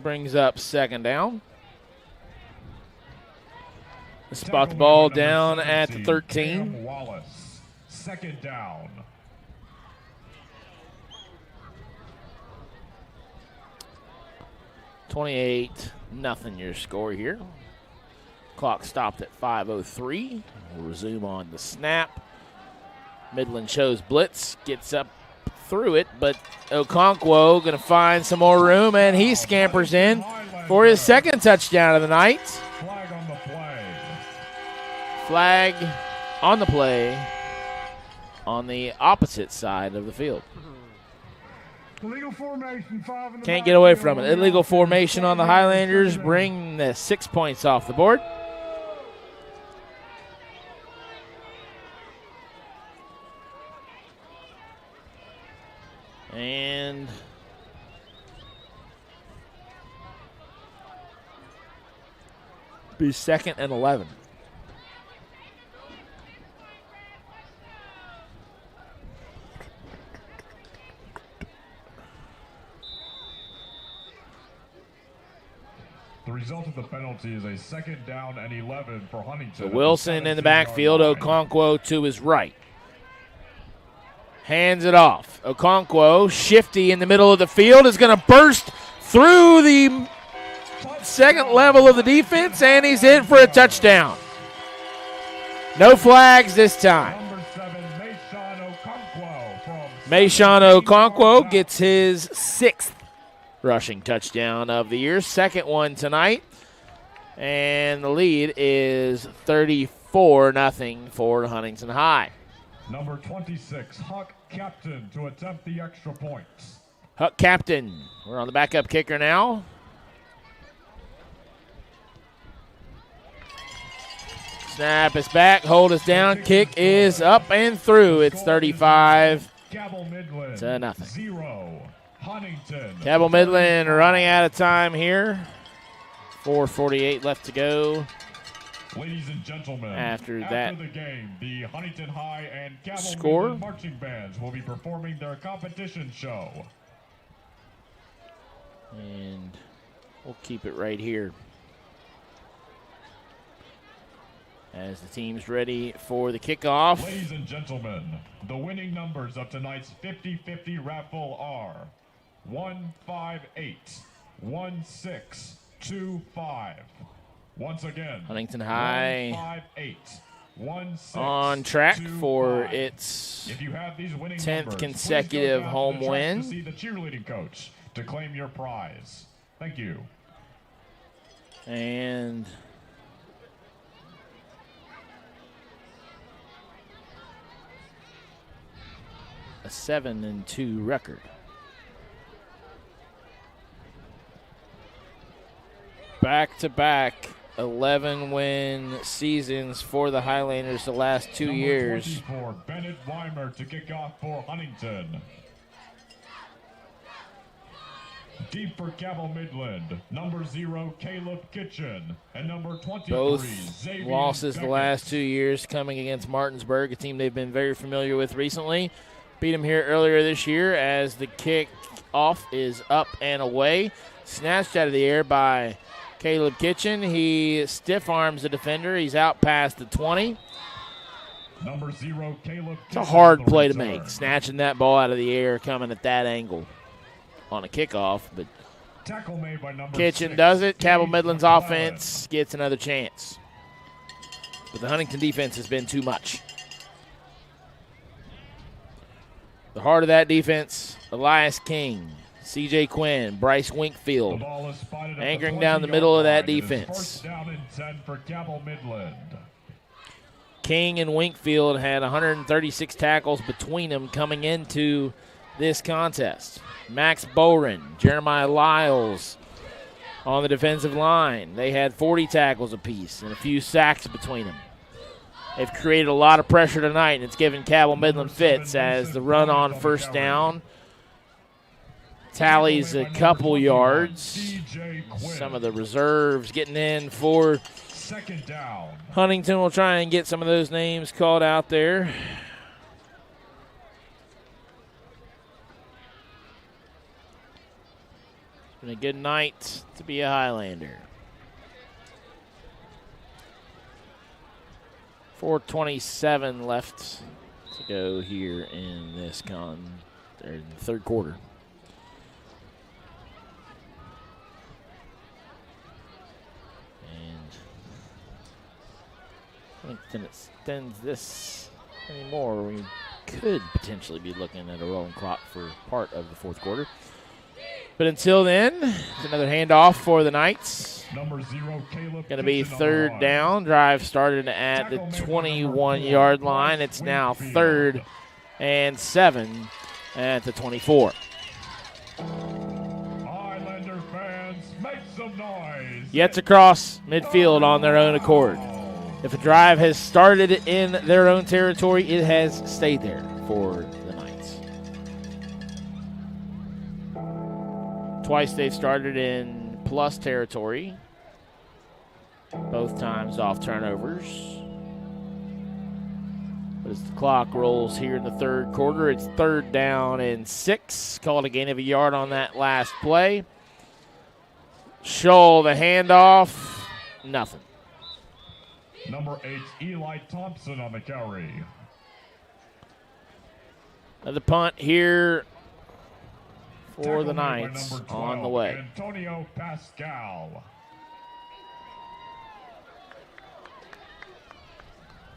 Speaker 2: brings up second down. Spot the ball down at the 13.
Speaker 19: Wallace, second down.
Speaker 2: Nothing your score here. Clock stopped at 5:03. We'll resume on the snap. Midland shows blitz, gets up through it, but Okonkwo going to find some more room, and he scampers in for his second touchdown of the night.
Speaker 19: Flag on the play.
Speaker 2: Flag on the play on the opposite side of the field.
Speaker 7: Illegal formation, 5 in the
Speaker 2: Can't get away from it. Illegal formation on the Highlanders. Bring the 6 points off the board. And be 2nd and 11.
Speaker 19: The result of the penalty is a 2nd down and 11 for Huntington.
Speaker 2: So Wilson in the backfield, Okonkwo to his right. Hands it off. Okonkwo, shifty in the middle of the field, is going to burst through the second level of the defense, and he's in for a touchdown. No flags this time.
Speaker 19: Number 7, Mayshawn Okonkwo from
Speaker 2: Mayshawn Okonkwo gets his 6th rushing touchdown of the year, second one tonight, and the lead is 34-0 for Huntington High.
Speaker 19: Number 26, Huck Captain to attempt the extra points.
Speaker 2: Huck Captain, we're on the backup kicker now. Snap is back, hold us down, kick is up and through. It's 35
Speaker 19: Cabell Midland,
Speaker 2: to nothing.
Speaker 19: 0. Huntington.
Speaker 2: Cabell Midland running out of time here. 4:48 left to go.
Speaker 19: Ladies and gentlemen,
Speaker 2: after that
Speaker 19: the game, the Huntington High and Cabell
Speaker 2: score,
Speaker 19: Midland marching bands will be performing their competition show.
Speaker 2: And we'll keep it right here as the team's ready for the kickoff.
Speaker 19: Ladies and gentlemen, the winning numbers of tonight's 50-50 raffle are 158, 1625. Once again,
Speaker 2: Huntington High
Speaker 19: 158, 1625.
Speaker 2: on track for its 10th consecutive home win.
Speaker 19: To see the cheerleading coach to claim your prize. Thank you.
Speaker 2: And a 7-2 record. Back-to-back 11-win seasons for the Highlanders the last 2 years.
Speaker 19: 24, Bennett Weimer to kick off for Huntington. Deep for Cabell Midland, number 0, Caleb Kitchen, and number 23,
Speaker 2: Both
Speaker 19: Xavier
Speaker 2: losses the
Speaker 19: Beckett.
Speaker 2: last 2 years coming against Martinsburg, a team they've been very familiar with recently. Beat them here earlier this year as the kick-off is up and away. Snatched out of the air by Caleb Kitchen. He stiff arms the defender. He's out past the 20.
Speaker 19: Number 0, Caleb
Speaker 2: It's a
Speaker 19: Kitchen
Speaker 2: hard
Speaker 19: on the
Speaker 2: play to
Speaker 19: return.
Speaker 2: make, snatching that ball out of the air, coming at that angle on a kickoff. But
Speaker 19: Tackle made by number
Speaker 2: Kitchen
Speaker 19: 6,
Speaker 2: does it. Cabell
Speaker 19: Dave
Speaker 2: Midland's
Speaker 19: McClellan.
Speaker 2: offense gets another chance. But the Huntington defense has been too much. The heart of that defense, Elias King, C.J. Quinn, Bryce Winkfield,
Speaker 19: The ball is spotted at
Speaker 2: anchoring
Speaker 19: the
Speaker 2: down the
Speaker 19: 20-yard
Speaker 2: middle of that
Speaker 19: line. It is
Speaker 2: defense.
Speaker 19: First down and 10 for Cabell Midland.
Speaker 2: King and Winkfield had 136 tackles between them coming into this contest. Max Boren, Jeremiah Lyles on the defensive line. They had 40 tackles apiece and a few sacks between them. They've created a lot of pressure tonight, and it's given Cabell Midland fits as the run on first down tallies a couple yards. Some of the reserves getting in for
Speaker 19: second down.
Speaker 2: Huntington will try and get some of those names called out there. It's been a good night to be a Highlander. 4:27 left to go here in this in the third quarter. And I don't think it extends this anymore. We could potentially be looking at a rolling clock for part of the fourth quarter. But until then, it's another handoff for the Knights.
Speaker 19: Number 0, Caleb.
Speaker 2: Going to be third down. Drive started at the 21-yard line. It's now 3rd and 7 at the 24.
Speaker 19: Highlander fans, make some noise.
Speaker 2: Yet to cross midfield on their own accord. If a drive has started in their own territory, it has stayed there for the Knights. Twice they've started in plus territory, both times off turnovers. But as the clock rolls here in the third quarter, it's 3rd down and 6. Called a gain of a yard on that last play. Scholl, the handoff, nothing.
Speaker 19: Number 8, Eli Thompson on the carry.
Speaker 2: Another punt here for the Knights on the way.
Speaker 19: Antonio Pascal.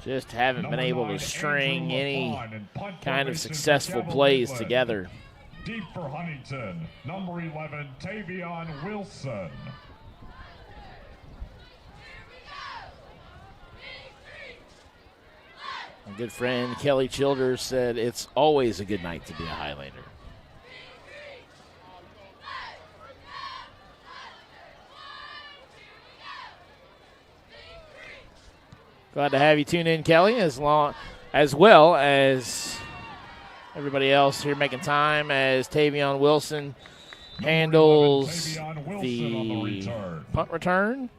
Speaker 2: Just haven't been able to string any kind of successful plays together.
Speaker 19: Deep for Huntington, number 11, Tavion Wilson.
Speaker 2: My good friend Kelly Childers said it's always a good night to be a Highlander. Glad to have you tune in, Kelly, as well as everybody else here making time as Tavion Wilson handles the punt return.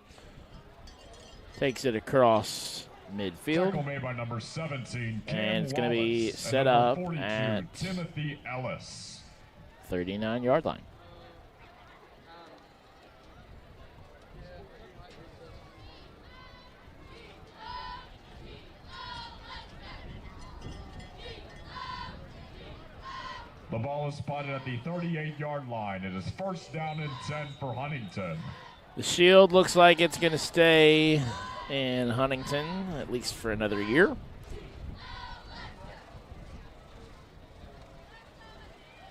Speaker 2: Takes it across midfield.
Speaker 19: Made by number 17,
Speaker 2: and it's going to be set up
Speaker 19: 42,
Speaker 2: at
Speaker 19: Timothy Ellis.
Speaker 2: 39-yard line.
Speaker 19: The ball is spotted at the 38-yard line. It is 1st down and 10 for Huntington.
Speaker 2: The shield looks like it's going to stay in Huntington, at least for another year.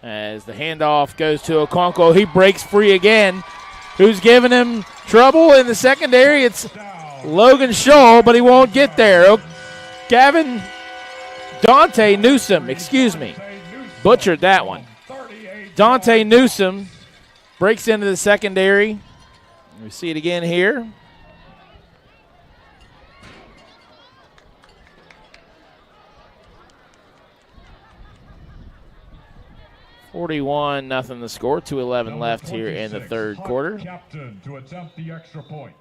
Speaker 2: As the handoff goes to Okonkwo, he breaks free again. Who's giving him trouble in the secondary? It's Logan Scholl, but he won't get there. Dante Newsome, excuse me. Butchered that one. Dante Newsome breaks into the secondary. We see it again here. (41-0) the score. 2:11 left here in the third quarter.
Speaker 19: Captain to attempt the extra point.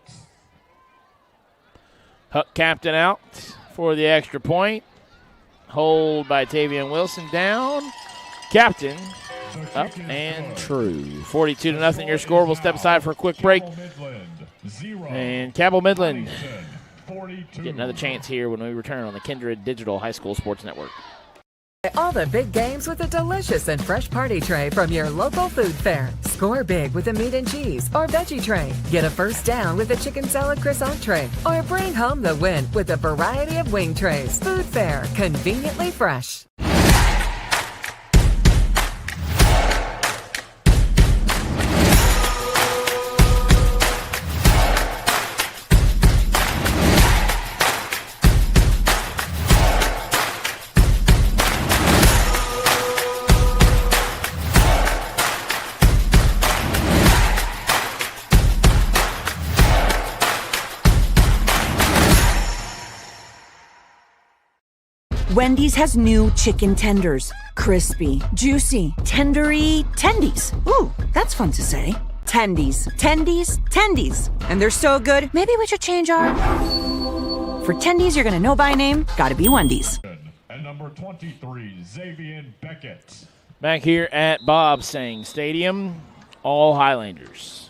Speaker 2: Huck Captain out for the extra point. Hold by Tavion Wilson down. Captain up and true. 42-0 your score. We'll step aside for a quick break. And Cabell Midland get another chance here when we return on the Kindred Digital High School Sports Network.
Speaker 9: All the big games with a delicious and fresh party tray from your local food fair. Score big with a meat and cheese or veggie tray. Get a first down with a chicken salad croissant tray. Or bring home the win with a variety of wing trays. Food fair, conveniently fresh.
Speaker 18: Wendy's has new chicken tenders. Crispy, juicy, tendery tendies. Ooh, that's fun to say. Tendies, tendies, tendies. And they're so good, maybe we should change our... For tendies you're gonna know by name, gotta be Wendy's.
Speaker 19: And number 23, Xavier Beckett.
Speaker 2: Back here at Bob Sang Stadium, all Highlanders.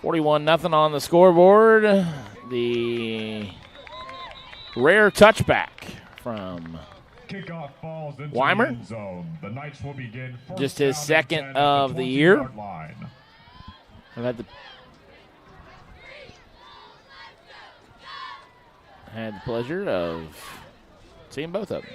Speaker 2: 41-0 on the scoreboard. The rare touchback from
Speaker 19: Kickoff falls into
Speaker 2: Weimer.
Speaker 19: the end zone. The Knights will begin first
Speaker 2: Just his
Speaker 19: down and
Speaker 2: second
Speaker 19: 10
Speaker 2: of
Speaker 19: at
Speaker 2: the year.
Speaker 19: 20-yard line.
Speaker 2: I've had the pleasure of seeing both of them.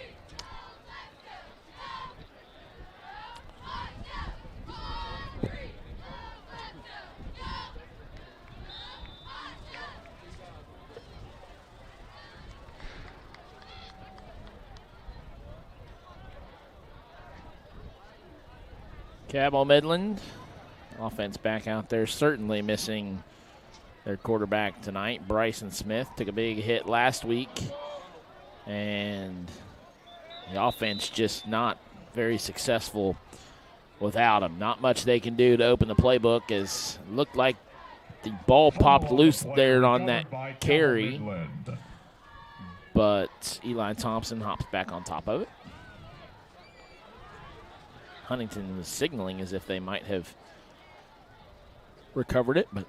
Speaker 2: Cabell Midland, offense back out there, certainly missing their quarterback tonight. Bryson Smith took a big hit last week, and the offense just not very successful without him. Not much they can do to open the playbook, as it looked like the ball popped loose there on that carry, but Eli Thompson hops back on top of it. Huntington was signaling as if they might have recovered it, but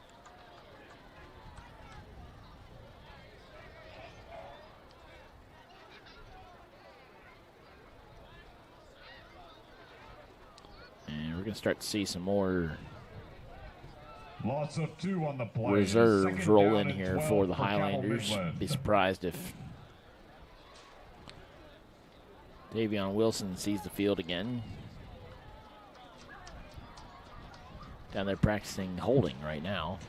Speaker 2: and we're going to start to see some more
Speaker 19: Loss of 2 on the play.
Speaker 2: reserves
Speaker 19: Second
Speaker 2: roll
Speaker 19: down
Speaker 2: in
Speaker 19: and
Speaker 2: here
Speaker 19: 12
Speaker 2: for the
Speaker 19: Cabell
Speaker 2: Highlanders.
Speaker 19: Midland.
Speaker 2: Be surprised if Davion Wilson sees the field again. Down there practicing holding right now.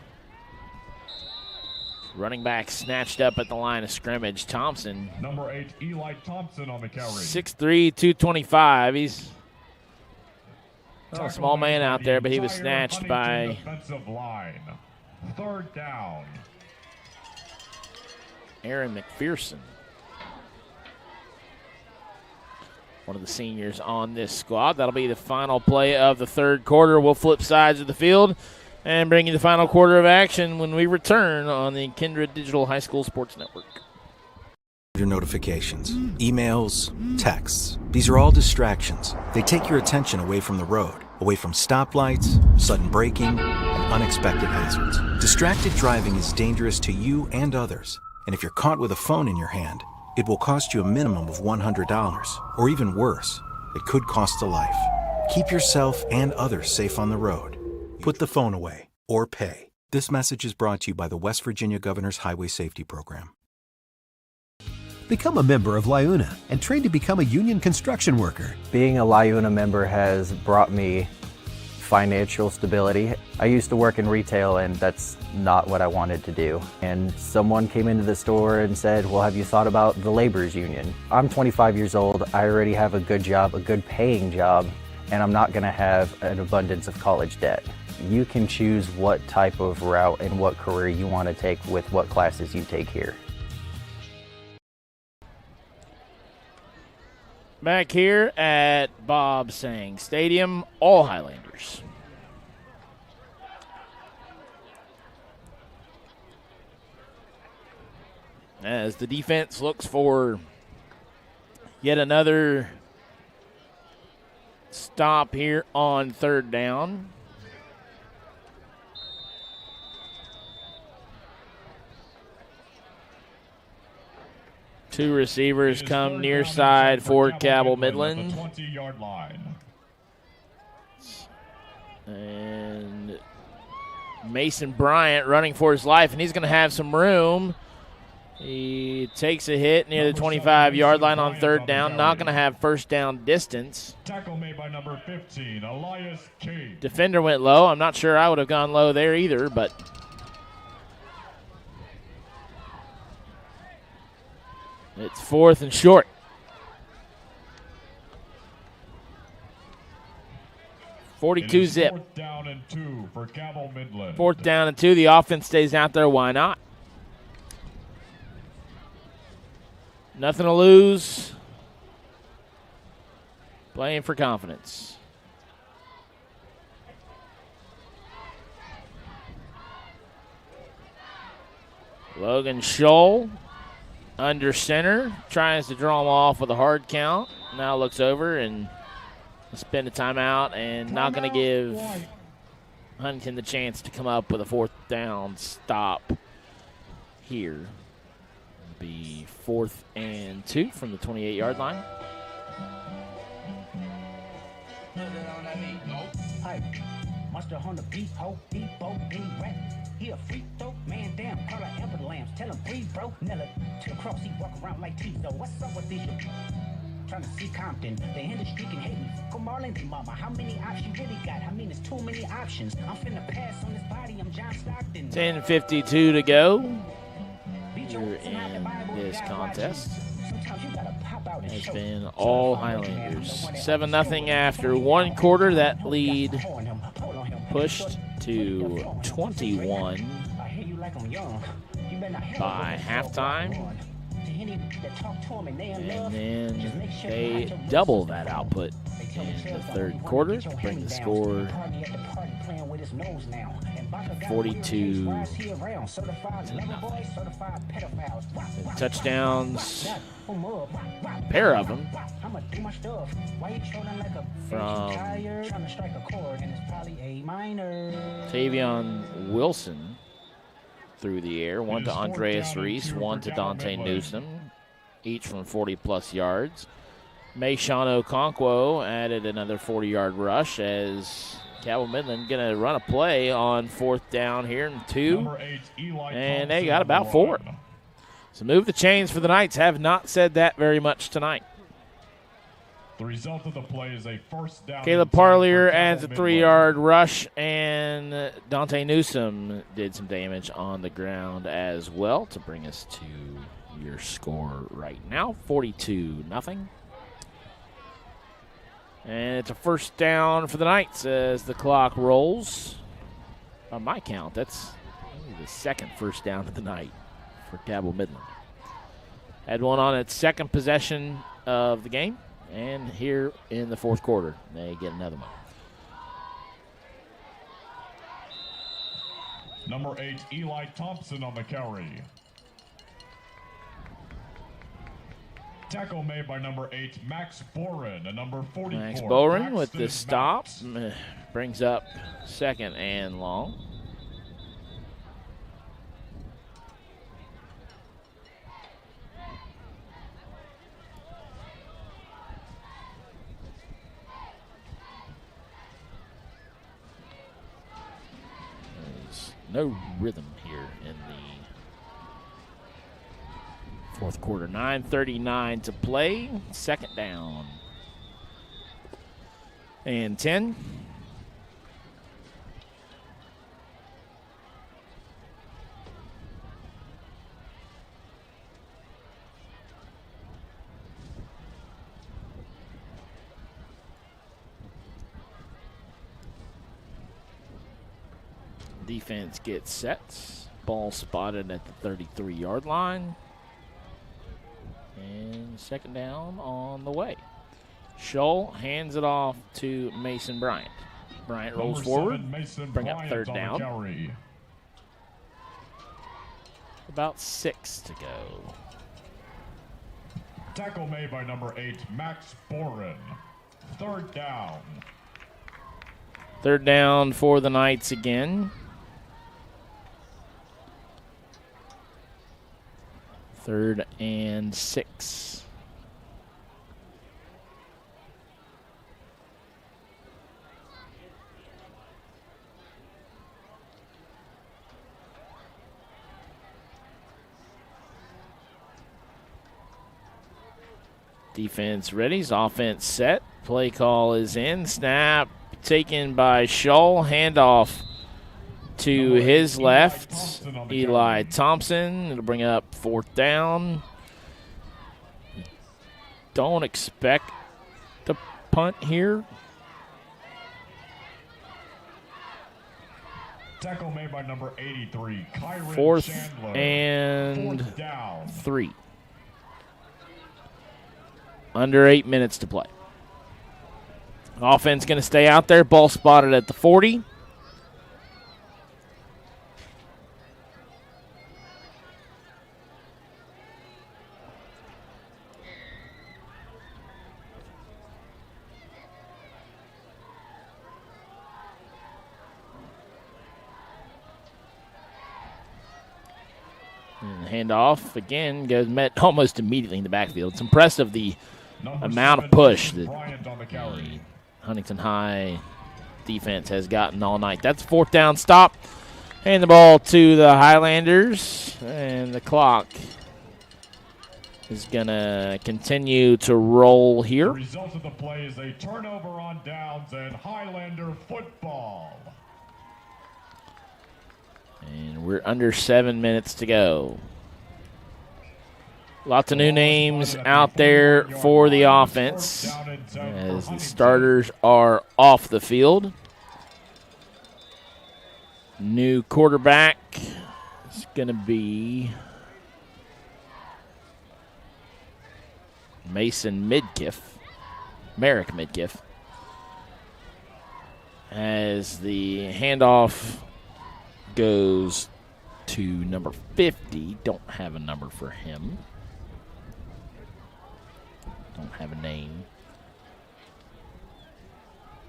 Speaker 2: Running back snatched up at the line of scrimmage. Thompson.
Speaker 19: Number 8, Eli Thompson on the carry.
Speaker 2: 6'3", 225. He's a small man out there, but he was snatched by
Speaker 19: Defensive line. Third down.
Speaker 2: Aaron McPherson, one of the seniors on this squad. That'll be the final play of the third quarter. We'll flip sides of the field and bring you the final quarter of action when we return on the Kindred Digital High School Sports Network.
Speaker 10: Your notifications, emails, texts. These are all distractions. They take your attention away from the road, away from stoplights, sudden braking, and unexpected hazards. Distracted driving is dangerous to you and others. And if you're caught with a phone in your hand, it will cost you a minimum of $100, or even worse, it could cost a life. Keep yourself and others safe on the road. Put the phone away, or pay. This message is brought to you by the West Virginia Governor's Highway Safety Program.
Speaker 1: Become a member of LIUNA and train to become a union construction worker.
Speaker 13: Being a LIUNA member has brought me financial stability. I used to work in retail, and that's not what I wanted to do. And someone came into the store and said, well, have you thought about the laborers union? I'm 25 years old. I already have a good job, a good paying job, and I'm not going to have an abundance of college debt. You can choose what type of route and what career you want to take with what classes you take here.
Speaker 2: Back here at Bob Sang Stadium, all Highlanders. As the defense looks for yet another stop here on third down. Two receivers come near side for Cabell Midland.
Speaker 19: 20-yard line.
Speaker 2: And Mason Bryant running for his life, and he's going to have some room. He takes a hit near the 25-yard line on third down. Not going to have first down distance.
Speaker 19: Tackle made by number 15, Elias King.
Speaker 2: Defender went low. I'm not sure I would have gone low there either, but it's fourth and short. .42 zip.
Speaker 19: Fourth down and 2 for Cabell Midland.
Speaker 2: Fourth down and 2. The offense stays out there. Why not? Nothing to lose. Playing for confidence. Logan Scholl under center. Tries to draw him off with a hard count. Now looks over and spend a timeout and not going to give Huntington the chance to come up with a 4th down stop here. It'll be 4th and 2 from the 28-yard line.
Speaker 4: Monster on the beat, ho, depot, rat. He a freak though, man damn, call her Amber Lambs. Tell him breathe, bro. Nella to the cross, he walk around like Tizo. What's up with this? Trying to see Compton, the industry can hate me. Go Marlon, mama, how many options you really got? I mean, it's too many options. I'm finna pass on this body, I'm John Stockton.
Speaker 2: 10:52 to go here in this contest. Has been all Highlanders. 7-0 after 1 quarter. That lead pushed to 21 by halftime. And then they double that output in the 3rd quarter to bring the score 42 touchdowns, a pair of them from Tavion Wilson through the air, one to Andreas Reese, one to Dante Newsom, each from 40-plus yards. Mayshawn Okonkwo added another 40-yard rush as Cabell Midland going to run a play on 4th down here in 2, and they got about 4. So move the chains for the Knights. Have not said that very much tonight.
Speaker 19: The result of the play is a 1st down.
Speaker 2: Caleb Parlier adds a 3-yard rush, and Dante Newsom did some damage on the ground as well to bring us to your score right now, 42-0. And it's a 1st down for the Knights as the clock rolls. On my count, that's the 2nd 1st down of the night for Cabell Midland. Had one on its 2nd possession of the game. And here in the 4th quarter, they get another one.
Speaker 19: Number 8, Eli Thompson on the carry. Tackle made by number 8, Max Boren, and number 44.
Speaker 2: Max Boren with the stop. Brings up 2nd and long. No rhythm here in the 4th quarter. 9:39 to play. 2nd down. And 10. Defense gets set. Ball spotted at the 33-yard line. And 2nd down on the way. Scholl hands it off to Mason Bryant. Bryant rolls forward, bring up 3rd down. About 6 to go.
Speaker 19: Tackle made by number 8, Max Boren. 3rd down.
Speaker 2: 3rd down for the Knights again. 3rd and 6. Defense ready. Offense set. Play call is in. Snap taken by Scholl. Handoff to his left, Eli Thompson. It'll bring up 4th down. Don't expect the punt here.
Speaker 19: Tackle made by number 83, Kyron
Speaker 2: 4th
Speaker 19: Chandler.
Speaker 2: and
Speaker 19: 4th down.
Speaker 2: 3. Under 8 minutes to play. Offense going to stay out there. Ball spotted at the 40. And handoff again goes met almost immediately in the backfield. It's impressive the amount of push that the Huntington High defense has gotten all night. That's a 4th down stop. Hand the ball to the Highlanders, and the clock is going to continue to roll here.
Speaker 19: The result of the play is a turnover on downs and Highlander football.
Speaker 2: And we're under 7 minutes to go. Lots of new names out there for the offense as the starters are off the field. New quarterback is going to be Merrick Midkiff. As the handoff goes to number 50. Don't have a number for him. Don't have a name.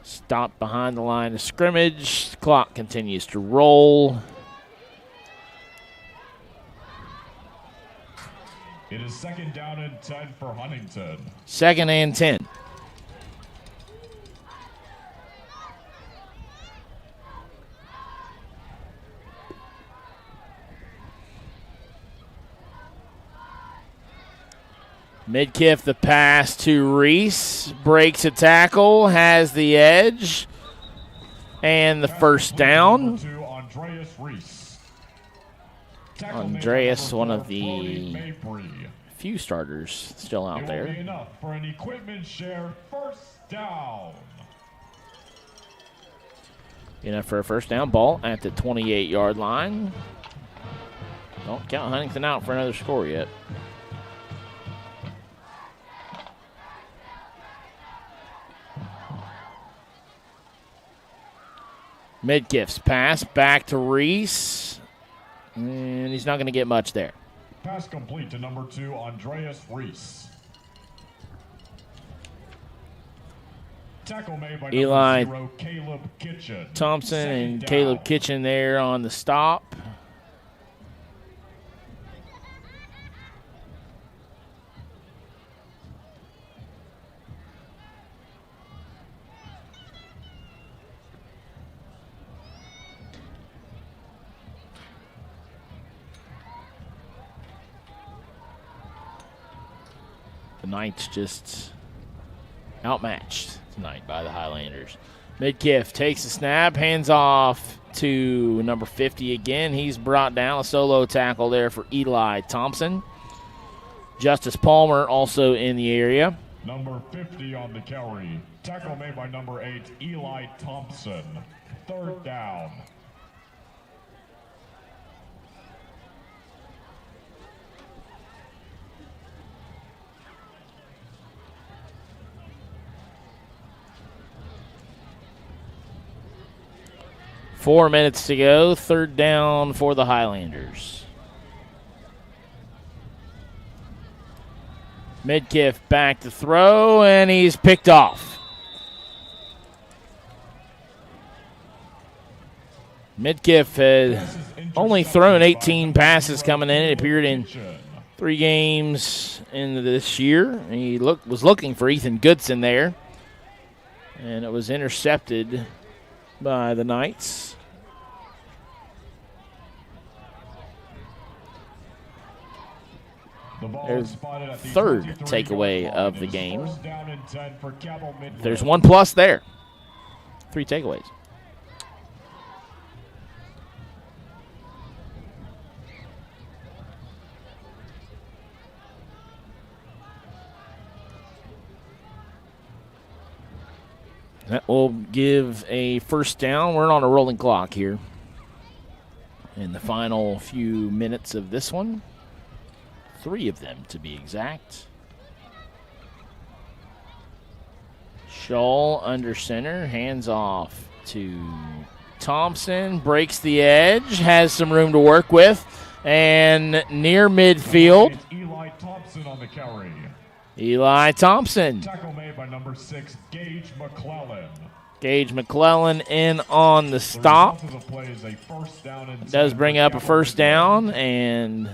Speaker 2: Stop behind the line of scrimmage. The clock continues to roll.
Speaker 19: It is 2nd down and 10 for Huntington.
Speaker 2: 2nd and 10. Midkiff the pass to Reese. Breaks a tackle. Has the edge. And the first down. Andreas, one of the few starters still out there.
Speaker 19: Enough for an equipment share 1st down.
Speaker 2: Enough for a 1st down. Ball at the 28-yard line. Don't count Huntington out for another score yet. Midkiff's pass back to Reese. And he's not going to get much there.
Speaker 19: Pass complete to number 2, Andreas Reese. Tackle made by
Speaker 2: Eli
Speaker 19: number 0, Caleb Kitchen.
Speaker 2: Thompson and Caleb Kitchen there on the stop. The Knights just outmatched tonight by the Highlanders. Midkiff takes the snap, hands off to number 50 again. He's brought down. A solo tackle there for Eli Thompson. Justice Palmer also in the area.
Speaker 19: Number 50 on the carry. Tackle made by number 8, Eli Thompson. 3rd down.
Speaker 2: Four minutes to go. 3rd down for the Highlanders. Midkiff back to throw, and he's picked off. Midkiff had only thrown 18 passes coming in. It appeared in 3 games in this year. He was looking for Ethan Goodson there, and it was intercepted by the Knights. There's 3rd takeaway of the game. There's 1 plus there. 3 takeaways. That will give a 1st down. We're on a rolling clock here in the final few minutes of this one. 3 of them, to be exact. Scholl under center, hands off to Thompson, breaks the edge, has some room to work with, and near midfield.
Speaker 19: Eli Thompson on the carry.
Speaker 2: Eli Thompson.
Speaker 19: Tackle made by number 6, Gage McClellan.
Speaker 2: Gage McClellan in on the stop.
Speaker 19: The play is a first down and
Speaker 2: Does bring up a first down, and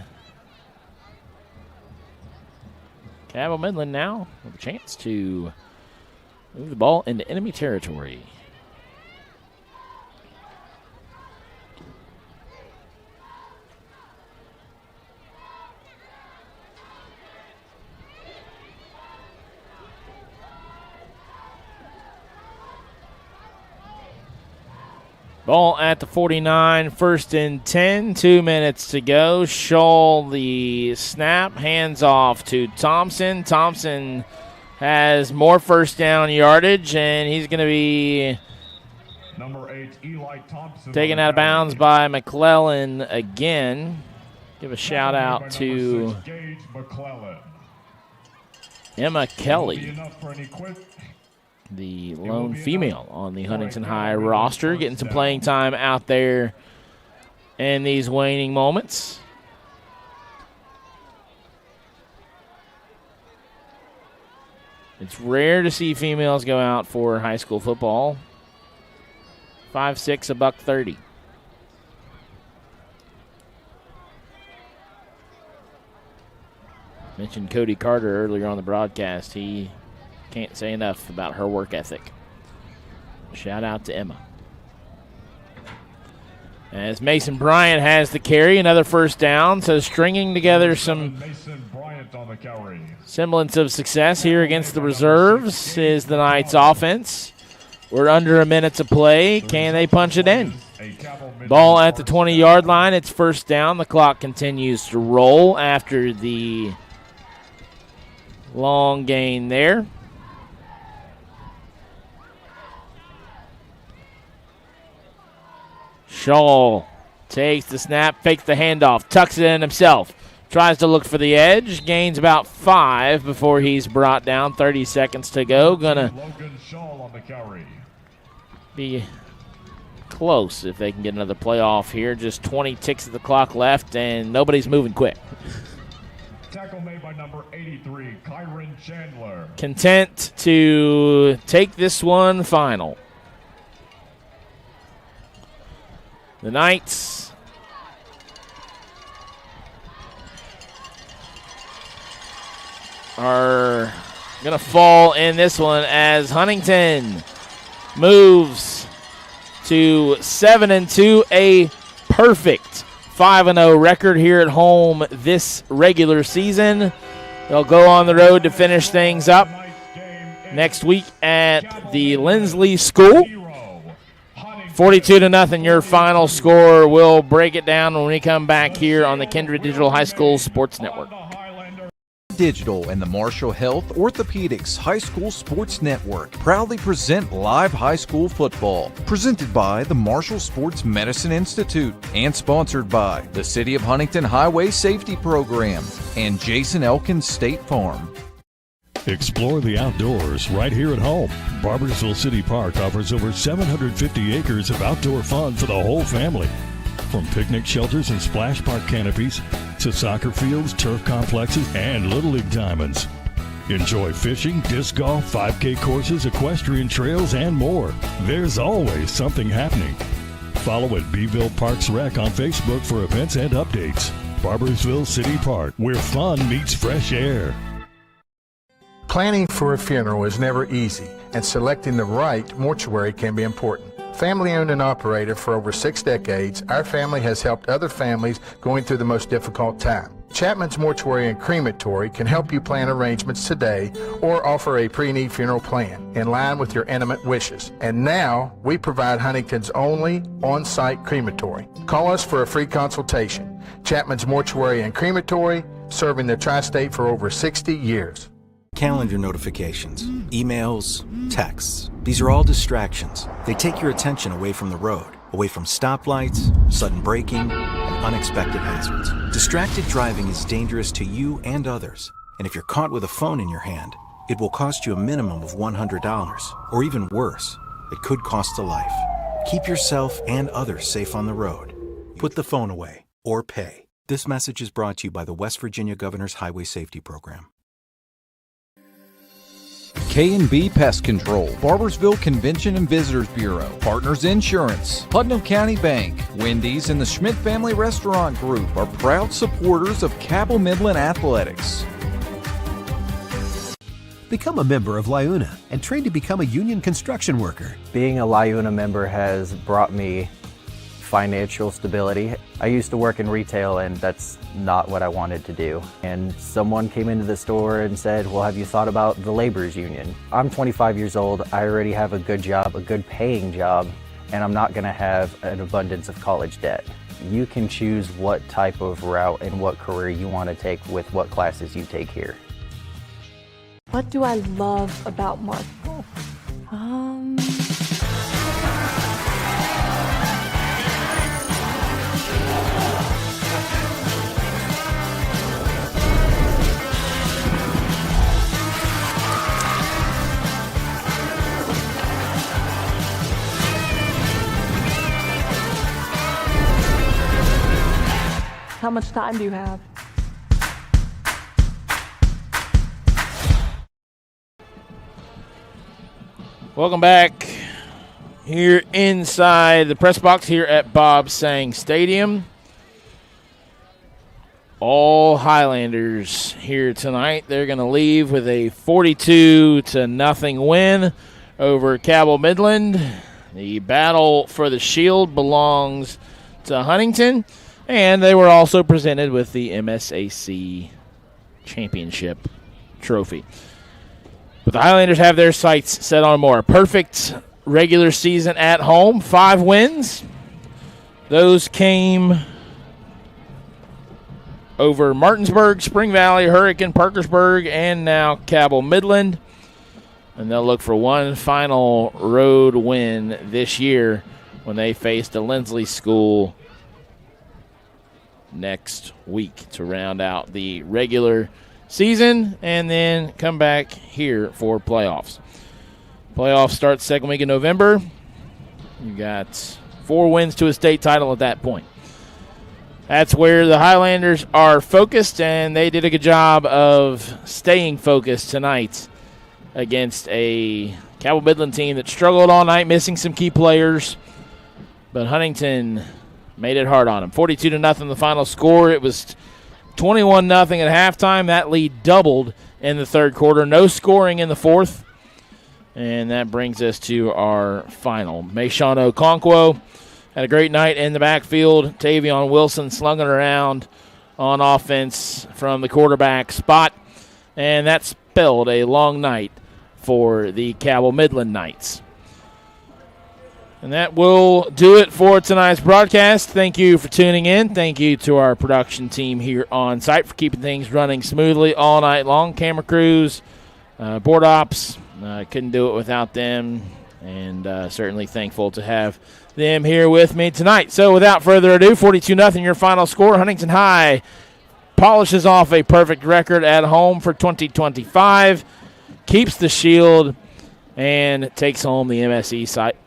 Speaker 2: Cabell Midland now with a chance to move the ball into enemy territory. Ball at the 49, 1st and 10, 2 minutes to go. Scholl the snap, hands off to Thompson. Thompson has more first down yardage, and he's going to be
Speaker 19: number 8, Eli Thompson,
Speaker 2: taken out of bounds by McClellan again. Give a shout out to
Speaker 19: Gage McClellan.
Speaker 2: Emma Kelly, the lone female on the Huntington High roster, getting some playing time out there in these waning moments. It's rare to see females go out for high school football. 5'6", $130. Mentioned Cody Carter earlier on the broadcast. He can't say enough about her work ethic. Shout out to Emma. As Mason Bryant has the carry, another first down, so stringing together some semblance of success here against the reserves is the Knights offense. We're under a minute to play. Can they punch it in? Ball at the 20-yard line. It's first down. The clock continues to roll after the long gain there. Scholl takes the snap, fakes the handoff, tucks it in himself, tries to look for the edge, gains about 5 before he's brought down. 30 seconds to go. Gonna be close if they can get another playoff here. Just 20 ticks of the clock left, and nobody's moving quick.
Speaker 19: Tackle made by number 83, Kyron Chandler.
Speaker 2: Content to take this one final. The Knights are going to fall in this one as Huntington moves to 7-2, a perfect 5-0 record here at home this regular season. They'll go on the road to finish things up next week at the Lindsley School. 42-0, your final score. We'll break it down when we come back here on the Kindred Digital High School Sports Network.
Speaker 3: Digital and the Marshall Health Orthopedics High School Sports Network proudly present live high school football, presented by the Marshall Sports Medicine Institute and sponsored by the City of Huntington Highway Safety Program and Jason Elkins State Farm.
Speaker 21: Explore the outdoors right here at home. Barboursville City Park offers over 750 acres of outdoor fun for the whole family. From picnic shelters and splash park canopies to soccer fields, turf complexes, and Little League diamonds. Enjoy fishing, disc golf, 5K courses, equestrian trails, and more. There's always something happening. Follow at Beeville Parks Rec on Facebook for events and updates. Barboursville City Park, where fun meets fresh air.
Speaker 11: Planning for a funeral is never easy, and selecting the right mortuary can be important. Family owned and operated for over 6 decades, our family has helped other families going through the most difficult time. Chapman's Mortuary and Crematory can help you plan arrangements today or offer a pre-need funeral plan in line with your intimate wishes. And now we provide Huntington's only on-site crematory. Call us for a free consultation. Chapman's Mortuary and Crematory, serving the tri-state for over 60 years.
Speaker 10: Calendar notifications, emails, texts. These are all distractions. They take your attention away from the road, away from stoplights, sudden braking, and unexpected hazards. Distracted driving is dangerous to you and others. And if you're caught with a phone in your hand, It will cost you a minimum of $100, or even worse, it could cost a life. Keep yourself and others safe on the road. Put the phone away or pay. This message is brought to you by the West Virginia Governor's Highway Safety Program.
Speaker 3: K&B Pest Control, Barbersville Convention and Visitors Bureau, Partners Insurance, Putnam County Bank, Wendy's, and the Schmidt Family Restaurant Group are proud supporters of Cabell Midland Athletics.
Speaker 1: Become a member of LIUNA and train to become a union construction worker.
Speaker 13: Being a LIUNA member has brought me financial stability. I used to work in retail and that's not what I wanted to do. And someone came into the store and said, well, have you thought about the laborers union? I'm 25 years old. I already have a good job, a good paying job, and I'm not gonna have an abundance of college debt. You can choose what type of route and what career you want to take with what classes you take here.
Speaker 6: What do I love about Markville? How much time do you have?
Speaker 2: Welcome back here inside the press box here at Bob Sang Stadium. All Highlanders here tonight. They're going to leave with a 42-0 win over Cabell Midland. The battle for the shield belongs to Huntington, and they were also presented with the MSAC championship trophy. But the Highlanders have their sights set on more. Perfect regular season at home, 5 wins. Those came over Martinsburg, Spring Valley, Hurricane, Parkersburg, and now Cabell Midland. And they'll look for one final road win this year when they face the Lindsley School next week to round out the regular season and then come back here for playoffs. Playoffs start second week in November. You got 4 wins to a state title at that point. That's where the Highlanders are focused, and they did a good job of staying focused tonight against a Cabell Midland team that struggled all night, missing some key players. But Huntington made it hard on them. 42-0 the final score. It was 21-0 at halftime. That lead doubled in the third quarter. No scoring in the fourth. And that brings us to our final. Mayshawn Okonkwo had a great night in the backfield. Tavion Wilson slung it around on offense from the quarterback spot. And that spelled a long night for the Cabell Midland Knights. And that will do it for tonight's broadcast. Thank you for tuning in. Thank you to our production team here on site for keeping things running smoothly all night long. Camera crews, board ops, couldn't do it without them. And certainly thankful to have them here with me tonight. So without further ado, 42-0 your final score. Huntington High polishes off a perfect record at home for 2025, keeps the shield, and takes home the MSAC